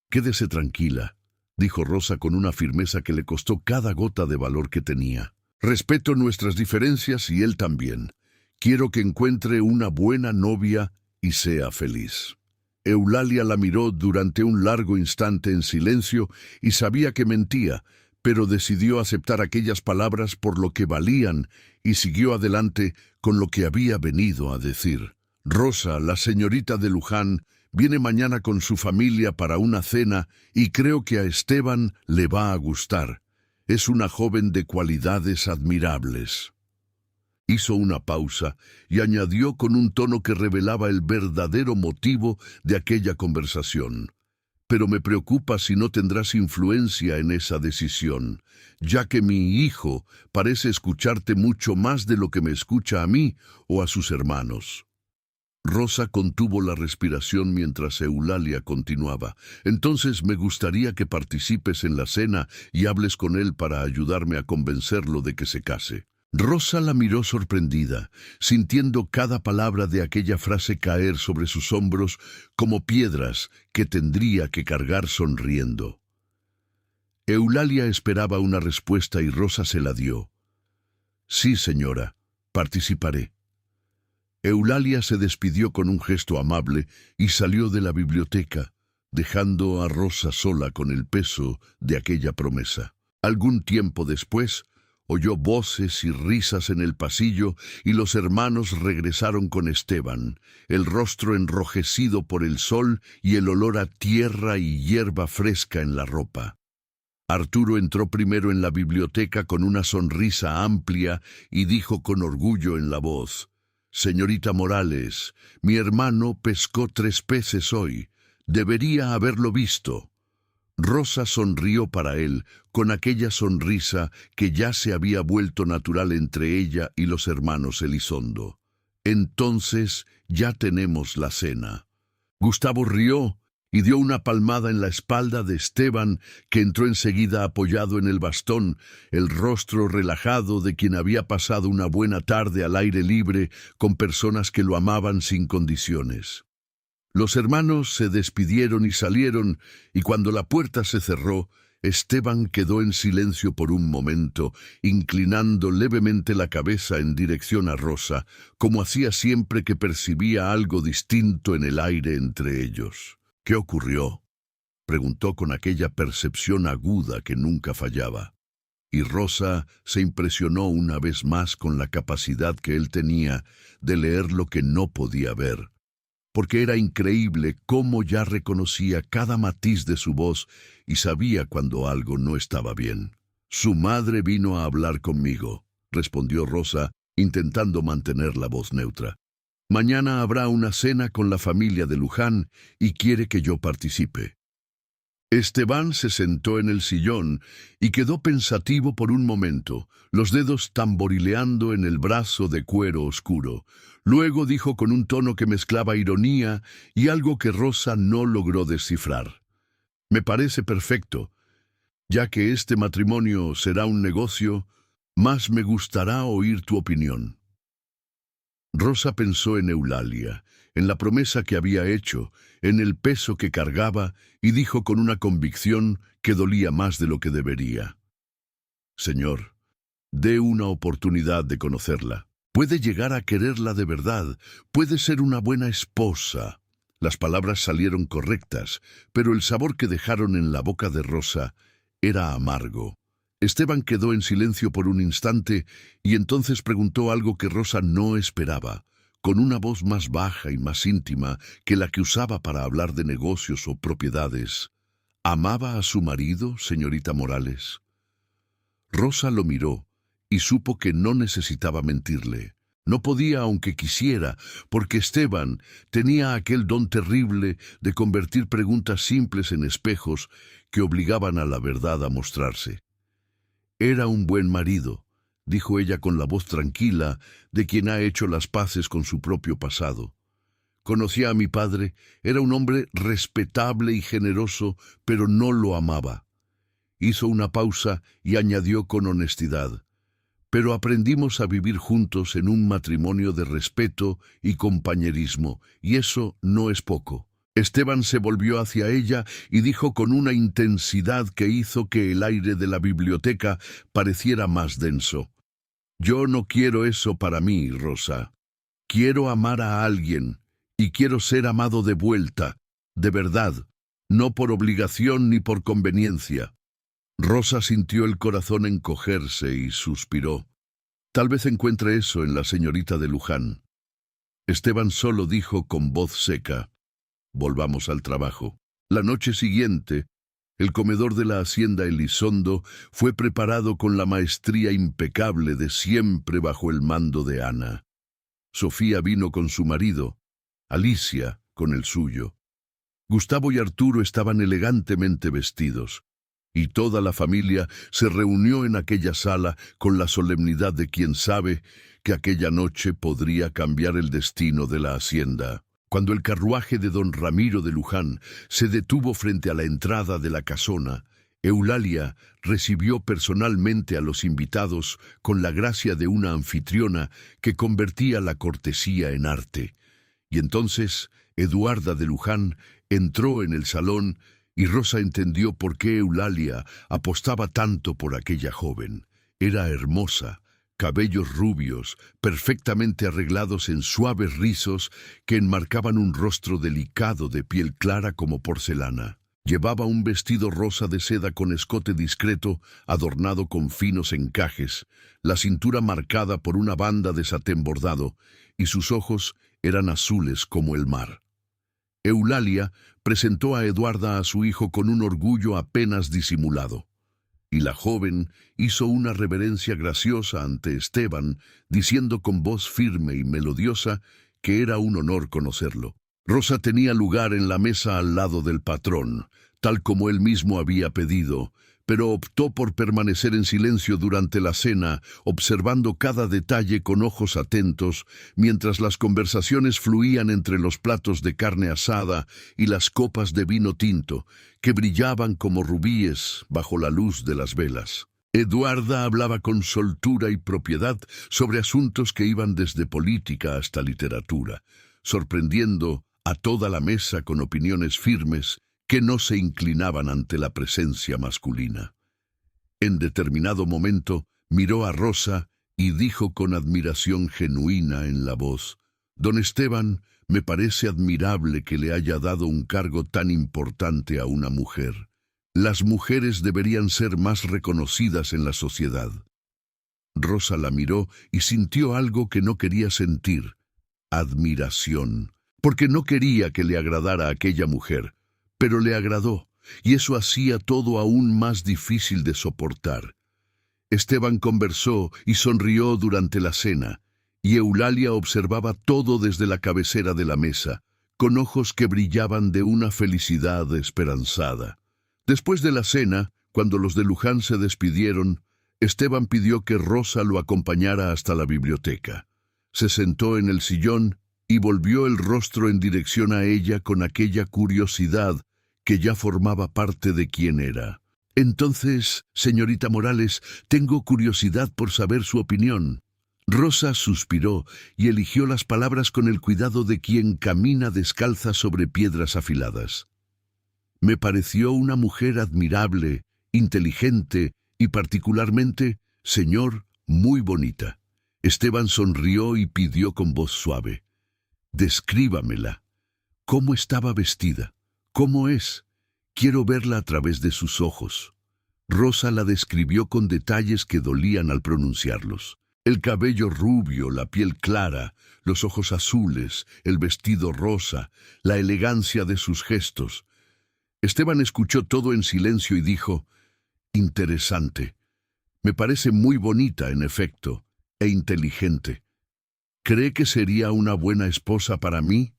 quédese tranquila», dijo Rosa con una firmeza que le costó cada gota de valor que tenía. «Respeto nuestras diferencias y él también. Quiero que encuentre una buena novia y sea feliz». Eulalia la miró durante un largo instante en silencio y sabía que mentía, pero decidió aceptar aquellas palabras por lo que valían y siguió adelante con lo que había venido a decir. «Rosa, la señorita de Luján, viene mañana con su familia para una cena y creo que a Esteban le va a gustar. Es una joven de cualidades admirables». Hizo una pausa y añadió con un tono que revelaba el verdadero motivo de aquella conversación: «Pero me preocupa si no tendrás influencia en esa decisión, ya que mi hijo parece escucharte mucho más de lo que me escucha a mí o a sus hermanos». Rosa contuvo la respiración mientras Eulalia continuaba. «Entonces me gustaría que participes en la cena y hables con él para ayudarme a convencerlo de que se case». Rosa la miró sorprendida, sintiendo cada palabra de aquella frase caer sobre sus hombros como piedras que tendría que cargar sonriendo. Eulalia esperaba una respuesta y Rosa se la dio. «Sí, señora, participaré». Eulalia se despidió con un gesto amable y salió de la biblioteca, dejando a Rosa sola con el peso de aquella promesa. Algún tiempo después, oyó voces y risas en el pasillo y los hermanos regresaron con Esteban, el rostro enrojecido por el sol y el olor a tierra y hierba fresca en la ropa. Arturo entró primero en la biblioteca con una sonrisa amplia y dijo con orgullo en la voz: «Señorita Morales, mi hermano pescó 3 peces hoy. Debería haberlo visto». Rosa sonrió para él, con aquella sonrisa que ya se había vuelto natural entre ella y los hermanos Elizondo. Entonces ya tenemos la cena. Gustavo rió y dio una palmada en la espalda de Esteban, que entró enseguida apoyado en el bastón, el rostro relajado de quien había pasado una buena tarde al aire libre con personas que lo amaban sin condiciones. Los hermanos se despidieron y salieron, y cuando la puerta se cerró, Esteban quedó en silencio por un momento, inclinando levemente la cabeza en dirección a Rosa, como hacía siempre que percibía algo distinto en el aire entre ellos. «¿Qué ocurrió?», preguntó con aquella percepción aguda que nunca fallaba. Y Rosa se impresionó una vez más con la capacidad que él tenía de leer lo que no podía ver, porque era increíble cómo ya reconocía cada matiz de su voz y sabía cuando algo no estaba bien. «Su madre vino a hablar conmigo», respondió Rosa, intentando mantener la voz neutra. «Mañana habrá una cena con la familia de Luján y quiere que yo participe». Esteban se sentó en el sillón y quedó pensativo por un momento, los dedos tamborileando en el brazo de cuero oscuro. Luego dijo con un tono que mezclaba ironía y algo que Rosa no logró descifrar: «Me parece perfecto. Ya que este matrimonio será un negocio, más me gustará oír tu opinión». Rosa pensó en Eulalia, en la promesa que había hecho, en el peso que cargaba, y dijo con una convicción que dolía más de lo que debería: «Señor, dé una oportunidad de conocerla. Puede llegar a quererla de verdad, puede ser una buena esposa». Las palabras salieron correctas, pero el sabor que dejaron en la boca de Rosa era amargo. Esteban quedó en silencio por un instante y entonces preguntó algo que Rosa no esperaba, con una voz más baja y más íntima que la que usaba para hablar de negocios o propiedades. «¿Amaba a su marido, señorita Morales?». Rosa lo miró y supo que no necesitaba mentirle. No podía aunque quisiera, porque Esteban tenía aquel don terrible de convertir preguntas simples en espejos que obligaban a la verdad a mostrarse. «Era un buen marido», dijo ella con la voz tranquila de quien ha hecho las paces con su propio pasado. «Conocía a mi padre, era un hombre respetable y generoso, pero no lo amaba». Hizo una pausa y añadió con honestidad: «Pero aprendimos a vivir juntos en un matrimonio de respeto y compañerismo, y eso no es poco». Esteban se volvió hacia ella y dijo con una intensidad que hizo que el aire de la biblioteca pareciera más denso: «Yo no quiero eso para mí, Rosa. Quiero amar a alguien, y quiero ser amado de vuelta, de verdad, no por obligación ni por conveniencia». Rosa sintió el corazón encogerse y suspiró. «Tal vez encuentre eso en la señorita de Luján». Esteban solo dijo con voz seca: «Volvamos al trabajo». La noche siguiente, el comedor de la hacienda Elizondo fue preparado con la maestría impecable de siempre bajo el mando de Ana. Sofía vino con su marido, Alicia con el suyo. Gustavo y Arturo estaban elegantemente vestidos, y toda la familia se reunió en aquella sala con la solemnidad de quien sabe que aquella noche podría cambiar el destino de la hacienda. Cuando el carruaje de don Ramiro de Luján se detuvo frente a la entrada de la casona, Eulalia recibió personalmente a los invitados con la gracia de una anfitriona que convertía la cortesía en arte. Y entonces Eduarda de Luján entró en el salón y Rosa entendió por qué Eulalia apostaba tanto por aquella joven. Era hermosa, cabellos rubios, perfectamente arreglados en suaves rizos que enmarcaban un rostro delicado de piel clara como porcelana. Llevaba un vestido rosa de seda con escote discreto, adornado con finos encajes, la cintura marcada por una banda de satén bordado, y sus ojos eran azules como el mar. Eulalia presentó a Eduarda a su hijo con un orgullo apenas disimulado, y la joven hizo una reverencia graciosa ante Esteban, diciendo con voz firme y melodiosa que era un honor conocerlo. Rosa tenía lugar en la mesa al lado del patrón, tal como él mismo había pedido, pero optó por permanecer en silencio durante la cena, observando cada detalle con ojos atentos, mientras las conversaciones fluían entre los platos de carne asada y las copas de vino tinto, que brillaban como rubíes bajo la luz de las velas. Eduarda hablaba con soltura y propiedad sobre asuntos que iban desde política hasta literatura, sorprendiendo a toda la mesa con opiniones firmes que no se inclinaban ante la presencia masculina. En determinado momento miró a Rosa y dijo con admiración genuina en la voz: «Don Esteban, me parece admirable que le haya dado un cargo tan importante a una mujer. Las mujeres deberían ser más reconocidas en la sociedad». Rosa la miró y sintió algo que no quería sentir: admiración, porque no quería que le agradara a aquella mujer, pero le agradó, y eso hacía todo aún más difícil de soportar. Esteban conversó y sonrió durante la cena, y Eulalia observaba todo desde la cabecera de la mesa, con ojos que brillaban de una felicidad esperanzada. Después de la cena, cuando los de Luján se despidieron, Esteban pidió que Rosa lo acompañara hasta la biblioteca. Se sentó en el sillón y volvió el rostro en dirección a ella con aquella curiosidad que ya formaba parte de quién era. «Entonces, señorita Morales, tengo curiosidad por saber su opinión». Rosa suspiró y eligió las palabras con el cuidado de quien camina descalza sobre piedras afiladas. «Me pareció una mujer admirable, inteligente y particularmente, señor, muy bonita». Esteban sonrió y pidió con voz suave: «Descríbamela. ¿Cómo estaba vestida? ¿Cómo es? Quiero verla a través de sus ojos». Rosa la describió con detalles que dolían al pronunciarlos. El cabello rubio, la piel clara, los ojos azules, el vestido rosa, la elegancia de sus gestos. Esteban escuchó todo en silencio y dijo: «Interesante. Me parece muy bonita, en efecto, e inteligente. ¿Cree que sería una buena esposa para mí?».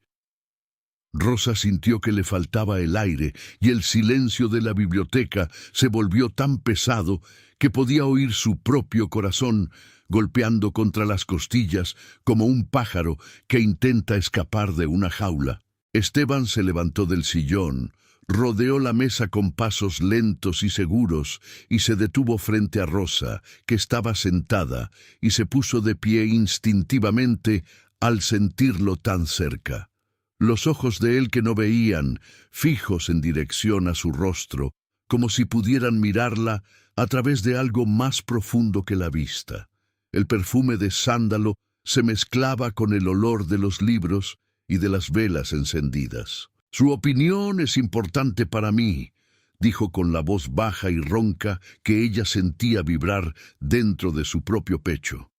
Rosa sintió que le faltaba el aire y el silencio de la biblioteca se volvió tan pesado que podía oír su propio corazón golpeando contra las costillas como un pájaro que intenta escapar de una jaula. Esteban se levantó del sillón, rodeó la mesa con pasos lentos y seguros y se detuvo frente a Rosa, que estaba sentada, y se puso de pie instintivamente al sentirlo tan cerca. Los ojos de él que no veían, fijos en dirección a su rostro, como si pudieran mirarla a través de algo más profundo que la vista. El perfume de sándalo se mezclaba con el olor de los libros y de las velas encendidas. «Su opinión es importante para mí», dijo con la voz baja y ronca que ella sentía vibrar dentro de su propio pecho.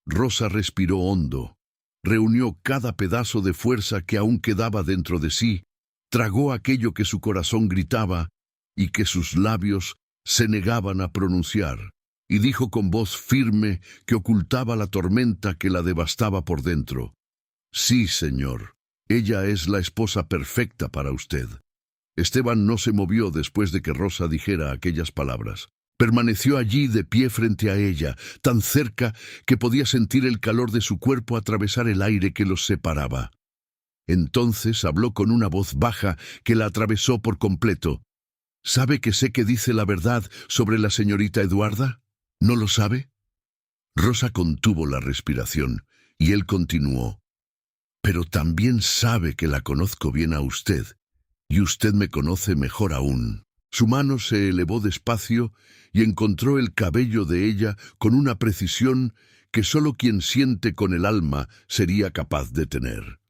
Rosa respiró hondo. Reunió cada pedazo de fuerza que aún quedaba dentro de sí, tragó aquello que su corazón gritaba y que sus labios se negaban a pronunciar, y dijo con voz firme que ocultaba la tormenta que la devastaba por dentro: «Sí, señor, ella es la esposa perfecta para usted». Esteban no se movió después de que Rosa dijera aquellas palabras. Permaneció allí de pie frente a ella, tan cerca que podía sentir el calor de su cuerpo atravesar el aire que los separaba. Entonces habló con una voz baja que la atravesó por completo. «¿Sabe que sé que dice la verdad sobre la señorita Eduarda? ¿No lo sabe?». Rosa contuvo la respiración y él continuó: «Pero también sabe que la conozco bien a usted, y usted me conoce mejor aún». Su mano se elevó despacio y encontró el cabello de ella con una precisión que solo quien siente con el alma sería capaz de tener.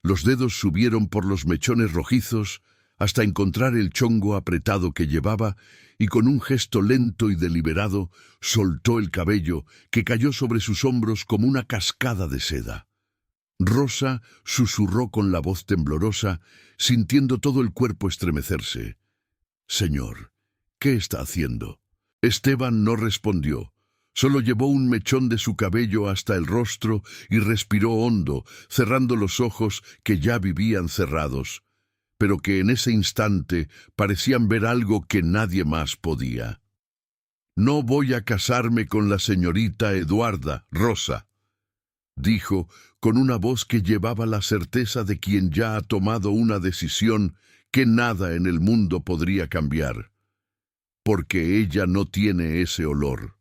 Los dedos subieron por los mechones rojizos hasta encontrar el chongo apretado que llevaba y con un gesto lento y deliberado soltó el cabello que cayó sobre sus hombros como una cascada de seda. Rosa susurró con la voz temblorosa, sintiendo todo el cuerpo estremecerse: «Señor, ¿qué está haciendo?». Esteban no respondió. Solo llevó un mechón de su cabello hasta el rostro y respiró hondo, cerrando los ojos que ya vivían cerrados. pero que en ese instante parecían ver algo que nadie más podía. «No voy a casarme con la señorita Eduarda, Rosa», dijo con una voz que llevaba la certeza de quien ya ha tomado una decisión que nada en el mundo podría cambiar. «Porque ella no tiene ese olor.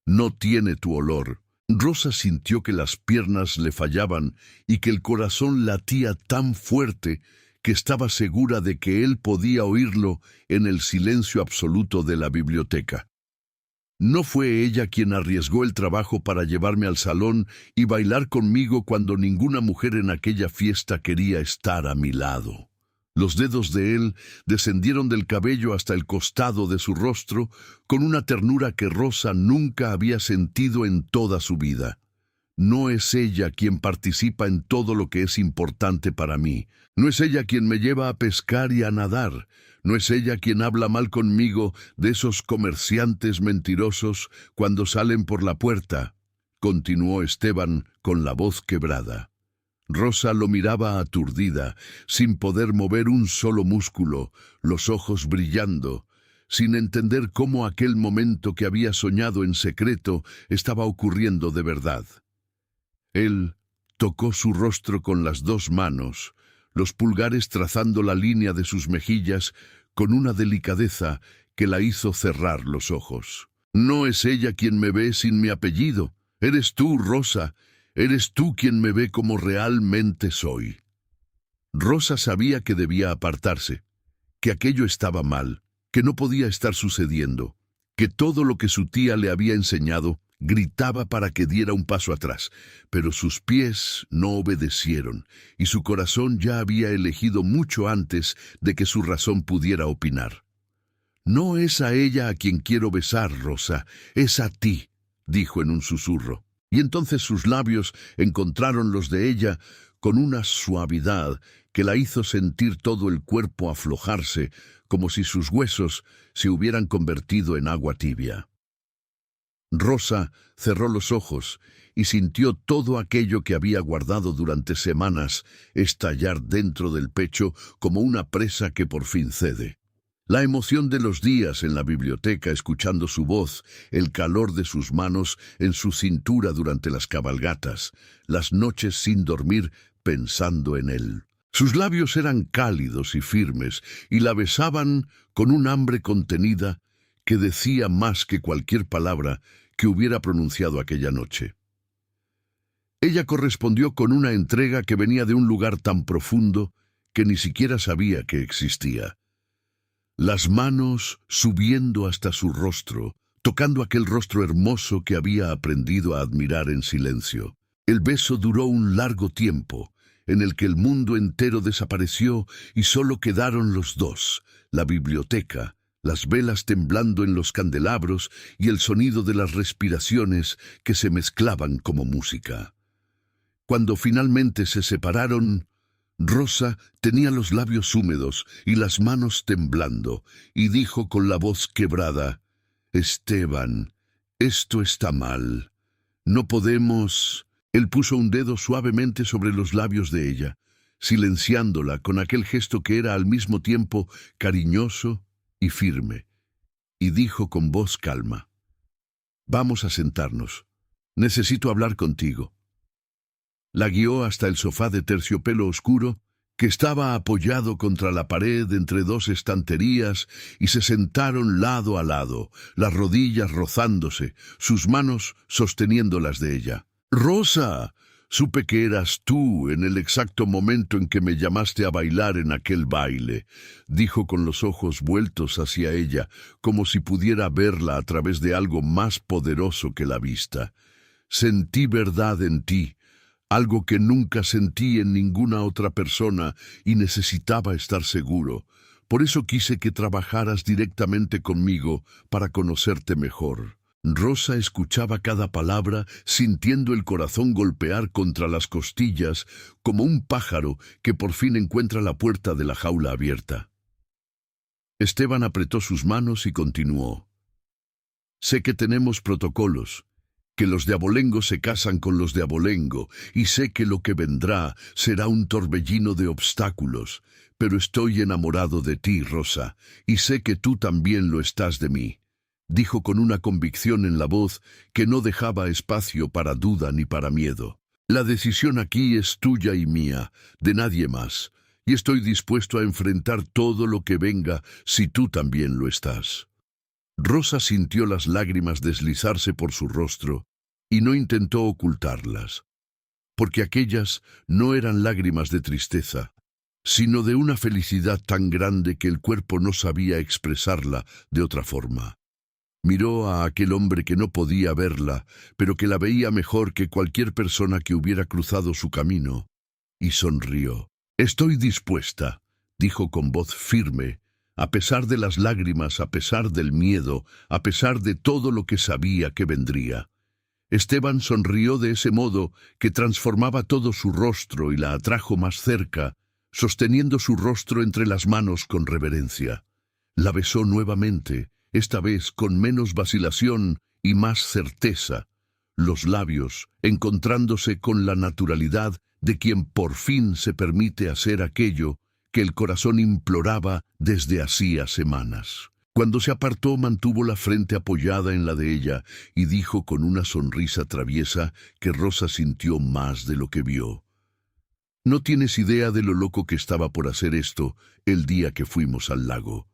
No tiene tu olor». Rosa sintió que las piernas le fallaban y que el corazón latía tan fuerte que estaba segura de que él podía oírlo en el silencio absoluto de la biblioteca. No fue ella quien arriesgó el trabajo para llevarme al salón y bailar conmigo cuando ninguna mujer en aquella fiesta quería estar a mi lado. Los dedos de él descendieron del cabello hasta el costado de su rostro con una ternura que Rosa nunca había sentido en toda su vida. No es ella quien participa en todo lo que es importante para mí. No es ella quien me lleva a pescar y a nadar. No es ella quien habla mal conmigo de esos comerciantes mentirosos cuando salen por la puerta, continuó Esteban con la voz quebrada. Rosa lo miraba aturdida, sin poder mover un solo músculo, los ojos brillando, sin entender cómo aquel momento que había soñado en secreto estaba ocurriendo de verdad. Él tocó su rostro con las dos manos, los pulgares trazando la línea de sus mejillas con una delicadeza que la hizo cerrar los ojos. «No es ella quien me ve sin mi apellido. Eres tú, Rosa. Eres tú quien me ve como realmente soy». Rosa sabía que debía apartarse, que aquello estaba mal, que no podía estar sucediendo, que todo lo que su tía le había enseñado gritaba para que diera un paso atrás, pero sus pies no obedecieron y su corazón ya había elegido mucho antes de que su razón pudiera opinar. «No es a ella a quien quiero besar, Rosa, es a ti», dijo en un susurro. Y entonces sus labios encontraron los de ella con una suavidad que la hizo sentir todo el cuerpo aflojarse, como si sus huesos se hubieran convertido en agua tibia. Rosa cerró los ojos y sintió todo aquello que había guardado durante semanas estallar dentro del pecho como una presa que por fin cede. La emoción de los días en la biblioteca escuchando su voz, el calor de sus manos en su cintura durante las cabalgatas, las noches sin dormir pensando en él. Sus labios eran cálidos y firmes y la besaban con un hambre contenida que decía más que cualquier palabra que hubiera pronunciado aquella noche. Ella correspondió con una entrega que venía de un lugar tan profundo que ni siquiera sabía que existía. Las manos subiendo hasta su rostro, tocando aquel rostro hermoso que había aprendido a admirar en silencio. El beso duró un largo tiempo, en el que el mundo entero desapareció y solo quedaron los dos, la biblioteca, las velas temblando en los candelabros y el sonido de las respiraciones que se mezclaban como música. Cuando finalmente se separaron, Rosa tenía los labios húmedos y las manos temblando, y dijo con la voz quebrada: «Esteban, esto está mal. No podemos...». Él puso un dedo suavemente sobre los labios de ella, silenciándola con aquel gesto que era al mismo tiempo cariñoso y firme, y dijo con voz calma: «Vamos a sentarnos. Necesito hablar contigo». La guió hasta el sofá de terciopelo oscuro que estaba apoyado contra la pared entre dos estanterías y se sentaron lado a lado, las rodillas rozándose, sus manos sosteniendo las de ella. «Rosa, supe que eras tú en el exacto momento en que me llamaste a bailar en aquel baile», dijo con los ojos vueltos hacia ella, como si pudiera verla a través de algo más poderoso que la vista. «Sentí verdad en ti, algo que nunca sentí en ninguna otra persona y necesitaba estar seguro. Por eso quise que trabajaras directamente conmigo para conocerte mejor». Rosa escuchaba cada palabra, sintiendo el corazón golpear contra las costillas, como un pájaro que por fin encuentra la puerta de la jaula abierta. Esteban apretó sus manos y continuó: «Sé que tenemos protocolos, que los de abolengo se casan con los de abolengo, y sé que lo que vendrá será un torbellino de obstáculos, pero estoy enamorado de ti, Rosa, y sé que tú también lo estás de mí, dijo con una convicción en la voz que no dejaba espacio para duda ni para miedo. La decisión aquí es tuya y mía, de nadie más, y estoy dispuesto a enfrentar todo lo que venga si tú también lo estás. Rosa sintió las lágrimas deslizarse por su rostro y no intentó ocultarlas, porque aquellas no eran lágrimas de tristeza, sino de una felicidad tan grande que el cuerpo no sabía expresarla de otra forma. Miró a aquel hombre que no podía verla, pero que la veía mejor que cualquier persona que hubiera cruzado su camino, y sonrió. «Estoy dispuesta», dijo con voz firme, a pesar de las lágrimas, a pesar del miedo, a pesar de todo lo que sabía que vendría. Esteban sonrió de ese modo que transformaba todo su rostro y la atrajo más cerca, sosteniendo su rostro entre las manos con reverencia. La besó nuevamente, esta vez con menos vacilación y más certeza, los labios encontrándose con la naturalidad de quien por fin se permite hacer aquello que el corazón imploraba desde hacía semanas. Cuando se apartó, mantuvo la frente apoyada en la de ella y dijo con una sonrisa traviesa que Rosa sintió más de lo que vio. «No tienes idea de lo loco que estaba por hacer esto el día que fuimos al lago».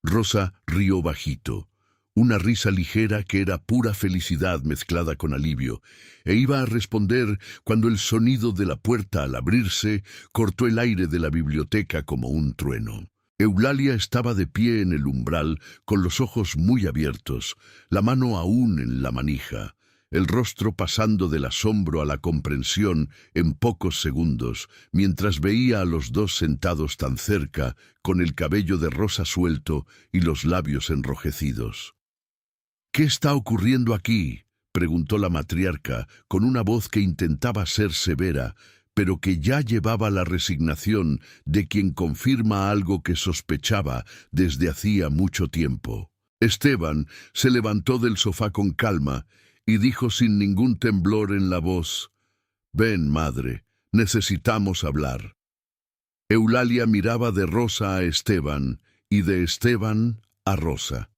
Rosa rió bajito, una risa ligera que era pura felicidad mezclada con alivio, e iba a responder cuando el sonido de la puerta al abrirse cortó el aire de la biblioteca como un trueno. Eulalia estaba de pie en el umbral, con los ojos muy abiertos, la mano aún en la manija, el rostro pasando del asombro a la comprensión en pocos segundos, mientras veía a los dos sentados tan cerca, con el cabello de rosa suelto y los labios enrojecidos. «¿Qué está ocurriendo aquí?», preguntó la matriarca, con una voz que intentaba ser severa, pero que ya llevaba la resignación de quien confirma algo que sospechaba desde hacía mucho tiempo. Esteban se levantó del sofá con calma y dijo sin ningún temblor en la voz: «Ven, madre, necesitamos hablar». Eulalia miraba de Rosa a Esteban y de Esteban a Rosa.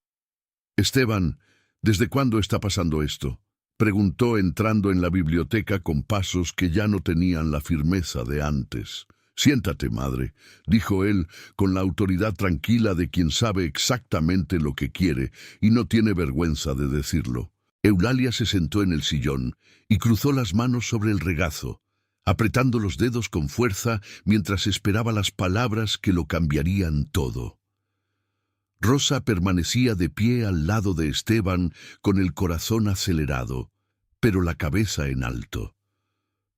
«Esteban, ¿desde cuándo está pasando esto?», preguntó entrando en la biblioteca con pasos que ya no tenían la firmeza de antes. «Siéntate, madre», dijo él con la autoridad tranquila de quien sabe exactamente lo que quiere y no tiene vergüenza de decirlo. Eulalia se sentó en el sillón y cruzó las manos sobre el regazo, apretando los dedos con fuerza mientras esperaba las palabras que lo cambiarían todo. Rosa permanecía de pie al lado de Esteban con el corazón acelerado, pero la cabeza en alto.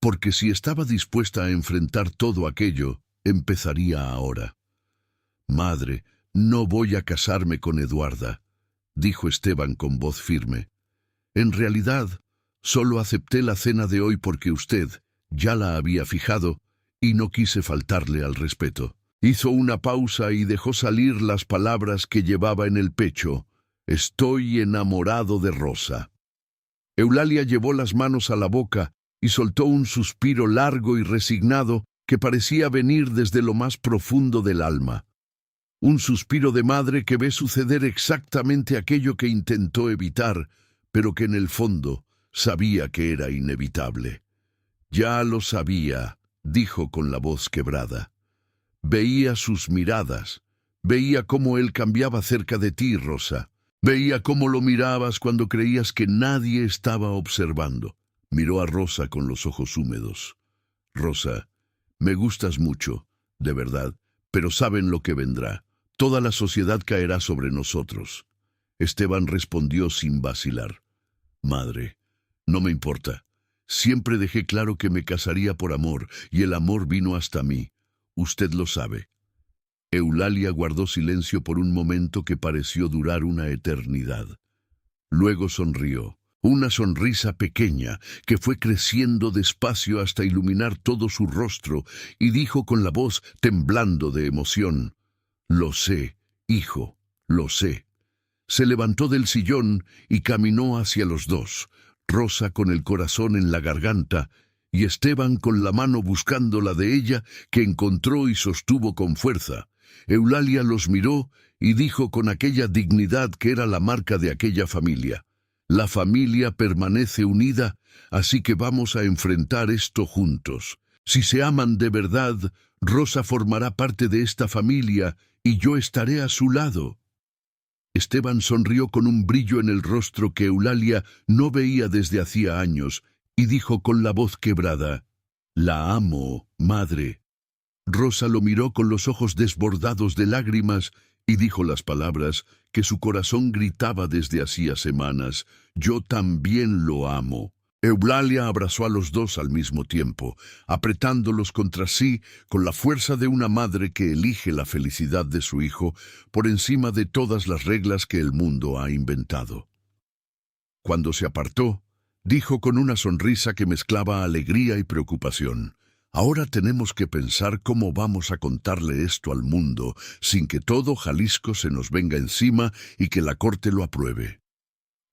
Porque si estaba dispuesta a enfrentar todo aquello, empezaría ahora. «Madre, no voy a casarme con Eduarda», dijo Esteban con voz firme. «En realidad, solo acepté la cena de hoy porque usted ya la había fijado y no quise faltarle al respeto». Hizo una pausa y dejó salir las palabras que llevaba en el pecho. «Estoy enamorado de Rosa». Eulalia llevó las manos a la boca y soltó un suspiro largo y resignado que parecía venir desde lo más profundo del alma. Un suspiro de madre que ve suceder exactamente aquello que intentó evitar, pero que en el fondo sabía que era inevitable. «Ya lo sabía», dijo con la voz quebrada. «Veía sus miradas, veía cómo él cambiaba cerca de ti, Rosa. Veía cómo lo mirabas cuando creías que nadie estaba observando». Miró a Rosa con los ojos húmedos. «Rosa, me gustas mucho, de verdad, pero saben lo que vendrá. Toda la sociedad caerá sobre nosotros». Esteban respondió sin vacilar: «Madre, no me importa. Siempre dejé claro que me casaría por amor, y el amor vino hasta mí. Usted lo sabe». Eulalia guardó silencio por un momento que pareció durar una eternidad. Luego sonrió, una sonrisa pequeña que fue creciendo despacio hasta iluminar todo su rostro, y dijo con la voz temblando de emoción: «Lo sé, hijo, lo sé». Se levantó del sillón y caminó hacia los dos. Rosa con el corazón en la garganta, y Esteban con la mano buscando la de ella, que encontró y sostuvo con fuerza. Eulalia los miró y dijo con aquella dignidad que era la marca de aquella familia: la familia permanece unida, así que vamos a enfrentar esto juntos. Si se aman de verdad, Rosa formará parte de esta familia y yo estaré a su lado. Esteban sonrió con un brillo en el rostro que Eulalia no veía desde hacía años y dijo con la voz quebrada: «La amo, madre». Rosa lo miró con los ojos desbordados de lágrimas y dijo las palabras que su corazón gritaba desde hacía semanas: «Yo también lo amo». Eulalia abrazó a los dos al mismo tiempo, apretándolos contra sí con la fuerza de una madre que elige la felicidad de su hijo por encima de todas las reglas que el mundo ha inventado. Cuando se apartó, dijo con una sonrisa que mezclaba alegría y preocupación: «Ahora tenemos que pensar cómo vamos a contarle esto al mundo sin que todo Jalisco se nos venga encima y que la corte lo apruebe».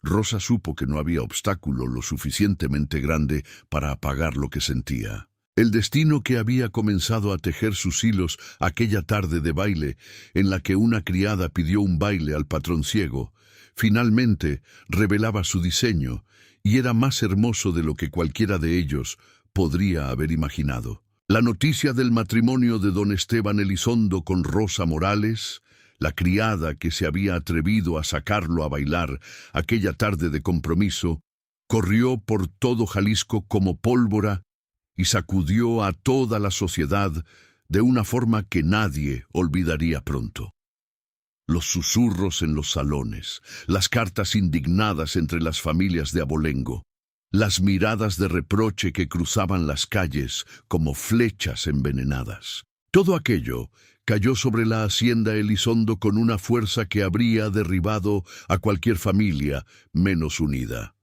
Rosa supo que no había obstáculo lo suficientemente grande para apagar lo que sentía. El destino que había comenzado a tejer sus hilos aquella tarde de baile, en la que una criada pidió un baile al patrón ciego, finalmente revelaba su diseño, y era más hermoso de lo que cualquiera de ellos podría haber imaginado. La noticia del matrimonio de don Esteban Elizondo con Rosa Morales, la criada que se había atrevido a sacarlo a bailar aquella tarde de compromiso, corrió por todo Jalisco como pólvora y sacudió a toda la sociedad de una forma que nadie olvidaría pronto. Los susurros en los salones, las cartas indignadas entre las familias de abolengo, las miradas de reproche que cruzaban las calles como flechas envenenadas. Todo aquello cayó sobre la hacienda Elizondo con una fuerza que habría derribado a cualquier familia menos unida.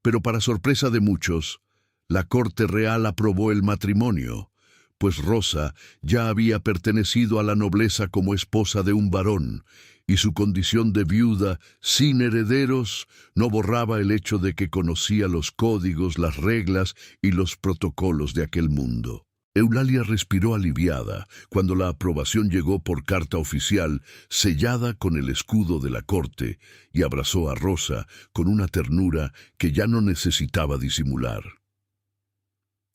Pero para sorpresa de muchos, la corte real aprobó el matrimonio, pues Rosa ya había pertenecido a la nobleza como esposa de un varón, y su condición de viuda sin herederos no borraba el hecho de que conocía los códigos, las reglas y los protocolos de aquel mundo. Eulalia respiró aliviada cuando la aprobación llegó por carta oficial sellada con el escudo de la corte y abrazó a Rosa con una ternura que ya no necesitaba disimular.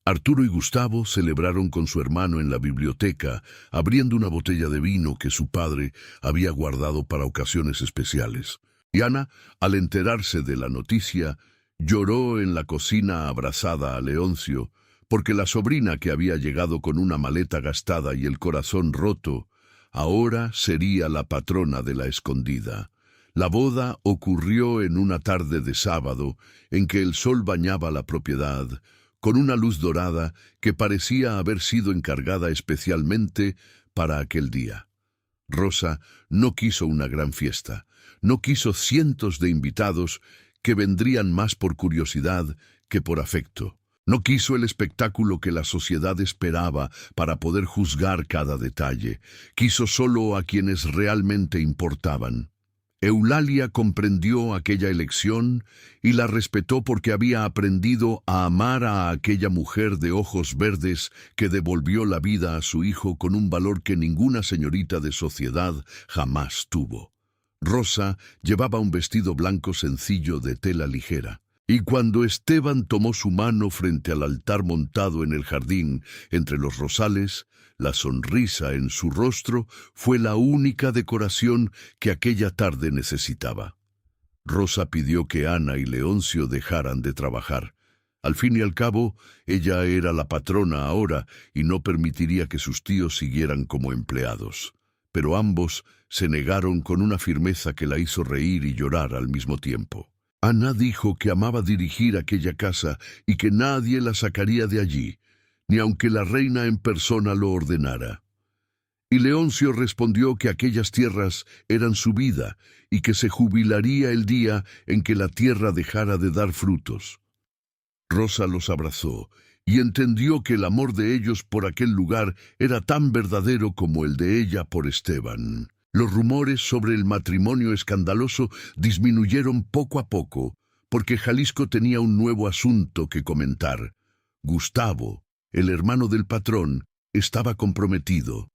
Arturo y Gustavo celebraron con su hermano en la biblioteca, abriendo una botella de vino que su padre había guardado para ocasiones especiales. Y Ana, al enterarse de la noticia, lloró en la cocina abrazada a Leoncio, porque la sobrina que había llegado con una maleta gastada y el corazón roto, ahora sería la patrona de la escondida. La boda ocurrió en una tarde de sábado, en que el sol bañaba la propiedad, con una luz dorada que parecía haber sido encargada especialmente para aquel día. Rosa no quiso una gran fiesta, no quiso cientos de invitados que vendrían más por curiosidad que por afecto. No quiso el espectáculo que la sociedad esperaba para poder juzgar cada detalle. Quiso solo a quienes realmente importaban. Eulalia comprendió aquella elección y la respetó porque había aprendido a amar a aquella mujer de ojos verdes que devolvió la vida a su hijo con un valor que ninguna señorita de sociedad jamás tuvo. Rosa llevaba un vestido blanco sencillo de tela ligera. Y cuando Esteban tomó su mano frente al altar montado en el jardín, entre los rosales, la sonrisa en su rostro fue la única decoración que aquella tarde necesitaba. Rosa pidió que Ana y Leoncio dejaran de trabajar. Al fin y al cabo, ella era la patrona ahora y no permitiría que sus tíos siguieran como empleados. Pero ambos se negaron con una firmeza que la hizo reír y llorar al mismo tiempo. Ana dijo que amaba dirigir aquella casa y que nadie la sacaría de allí, ni aunque la reina en persona lo ordenara. Y Leoncio respondió que aquellas tierras eran su vida y que se jubilaría el día en que la tierra dejara de dar frutos. Rosa los abrazó y entendió que el amor de ellos por aquel lugar era tan verdadero como el de ella por Esteban. Los rumores sobre el matrimonio escandaloso disminuyeron poco a poco, porque Jalisco tenía un nuevo asunto que comentar. Gustavo, el hermano del patrón, estaba comprometido.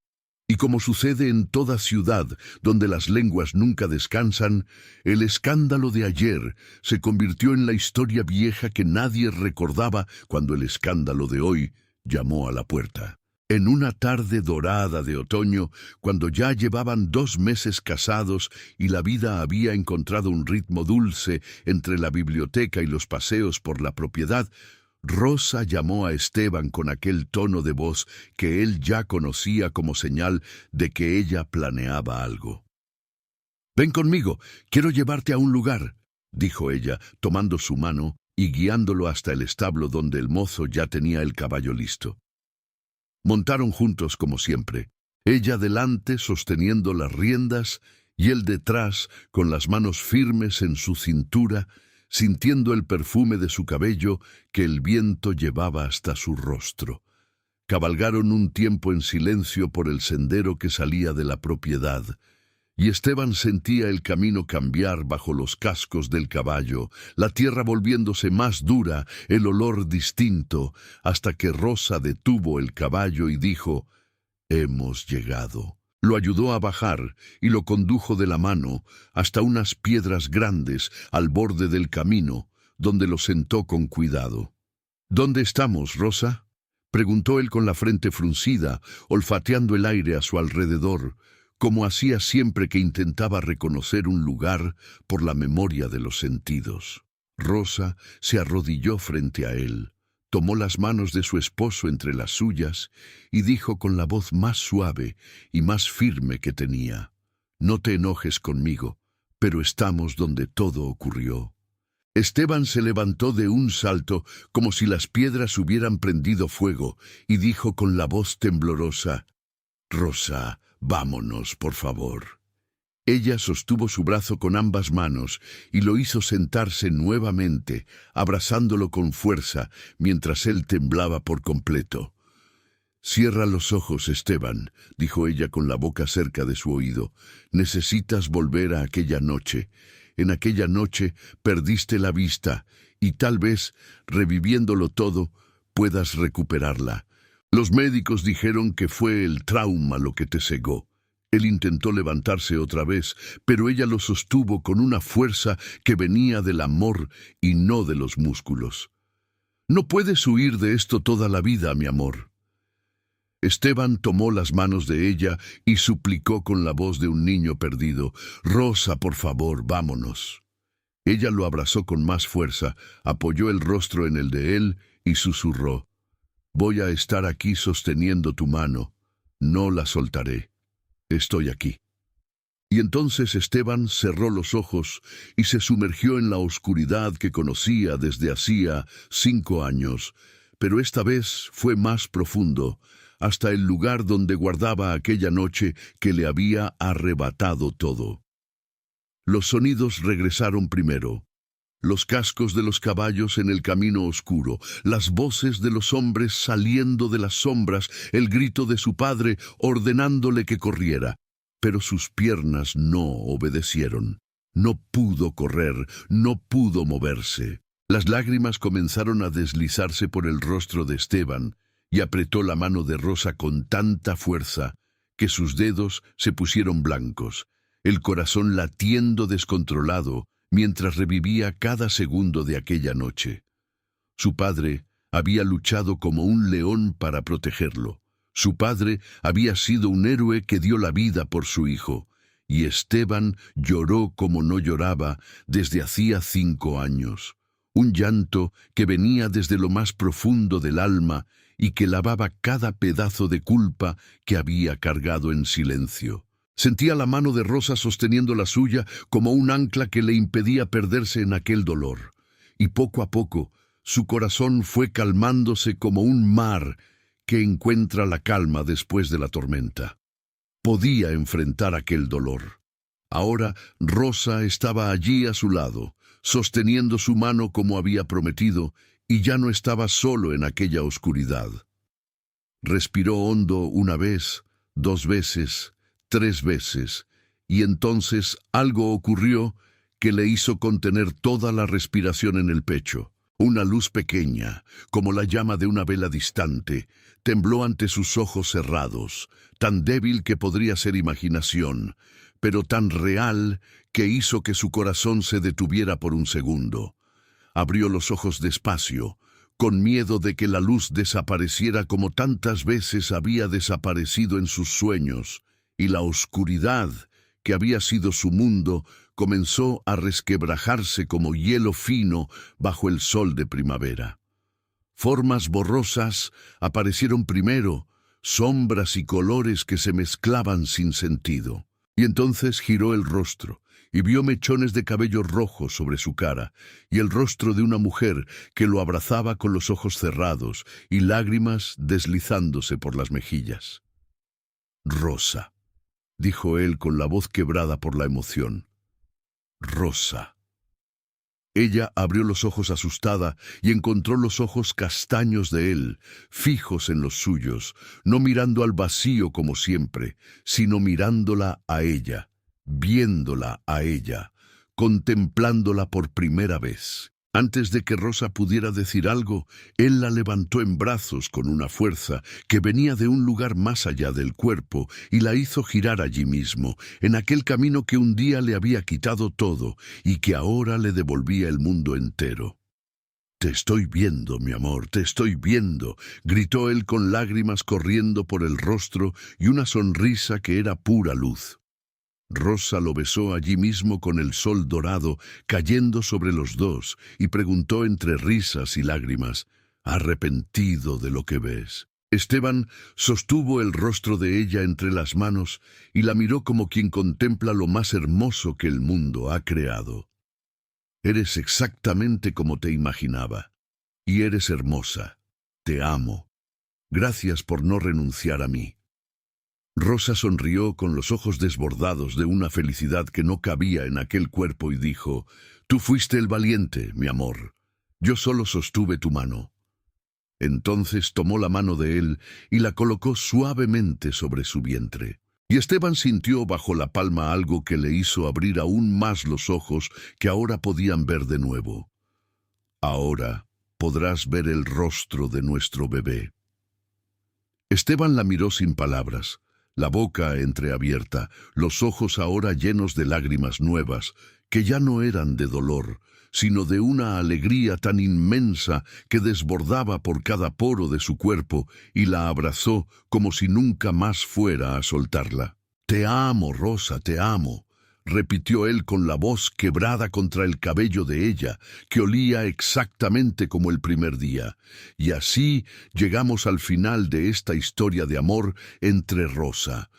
Y como sucede en toda ciudad donde las lenguas nunca descansan, el escándalo de ayer se convirtió en la historia vieja que nadie recordaba cuando el escándalo de hoy llamó a la puerta. En una tarde dorada de otoño, cuando ya llevaban 2 meses casados y la vida había encontrado un ritmo dulce entre la biblioteca y los paseos por la propiedad, Rosa llamó a Esteban con aquel tono de voz que él ya conocía como señal de que ella planeaba algo. «Ven conmigo, quiero llevarte a un lugar», dijo ella, tomando su mano y guiándolo hasta el establo donde el mozo ya tenía el caballo listo. Montaron juntos como siempre, ella delante sosteniendo las riendas y él detrás con las manos firmes en su cintura, sintiendo el perfume de su cabello que el viento llevaba hasta su rostro. Cabalgaron un tiempo en silencio por el sendero que salía de la propiedad, y Esteban sentía el camino cambiar bajo los cascos del caballo, la tierra volviéndose más dura, el olor distinto, hasta que Rosa detuvo el caballo y dijo: «Hemos llegado». Lo ayudó a bajar y lo condujo de la mano hasta unas piedras grandes al borde del camino, donde lo sentó con cuidado. «¿Dónde estamos, Rosa?», preguntó él con la frente fruncida, olfateando el aire a su alrededor, como hacía siempre que intentaba reconocer un lugar por la memoria de los sentidos. Rosa se arrodilló frente a él, tomó las manos de su esposo entre las suyas y dijo con la voz más suave y más firme que tenía: «No te enojes conmigo, pero estamos donde todo ocurrió». Esteban se levantó de un salto como si las piedras hubieran prendido fuego y dijo con la voz temblorosa: «Rosa, vámonos, por favor». Ella sostuvo su brazo con ambas manos y lo hizo sentarse nuevamente, abrazándolo con fuerza, mientras él temblaba por completo. «Cierra los ojos, Esteban», dijo ella con la boca cerca de su oído. «Necesitas volver a aquella noche. En aquella noche perdiste la vista y tal vez, reviviéndolo todo, puedas recuperarla. Los médicos dijeron que fue el trauma lo que te cegó». Él intentó levantarse otra vez, pero ella lo sostuvo con una fuerza que venía del amor y no de los músculos. «No puedes huir de esto toda la vida, mi amor». Esteban tomó las manos de ella y suplicó con la voz de un niño perdido: «Rosa, por favor, vámonos». Ella lo abrazó con más fuerza, apoyó el rostro en el de él y susurró: «Voy a estar aquí sosteniendo tu mano. No la soltaré. Estoy aquí». Y entonces Esteban cerró los ojos y se sumergió en la oscuridad que conocía desde hacía 5 años, pero esta vez fue más profundo, hasta el lugar donde guardaba aquella noche que le había arrebatado todo. Los sonidos regresaron primero. Los cascos de los caballos en el camino oscuro, las voces de los hombres saliendo de las sombras, el grito de su padre ordenándole que corriera. Pero sus piernas no obedecieron. No pudo correr, no pudo moverse. Las lágrimas comenzaron a deslizarse por el rostro de Esteban y apretó la mano de Rosa con tanta fuerza que sus dedos se pusieron blancos, el corazón latiendo descontrolado mientras revivía cada segundo de aquella noche. Su padre había luchado como un león para protegerlo. Su padre había sido un héroe que dio la vida por su hijo, y Esteban lloró como no lloraba desde hacía 5 años. Un llanto que venía desde lo más profundo del alma y que lavaba cada pedazo de culpa que había cargado en silencio. Sentía la mano de Rosa sosteniendo la suya como un ancla que le impedía perderse en aquel dolor. Y poco a poco, su corazón fue calmándose como un mar que encuentra la calma después de la tormenta. Podía enfrentar aquel dolor. Ahora Rosa estaba allí a su lado, sosteniendo su mano como había prometido, y ya no estaba solo en aquella oscuridad. Respiró hondo una vez, 2 veces, 3 veces, y entonces algo ocurrió que le hizo contener toda la respiración en el pecho. Una luz pequeña, como la llama de una vela distante, tembló ante sus ojos cerrados, tan débil que podría ser imaginación, pero tan real que hizo que su corazón se detuviera por un segundo. Abrió los ojos despacio, con miedo de que la luz desapareciera como tantas veces había desaparecido en sus sueños, y la oscuridad, que había sido su mundo, comenzó a resquebrajarse como hielo fino bajo el sol de primavera. Formas borrosas aparecieron primero, sombras y colores que se mezclaban sin sentido. Y entonces giró el rostro, y vio mechones de cabello rojo sobre su cara, y el rostro de una mujer que lo abrazaba con los ojos cerrados y lágrimas deslizándose por las mejillas. «Rosa», dijo él con la voz quebrada por la emoción. «Rosa». Ella abrió los ojos asustada y encontró los ojos castaños de él, fijos en los suyos, no mirando al vacío como siempre, sino mirándola a ella, viéndola a ella, contemplándola por primera vez. Antes de que Rosa pudiera decir algo, él la levantó en brazos con una fuerza que venía de un lugar más allá del cuerpo y la hizo girar allí mismo, en aquel camino que un día le había quitado todo y que ahora le devolvía el mundo entero. «Te estoy viendo, mi amor, te estoy viendo», gritó él con lágrimas corriendo por el rostro y una sonrisa que era pura luz. Rosa lo besó allí mismo con el sol dorado cayendo sobre los dos y preguntó entre risas y lágrimas: «¿Arrepentido de lo que ves?». Esteban sostuvo el rostro de ella entre las manos y la miró como quien contempla lo más hermoso que el mundo ha creado. «Eres exactamente como te imaginaba, y eres hermosa. Te amo. Gracias por no renunciar a mí». Rosa sonrió con los ojos desbordados de una felicidad que no cabía en aquel cuerpo y dijo: «Tú fuiste el valiente, mi amor. Yo solo sostuve tu mano». Entonces tomó la mano de él y la colocó suavemente sobre su vientre. Y Esteban sintió bajo la palma algo que le hizo abrir aún más los ojos que ahora podían ver de nuevo. «Ahora podrás ver el rostro de nuestro bebé». Esteban la miró sin palabras, la boca entreabierta, los ojos ahora llenos de lágrimas nuevas, que ya no eran de dolor, sino de una alegría tan inmensa que desbordaba por cada poro de su cuerpo, y la abrazó como si nunca más fuera a soltarla. «Te amo, Rosa, te amo», repitió él con la voz quebrada contra el cabello de ella, que olía exactamente como el primer día. Y así llegamos al final de esta historia de amor entre Rosa,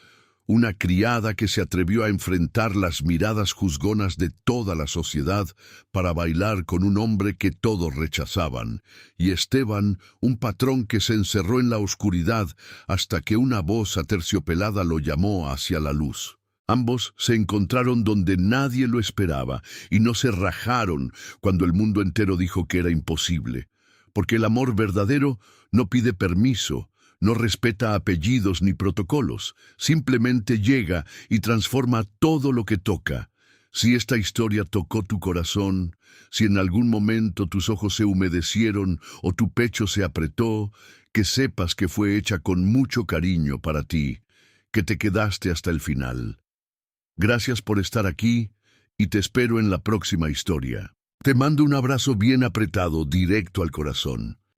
una criada que se atrevió a enfrentar las miradas juzgonas de toda la sociedad para bailar con un hombre que todos rechazaban, y Esteban, un patrón que se encerró en la oscuridad hasta que una voz aterciopelada lo llamó hacia la luz. Ambos se encontraron donde nadie lo esperaba y no se rajaron cuando el mundo entero dijo que era imposible, porque el amor verdadero no pide permiso, no respeta apellidos ni protocolos, simplemente llega y transforma todo lo que toca. Si esta historia tocó tu corazón, si en algún momento tus ojos se humedecieron o tu pecho se apretó, que sepas que fue hecha con mucho cariño para ti, que te quedaste hasta el final. Gracias por estar aquí y te espero en la próxima historia. Te mando un abrazo bien apretado, directo al corazón.